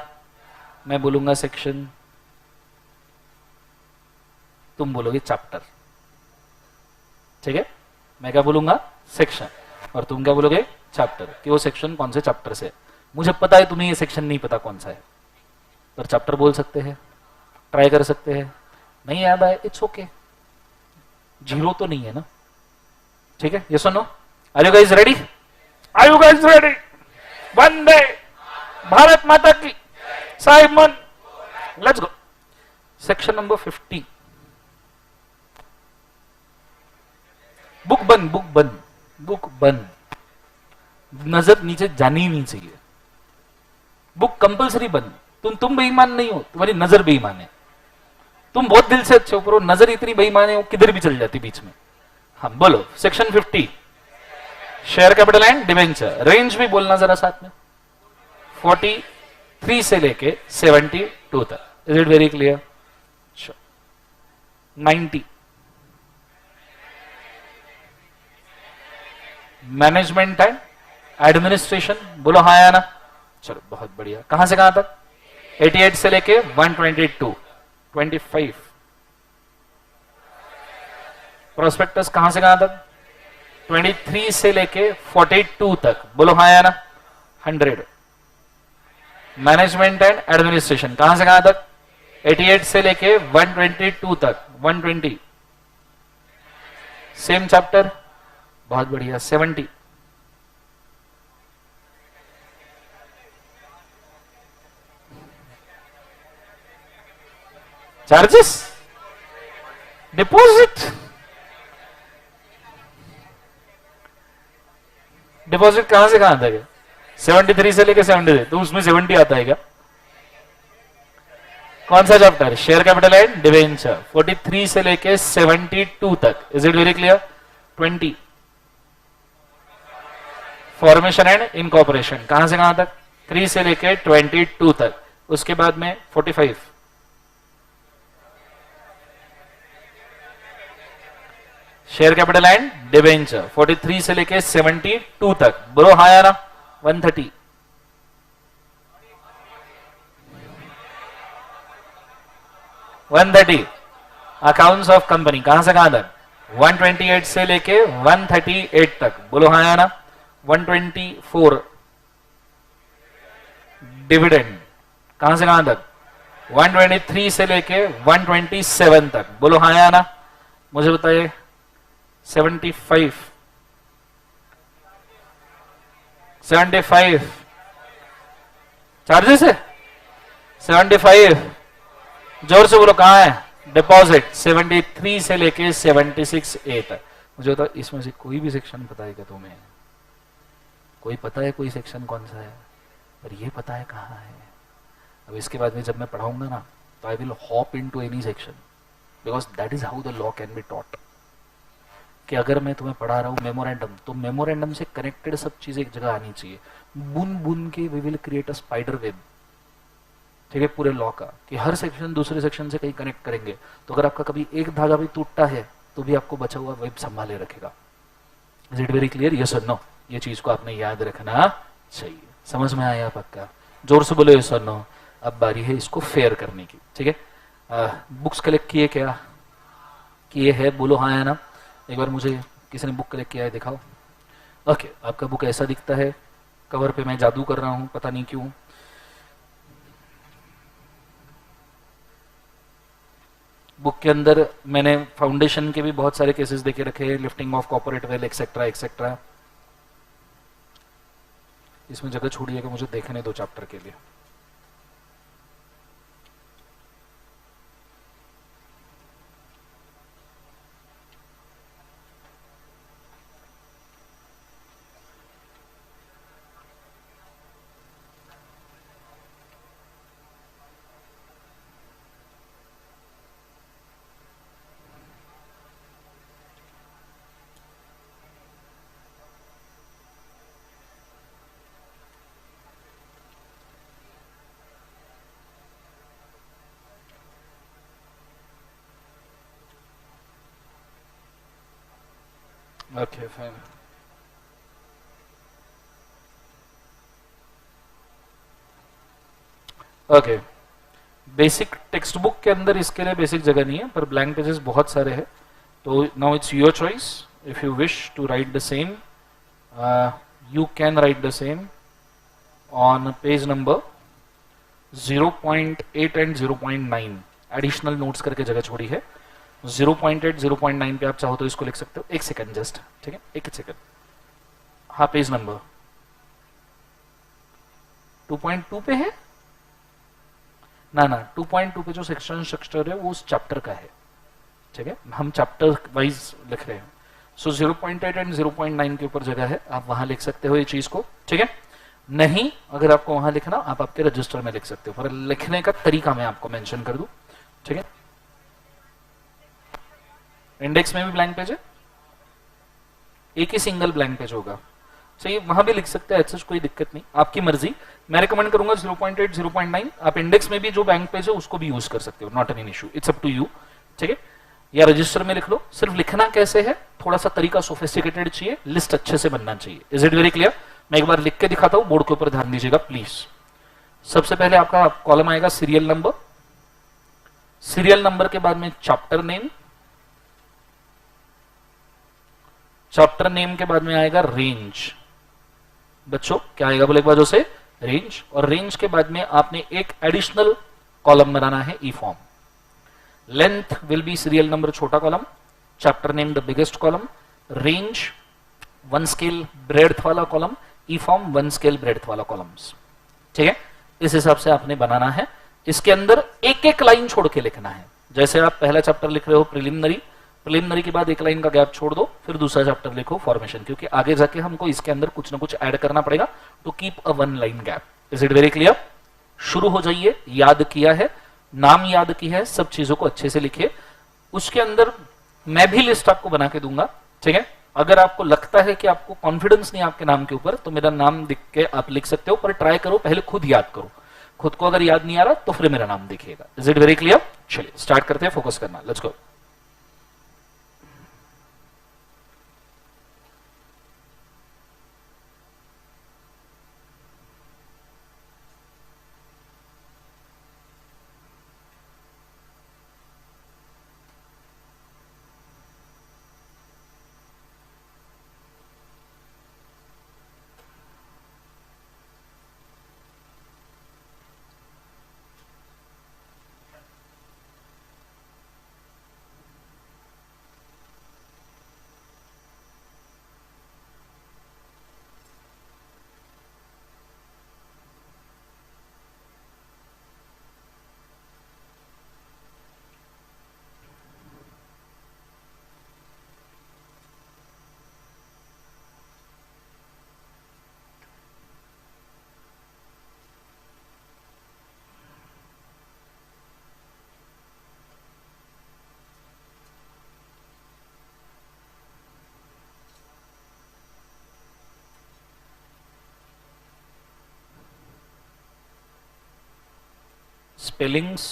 [SPEAKER 1] मैं बोलूंगा सेक्शन, तुम बोलोगे चैप्टर, ठीक है? मैं क्या बोलूंगा? सेक्शन, और तुम क्या बोलोगे? चैप्टर। कि वो सेक्शन कौन से चैप्टर से? मुझे पता है तुम्हें ये सेक्शन नहीं पता कौन सा है, पर चैप्टर बोल सकते हैं, ट्राई कर सकते हैं। नहीं याद आए, इट्स ओके, जीरो तो नहीं है ना, ठीक है? यस और no? Are you guys ready? Are you guys ready? वंदे भारत माता की, Simon, let's go. Section number 50। Book बंद, बुक बंद, बुक बंद, नजर नीचे जानी ही नहीं चाहिए। बुक कंपलसरी बंद। तुम बेईमान नहीं हो, तुम्हारी नजर बेईमान है। तुम बहुत दिल से अच्छे हो, पर नजर इतनी बेईमान है, वो किधर भी चल जाती बीच में। हाँ बोलो, section 50, share capital and debenture. Range भी बोलना जरा साथ में, 43 से लेके 72 तक। Is it very clear? 90 management and administration, बोलो हाँ या ना? चलो बहुत बढ़िया। कहां से कहां तक? 88 से लेके 122, 25। प्रोस्पेक्टस कहां से कहां तक? 23 से लेके 42 तक, बोलो हाँ या ना? 100। मैनेजमेंट एंड एडमिनिस्ट्रेशन कहां से कहां तक? 88 से लेके 122 तक, 120। सेम चैप्टर, बहुत बढ़िया। 70। चार्जेस, डिपॉजिट, डिपॉजिट कहां से कहां तक है? 73 से लेके 70, तो उसमें 70 आता है क्या? कौन सा chapter? Share capital and debenture, 43 से लेके 72 तक। Is it very clear? 20 formation and incorporation कहां से कहां तक? 3 से लेके 22 तक। उसके बाद में 45 शेयर कैपिटल एंड डिबेंचर 43 से लेके 72 तक, बोलो हाँ या ना। 130, 130 अकाउंट्स ऑफ कंपनी, कहां से कहां तक? 128 से लेके 138 तक, बोलो हाँ या ना। 124 डिविडेंड, कहां से कहां तक? 123 से लेके 127 तक, बोलो हाँ या ना। मुझे बताइए 75 चार्जेस है। 75 जोर से बोलो कहां है? डिपॉजिट 73 से लेके 76A तक। मुझे तो इसमें से कोई भी सेक्शन पता है क्या तुम्हें? कोई पता है कोई सेक्शन कौन सा है? पर ये पता है कहां है। अब इसके बाद में जब मैं पढ़ाऊंगा ना तो I will hop into any section, because that is how the law can be taught. कि अगर मैं तुम्हें पढ़ा रहा हूं मेमोरेंडम, तो मेमोरेंडम से कनेक्टेड सब चीजें एक जगह आनी चाहिए। बुन बुन के we will create a spider web, ठीक है, पूरे लॉ का, कि हर सेक्शन दूसरे सेक्शन से कहीं कनेक्ट करेंगे। तो अगर आपका कभी एक धागा भी टूटता है तो भी आपको बचा हुआ वेब संभाले रखेगा। Is it very clear? Yes और नो? ये चीज को आपने याद रखना चाहिए। समझ में आया पक्का? जोर से बोलो यस और नो। अब बारी है इसको फेयर करने की, ठीक है। बुक्स कलेक्ट किए क्या? किए है, बोलो हाँ या ना। एक बार मुझे किसी ने बुक कलेक्ट किया है, दिखाओ। ओके, आपका बुक ऐसा दिखता है। कवर पे मैं जादू कर रहा हूं, पता नहीं क्यों। बुक के अंदर मैंने फाउंडेशन के भी बहुत सारे केसेस देके रखे हैं, lifting of corporate well etcetera etcetera. इसमें जगह छोड़िएगा, मुझे देखने दो चैप्टर के लिए। Okay, fine. Okay, basic text book के अंदर इसके लिए बेसिक जगह नहीं है, पर ब्लैंक पेजेस बहुत सारे हैं। तो now it's your choice. If you wish to write the same, you can write the same on page number 0.8 and 0.9। Additional notes करके जगह छोड़ी है। 0.8 0.9 पे आप चाहो तो इसको लिख सकते हो। एक सेकंड जस्ट, ठीक है, एक सेकंड। हाँ, पेज नंबर 2.2 पे है ना। 2.2 पे जो सेक्शन स्ट्रक्चर है वो उस चैप्टर का है, ठीक है। हम चैप्टर वाइज लिख रहे हैं। सो 0.8 एंड 0.9 के ऊपर जगह है, आप वहां लिख सकते हो ये चीज को, ठीक है। नहीं, अगर आपको वहां लिखना, आप आपके रजिस्टर में लिख सकते हो, पर लिखने का तरीका मैं आपको मेंशन कर दूं, ठीक है। इंडेक्स में भी ब्लैंक पेज है, एक ही सिंगल ब्लैंक पेज होगा, सही। वहां भी लिख सकते हैं, ऐसा कोई दिक्कत नहीं, आपकी मर्जी। मैं रिकमेंड करूंगा 0.8 0.9। आप इंडेक्स में भी जो ब्लैंक पेज है उसको भी यूज कर सकते हो, not an issue, it's up to you, ठीक है। या रजिस्टर में लिख लो। सिर्फ लिखना कैसे है, थोड़ा सा तरीका सोफिस्टिकेटेड चाहिए, लिस्ट अच्छे से बनना चाहिए। Is it very clear? मैं एक बार लिख के दिखाता हूं, बोर्ड के ऊपर ध्यान दीजिएगा प्लीज। सबसे पहले आपका कॉलम आएगा सीरियल नंबर। सीरियल नंबर के बाद में चैप्टर नेम। चैप्टर नेम के बाद में आएगा रेंज। बच्चों क्या आएगा, बोले एक बार जो से रेंज। और रेंज के बाद में आपने एक एडिशनल कॉलम बनाना है, e form. Length will be serial number छोटा column, chapter name the biggest column, range 1 scale breadth वाला column, e form 1 scale breadth वाला कॉलम्स, ठीक है। इस हिसाब से आपने बनाना है। इसके अंदर एक एक लाइन छोड़ के लिखना है। जैसे आप पहला चैप्टर लिख रहे हो प्रिलिमिनरी, प्रिलिमिनरी के बाद एक लाइन का गैप छोड़ दो, फिर दूसरा चैप्टर लिखो फॉर्मेशन, क्योंकि आगे जाके हमको इसके अंदर कुछ ना कुछ ऐड करना पड़ेगा to keep a 1 line gap. Is it very clear? शुरू हो जाइए। याद किया है, नाम याद की है, सब चीजों को अच्छे से लिखिए। उसके अंदर मैं भी लिस्ट आपको बना के दूंगा, ठीक है। अगर आपको लगता है कि आपको कॉन्फिडेंस नहीं आपके नाम के ऊपर, तो मेरा नाम दिख के आप लिख सकते हो, पर ट्राई करो पहले खुद याद करो। खुद को अगर याद नहीं आ रहा तो फिर मेरा नाम देखिएगा। Is it very clear? चलिए स्टार्ट करते हैं, फोकस करना, लेट्स गो। स्पेलिंग्स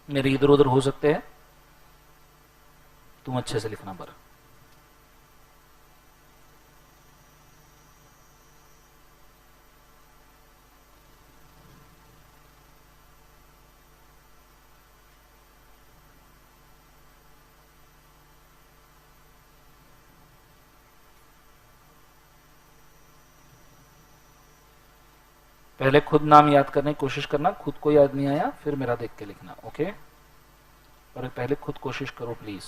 [SPEAKER 1] मेरे इधर उधर हो सकते हैं, तुम अच्छे से लिखना पर। पहले खुद नाम याद करने की कोशिश करना, खुद को याद नहीं आया फिर मेरा देख के लिखना, ओके? और पहले खुद कोशिश करो प्लीज,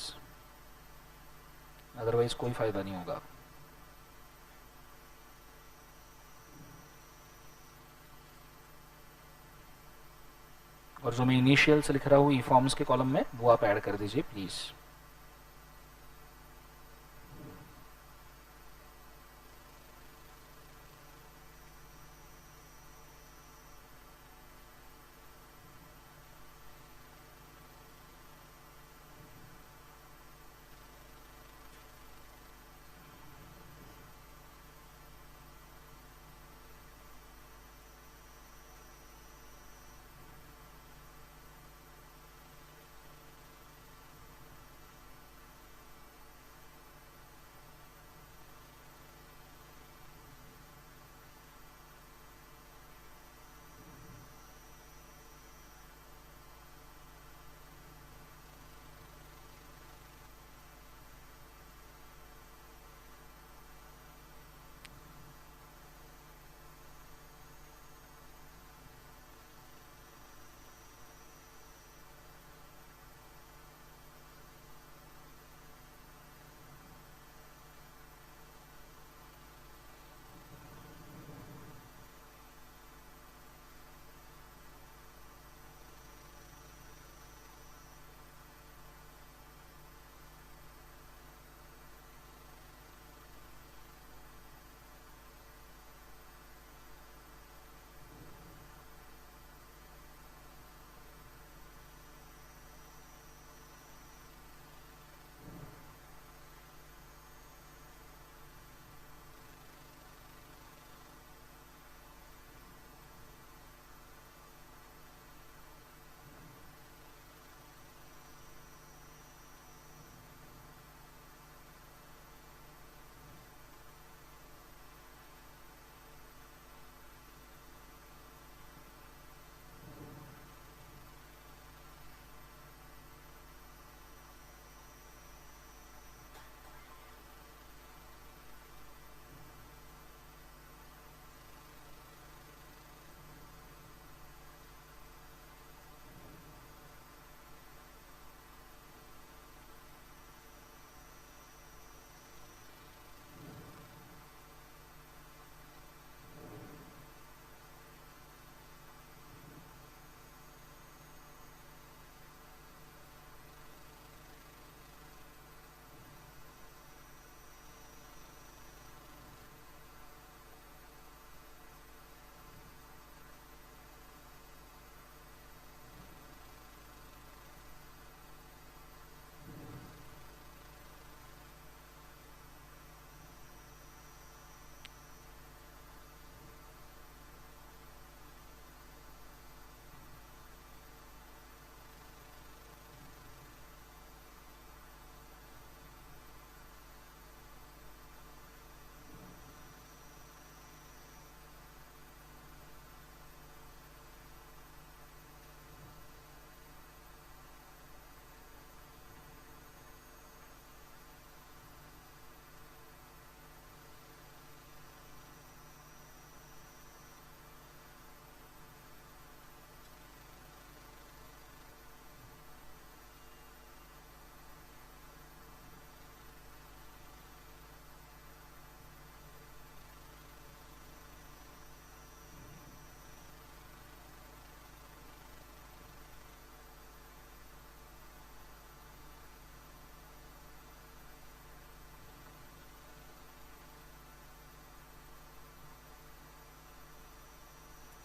[SPEAKER 1] अदरवाइज कोई फायदा नहीं होगा। और जो मैं इनिशियल से लिख रहा हूं ई फॉर्म्स के कॉलम में, वो आप ऐड कर दीजिए प्लीज।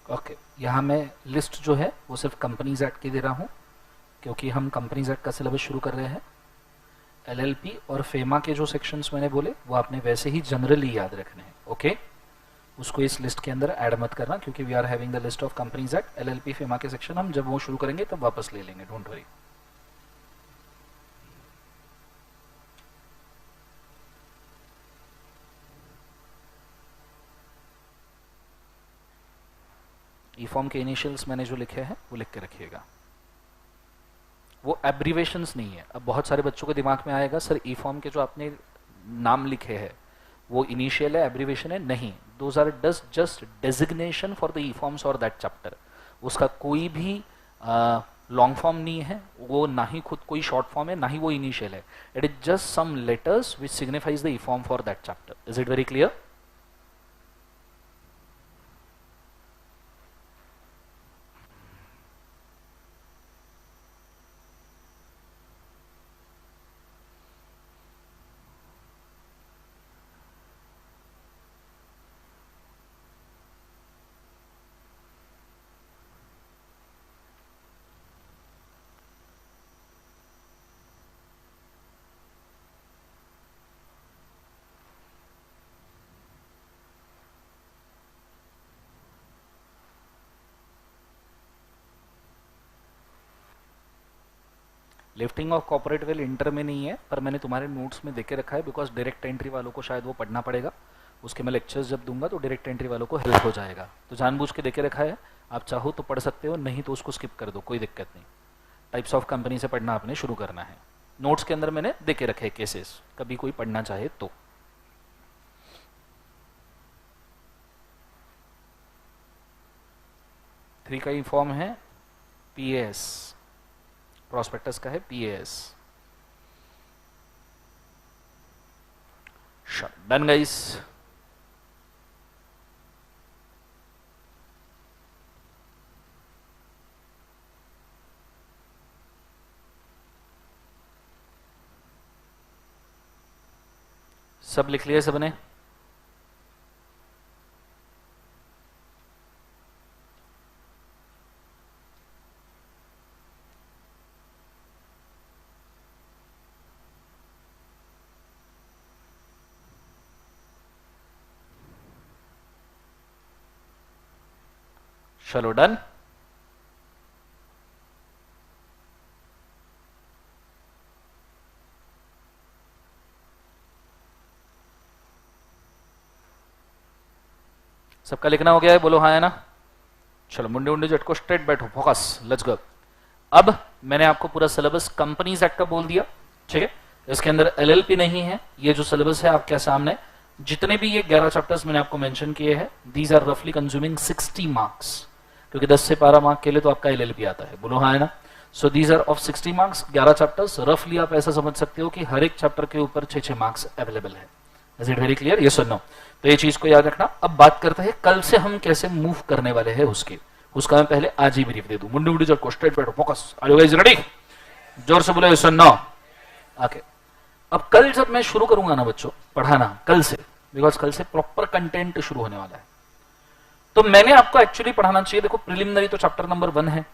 [SPEAKER 1] ओके, यहाँ मैं लिस्ट जो है वो सिर्फ कंपनीज एक्ट की दे रहा हूँ, क्योंकि हम कंपनीज एक्ट का सिलेबस शुरू कर रहे हैं। एलएलपी और फेमा के जो सेक्शंस मैंने बोले वो आपने वैसे ही जनरली याद रखने हैं, ओके? उसको इस लिस्ट के अंदर ऐड मत करना, क्योंकि we are having the list of companies at LLP FEMA के सेक्शन, हम जब वो शुरू करेंगे तब वापस ले लेंगे, डोंट वरी। ई फॉर्म के इनिशियल्स मैंने जो लिखे हैं वो लिख के रखिएगा, वो एब्रीवेशंस नहीं है। अब बहुत सारे बच्चों के दिमाग में आएगा सर ई फॉर्म के जो आपने नाम लिखे हैं वो इनिशियल है, एब्रीवेशन है, नहीं, those are just designation for the E forms और दैट चैप्टर। उसका कोई भी लॉन्ग फॉर्म नहीं है, वो ना ही खुद कोई शॉर्ट फॉर्म है, ना ही वो इनिशियल है। It is just some letters which signifies the E form for that chapter. Is it very clear? Lifting of corporate veil inter में नहीं है, पर मैंने तुम्हारे नोट्स में देके रखा है, बिकॉज डायरेक्ट एंट्री वालों को शायद वो पढ़ना पड़ेगा। उसके मैं लेक्चर्स जब दूंगा तो डायरेक्ट एंट्री वालों को हेल्प हो जाएगा, तो जानबूझ के देके रखा है। आप चाहो तो पढ़ सकते हो, नहीं तो उसको स्किप कर दो, कोई दिक्कत नहीं। टाइप्स ऑफ कंपनी से पढ़ना आपने शुरू करना है। नोट्स के अंदर मैंने देके रखे केसेस, कभी कोई पढ़ना चाहे तो। थ्री का ही फॉर्म है पीएस, प्रोस्पेक्टस का है पीएस। Done guys. सब लिख लिया सबने? चलो डन। सबका लिखना हो गया है? बोलो हाँ है ना। चलो मुंडे मुंडे झटको, स्ट्रेट बैठो, फोकस, लेट्स गो। अब मैंने आपको पूरा सिलेबस कंपनीज एक्ट का बोल दिया, ठीक है। इसके अंदर एलएलपी नहीं है, ये जो सिलेबस है आपके सामने, जितने भी ये 11 चैप्टर्स मैंने आपको मेंशन किए हैं, दीज आर रफली कंज्यूमिंग 60 मार्क्स, क्योंकि 10 से 12 मार्क के लिए तो आपका एलएलपी आता है। बोलो हाँ है ना। So these are of 60 marks, 11 chapters. रफली आप ऐसा समझ सकते हो कि हर एक चैप्टर के ऊपर 6-6 मार्क्स अवेलेबल है। Is it very clear? Yes और नो? तो ये चीज को याद रखना। अब बात करते हैं कल से हम कैसे मूव करने वाले हैं उसका मैं पहले आज ही ब्रीफ दे दूं। मुंडी मुंडी जब स्ट्रेट बैठो, focus, are you guys ready? जोर से बोलो यस और नो। ओके, अब कल जब मैं शुरू करूंगा ना बच्चों पढ़ाना, कल से, बिकॉज कल से प्रॉपर कंटेंट शुरू होने वाला है, तो मैंने आपको एक्चुअली पढ़ाना चाहिए। देखो प्रिलिमिनरी तो चैप्टर नंबर 1 है,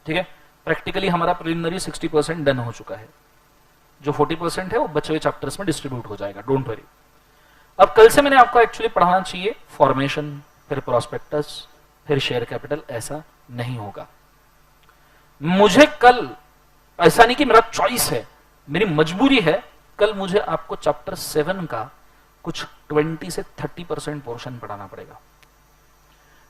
[SPEAKER 1] ठीक है। प्रैक्टिकली हमारा प्रिलिमिनरी 60% डन हो चुका है, जो 40% है वो बचे हुए चैप्टर्स में डिस्ट्रीब्यूट हो जाएगा, डोंट वरी। अब कल से मैंने आपको एक्चुअली पढ़ाना चाहिए फॉर्मेशन, फिर प्रोस्पेक्टस, फिर शेयर कैपिटल। ऐसा नहीं होगा। मुझे कल, ऐसा नहीं कि मेरा चॉइस है, मेरी मजबूरी है, कल मुझे आपको चैप्टर 7 का कुछ 20 से 30% पोर्शन पढ़ाना पड़ेगा।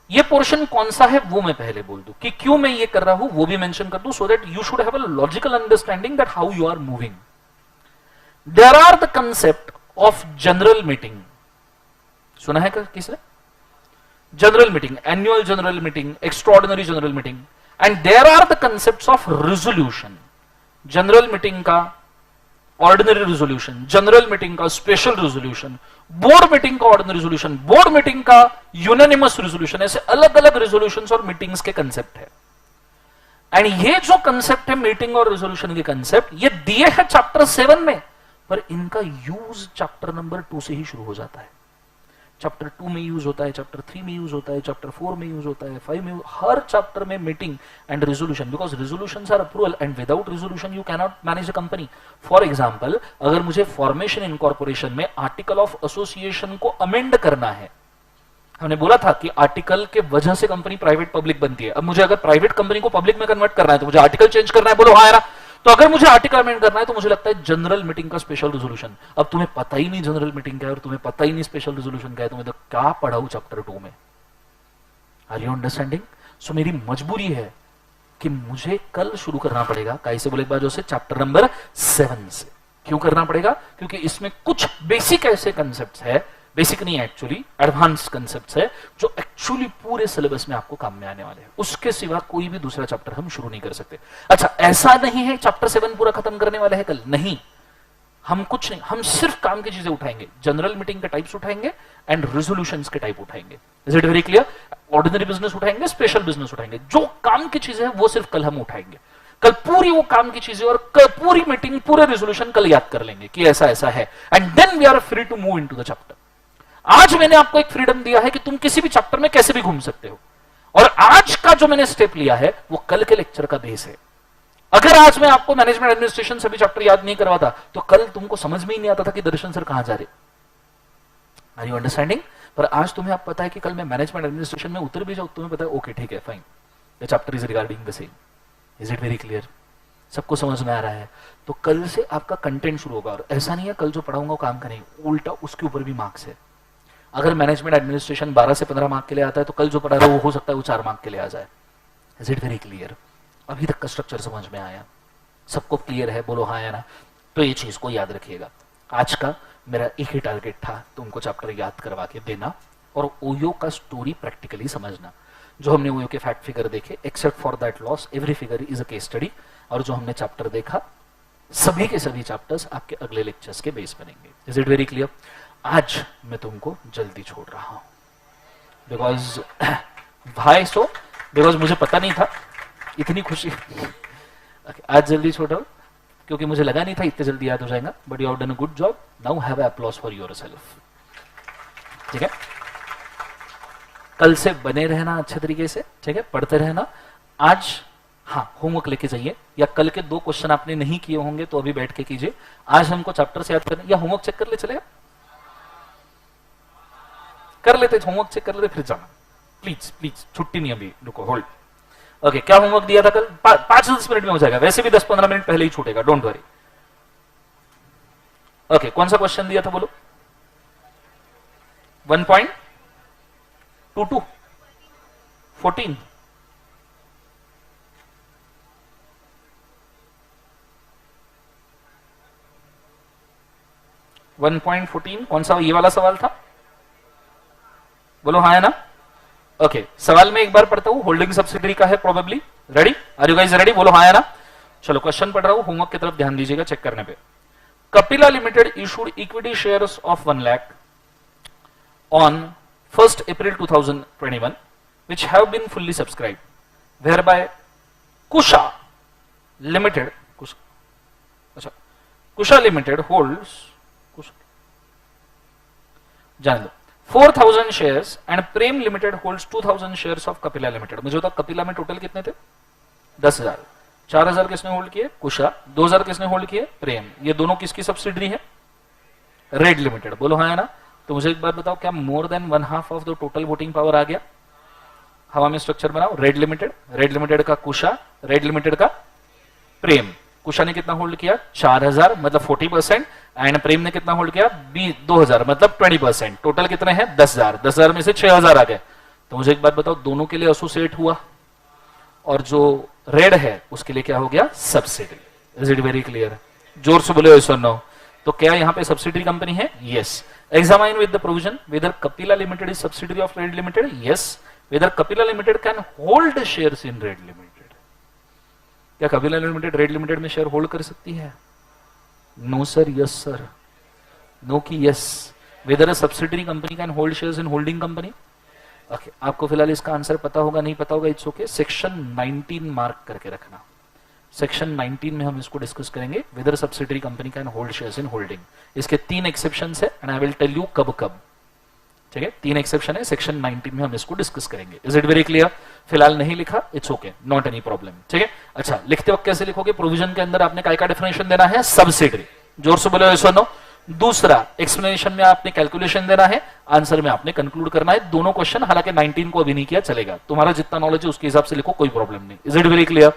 [SPEAKER 1] ये पोर्शन कौन सा है वो मैं पहले बोल दूं, कि क्यों मैं ये कर रहा हूं वो भी मेंशन कर दूं, so that you should have a logical understanding that how you are moving. There are the concept of general meeting. सुना है किसने? General meeting, annual general meeting, extraordinary general meeting, and there are the concepts of resolution. General meeting का ordinary resolution, general meeting का special resolution, board meeting का ordinary resolution, board meeting का unanimous resolution, ऐसे अलग अलग resolutions और meetings के concept है। एंड ये जो कंसेप्ट है मीटिंग और रेजोल्यूशन के कंसेप्ट, ये दिए हैं चैप्टर 7 में, पर इनका यूज चैप्टर नंबर 2 से ही शुरू हो जाता है। चैप्टर 2 में यूज होता है, चैप्टर 3 में यूज होता है, चैप्टर 4 में यूज होता है, 5 में, हर चैप्टर में meeting and resolution, because resolutions are approval and without resolution you can not manage a company. For example, अगर मुझे फॉर्मेशन इनकॉर्पोरेशन में आर्टिकल ऑफ एसोसिएशन को अमेंड करना है, हमने बोला था कि आर्टिकल के वजह से कंपनी प्राइवेट पब्लिक बनती है। अब मुझे अगर प्राइवेट कंपनी को पब्लिक में कन्वर्ट करना है तो मुझे आर्टिकल चेंज करना है, बोलो हाँ यार। तो अगर मुझे आर्टिकल अमेंड करना है तो मुझे लगता है जनरल मीटिंग का स्पेशल रेजोल्यूशन। अब तुम्हें पता ही नहीं जनरल मीटिंग क्या है और तुम्हें पता ही नहीं स्पेशल रेजोल्यूशन क्या है, तुम्हें तो क्या पढ़ाऊं चैप्टर 2 में। Are you understanding? सो मेरी मजबूरी है कि मुझे कल शुरू करना पड़ेगा कैसे बोले एक बार जो से चैप्टर नंबर 7 से। क्यों करना पड़ेगा? क्योंकि इसमें कुछ बेसिक ऐसे कंसेप्ट्स है, बेसिक नहीं एक्चुअली एडवांस कंसेप्ट्स है, जो एक्चुअली पूरे सिलेबस में आपको काम में आने वाले हैं। उसके सिवा कोई भी दूसरा चैप्टर हम शुरू नहीं कर सकते। अच्छा, ऐसा नहीं है चैप्टर 7 पूरा खत्म करने वाले हैं कल, नहीं। हम कुछ नहीं, हम सिर्फ काम की चीजें उठाएंगे, जनरल मीटिंग के टाइप्स उठाएंगे एंड रेजोल्यूशंस के टाइप उठाएंगे। Is it very clear? Ordinary business उठाएंगे, स्पेशल बिजनेस उठाएंगे, जो काम की चीजें हैं वो सिर्फ कल हम उठाएंगे। कल पूरी वो काम की चीजें और पूरी मीटिंग पूरे रेजोल्यूशन कल याद कर लेंगे कि ऐसा ऐसा है, and then we are free to move into the chapter. आज मैंने आपको एक फ्रीडम दिया है कि तुम किसी भी चैप्टर में कैसे भी घूम सकते हो, और आज का जो मैंने स्टेप लिया है वो कल के लेक्चर का बेस है। अगर आज मैं आपको मैनेजमेंट एडमिनिस्ट्रेशन सभी चैप्टर याद नहीं करवाता तो कल तुमको समझ में ही नहीं आता था कि दर्शन सर कहां जा रहे। Are you understanding? पर आज तुम्हें आप पता है कि कल मैं मैनेजमेंट एडमिनिस्ट्रेशन में उतर भी जाऊं, तुम्हें पता है ओके ठीक है fine, the chapter is regarding the same. Is it very clear? सबको समझ में आ रहा है? तो कल से आपका कंटेंट शुरू होगा, और ऐसा नहीं है कल जो पढ़ाऊंगा वो काम करेंगे, उल्टा उसके ऊपर भी मार्क्स है। अगर मैनेजमेंट एडमिनिस्ट्रेशन 12 से 15 मार्क के लिए आता है तो कल जो पढ़ा रहा है वो हो सकता है वो 4 मार्क के लिए आ जाए। Is it very clear? अभी तक का स्ट्रक्चर समझ में आया? सबको क्लियर है? बोलो हाँ या ना। तो ये चीज को याद रखिएगा। आज का मेरा एक ही टारगेट था, तुमको चैप्टर याद करवा के देना और ओयो का स्टोरी प्रैक्टिकली समझना। जो हमने ओयो के फैक्ट फिगर देखे, except for that loss every figure is a case study, और जो हमने चैप्टर देखा सभी के सभी चैप्टर्स आपके अगले लेक्चर्स के बेस बनेंगे। Is it very clear? आज मैं तुमको जल्दी छोड़ रहा हूं बिकॉज भाई सो बिकॉज मुझे पता नहीं था इतनी खुशी आज जल्दी छोड़ रहा हूं क्योंकि मुझे लगा नहीं था इतने जल्दी याद हो जाएगा, but you have done a good job. Now have applause for yourself. ठीक है, कल से बने रहना अच्छे तरीके से, ठीक है, पढ़ते रहना। आज हाँ होमवर्क लेके जाइए, या कल के 2 क्वेश्चन आपने नहीं किए होंगे तो अभी बैठ के कीजिए। आज हमको चैप्टर से याद करना, या होमवर्क चेक कर ले, चलेगा? कर लेते, होमवर्क चेक कर लेते फिर जाना। प्लीज प्लीज, छुट्टी नहीं अभी, रुको होल्ड। ओके, क्या होमवर्क दिया था कल? 5-10 मिनट में हो जाएगा, वैसे भी 10-15 मिनट पहले ही छूटेगा, डोंट वरी। ओके, कौन सा क्वेश्चन दिया था बोलो? 1.22 14 1.14 कौन सा ये वाला सवाल था? बोलो हाँ है ना? ओके, सवाल में एक बार पढ़ता हूं, होल्डिंग सब्सिडरी का है probably. Ready? Are you guys ready? बोलो हाँ है ना? चलो क्वेश्चन पढ़ रहा हूं, होमवर्क की तरफ ध्यान दीजिएगा चेक करने पे। Kapila limited issued equity shares of 1 lakh on 1st April 2021 which have been fully subscribed, whereby Kusha Limited holds जान दो 4,000 shares and Prem Limited holds 2,000 shares of Kapila Limited। मुझे बता कपिला में टोटल कितने थे? 10,000। 4,000 किसने होल्ड किए? कुशा। 2,000 किसने होल्ड किए? प्रेम। ये दोनों किसकी सब्सिडरी है? Red limited. बोलो हाँ है ना? तो मुझे एक बात बताओ, क्या more than 1/2 of the total voting power आ गया? हवा में स्ट्रक्चर बनाओ। रेड लिमिटेड का कुशा, रेड लिमिटेड का प्रेम। कुशा ने कितना होल्ड किया? 4,000 मतलब 40%, एंड प्रेम ने कितना होल्ड किया? 2,000 मतलब 20%। टोटल कितने हैं? 10,000। 10,000 में से 6,000 आ गए। तो मुझे एक बात बताओ, दोनों के लिए एसोसिएट हुआ और जो रेड है उसके लिए क्या हो गया? Subsidiary. Is it very clear? जोर से बोले yes or no। तो क्या यहाँ पे सब्सिडरी कंपनी है? Yes. Examine with the provision whether Kapila limited is subsidiary of red limited. Yes. Whether Kapila limited can hold shares in red limited. क्या Kapila limited red limited में शेयर होल्ड कर सकती है? No sir, yes sir. No की yes. Whether a subsidiary company can hold shares in holding company. Okay, आपको फिलहाल इसका answer पता होगा, नहीं पता होगा इट्स ओके। सेक्शन 19 मार्क करके रखना। सेक्शन 19 में हम इसको डिस्कस करेंगे, whether subsidiary company can hold shares in holding. इसके 3 एक्सेप्शंस है and I will tell you कब कब। ठीक है, 3 एक्सेप्शन है, सेक्शन 19 में हम इसको डिस्कस करेंगे। Is it very clear? फिलहाल नहीं लिखा, it's okay, not any problem. ठीक है, अच्छा लिखते वक्त कैसे लिखोगे? प्रोविजन के अंदर आपने काय का डेफिनेशन देना है? सब्सिडरी। जोर से बोलो yes or no। दूसरा, एक्सप्लेनेशन में आपने कैलकुलेशन देना है, आंसर में आपने कंक्लूड करना है। दोनों क्वेश्चन, हालांकि 19 को अभी नहीं किया चलेगा, तुम्हारा जितना नॉलेज है उसके हिसाब से लिखो, कोई प्रॉब्लम नहीं। Is it very clear?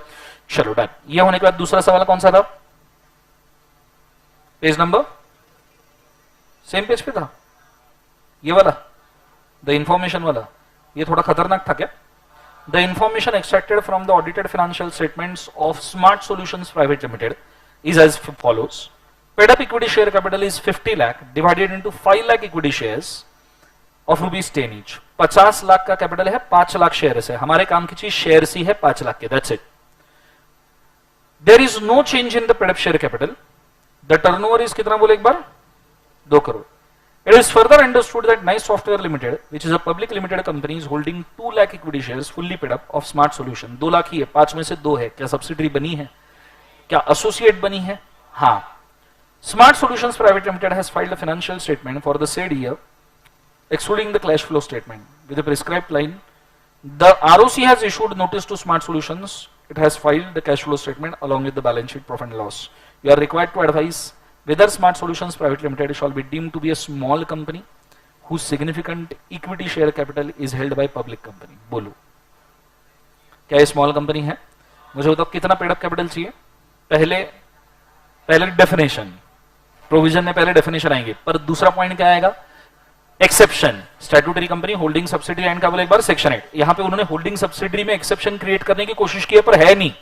[SPEAKER 1] चलो डन। ये होने के बाद दूसरा सवाल कौन सा था? पेज नंबर सेम पेज पे था ये वाला, द इंफॉर्मेशन वाला। ये थोड़ा खतरनाक था क्या? The information extracted from the audited financial statements of smart Solutions Private limited is as follows. Paid up equity share capital is 50 lakh divided into 5 lakh equity shares of rupees 10 each. 50 lakh का capital है, 5 lakh share है। हमारे काम की चीज share ही है 5 लाख के, that's it. There is no change in the paid up share capital. The turnover is कितना बोले एक बार? 2 crore. It is further understood that Nice Software Limited, which is a public limited company, is holding 2 lakh equity shares fully paid up of Smart Solution. 2 lakh ही है, 5 में से 2 है। क्या subsidiary बनी है? क्या एसोसिएट बनी है? हाँ। Smart Solutions Private Limited has filed a financial statement for the said year excluding the cash flow statement with the prescribed line. The ROC has issued notice to Smart Solutions, it has filed the cash flow statement along with the balance sheet profit and loss. You are required to advise whether Smart Solutions Private Limited shall be deemed to be a small company whose significant equity share capital is held by public company. बोलो क्या ये small company है? मुझे बताओ कितना paid up capital चाहिए? पहले definition, provision में पहले डेफिनेशन आएंगे, पर दूसरा पॉइंट क्या आएगा? Exception. Statutory company, holding subsidiary and का बोले एक बार सेक्शन 8। यहां पे उन्होंने होल्डिंग सब्सिडरी में एक्सेप्शन क्रिएट करने की कोशिश की है, पर है नहीं।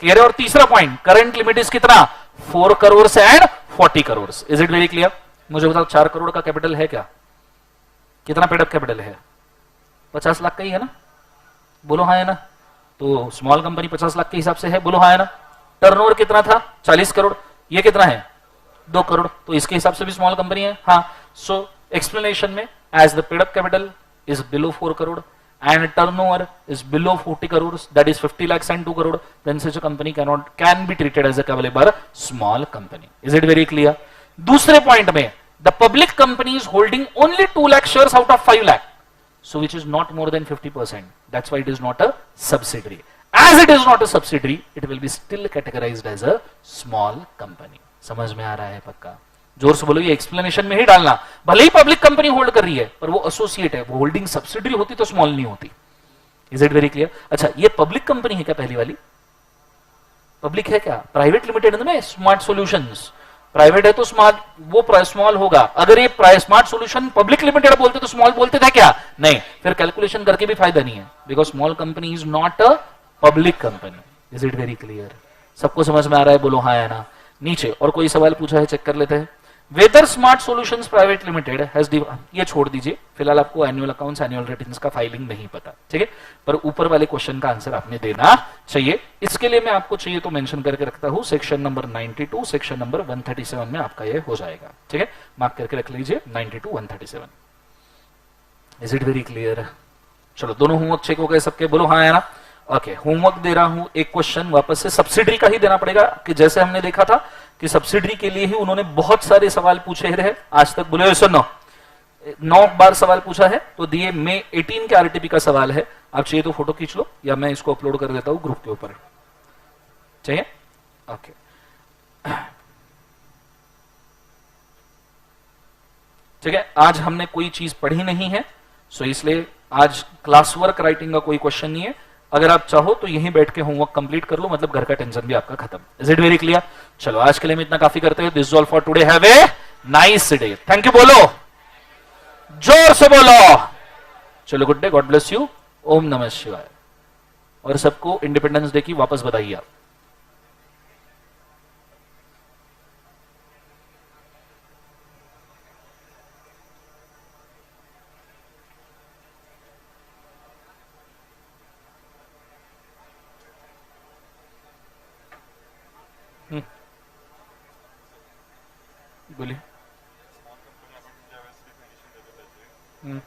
[SPEAKER 1] क्लियर है? और तीसरा पॉइंट, करंट लिमिट इज कितना? 4 crore and 40 crore. Is it very clear? मुझे बताओ 4 करोड़ का कैपिटल है क्या? कितना पेड अप कैपिटल है? 50 लाख का ही है ना? बोलो हाँ है ना? तो स्मॉल कंपनी 50 लाख के हिसाब से है, बोलो हाँ है ना? टर्नओवर कितना था? 40 करोड़। ये कितना है? 2 करोड़। तो इसके हिसाब से भी स्मॉल कंपनी है। हाँ। सो एक्सप्लेनेशन में, as the paid up capital is below 4 crore and turnover is below 40 crores, that is 50 lakhs and 2 crore, then such a company can be treated as a available small company. Is it very clear? दूसरे point में, the public company is holding only 2 lakh shares out of 5 lakh, so which is not more than 50%. That's why it is not a subsidiary. As it is not a subsidiary, it will be still categorized as a small company. समझ में आ रहा है पक्का? जोर से बोलो, ये explanation में ही डालना। भले ही पब्लिक कंपनी होल्ड कर रही है, पर वो एसोसिएट है, वो होल्डिंग सब्सिडरी होती तो स्मॉल नहीं होती। Is it very clear? अच्छा, ये पब्लिक कंपनी है क्या? पहली वाली पब्लिक है क्या? प्राइवेट लिमिटेड में स्मार्ट सॉल्यूशंस प्राइवेट है तो स्मार्ट, वो स्मॉल होगा। अगर ये स्मार्ट सॉल्यूशन पब्लिक लिमिटेड बोलते तो स्मॉल बोलते थे क्या? नहीं। फिर कैलकुलेशन करके भी फायदा नहीं है, because small company is not a public company. Is it very clear? सबको समझ में आ रहा है? बोलो हाँ या ना। नीचे और कोई सवाल पूछा है, चेक कर लेते हैं। Whether Smart Solutions Private Limited has, ये छोड़ दीजिए फिलहाल, आपको एनुअल अकाउंट्स एनुअल रिटर्न्स का फाइलिंग नहीं पता, ठीक है? पर ऊपर वाले क्वेश्चन का आंसर आपने देना चाहिए। इसके लिए मैं आपको चाहिए तो मेंशन करके रखता हूं, सेक्शन नंबर 92 सेक्शन नंबर 137 में आपका ये हो जाएगा, ठीक है? मार्क करके रख लीजिए 92 137। Is it very clear? चलो, दोनों होमवर्क चेक हो गए सबके? बोलो हाँ है ना? ओके, होमवर्क दे रहा हूं। एक क्वेश्चन वापस से सब्सिडरी का ही देना पड़ेगा, कि जैसे हमने देखा था कि सब्सिडरी के लिए ही उन्होंने बहुत सारे सवाल पूछे रहे आज तक। बोले सुनो, 9 बार सवाल पूछा है, तो दिए मई 18 के आरटीपी का सवाल है। आप चाहिए तो फोटो खींच लो, या मैं इसको अपलोड कर देता हूं ग्रुप के ऊपर, चाहिए? ओके, ठीक है। आज हमने कोई चीज पढ़ी नहीं है, सो इसलिए आज क्लास वर्क राइटिंग का कोई क्वेश्चन नहीं है। अगर आप चाहो तो यहीं बैठ के होमवर्क कंप्लीट कर लो, मतलब घर का टेंशन भी आपका खत्म। Is it very clear? चलो, आज के लिए हम इतना काफी करते हैं। This is all for today. Have a nice day. Thank you बोलो, जोर से बोलो। चलो, good day, god bless you, ओम नमः शिवाय। और सबको इंडिपेंडेंस डे की वापस बधाई आप। बोलिए। हम्म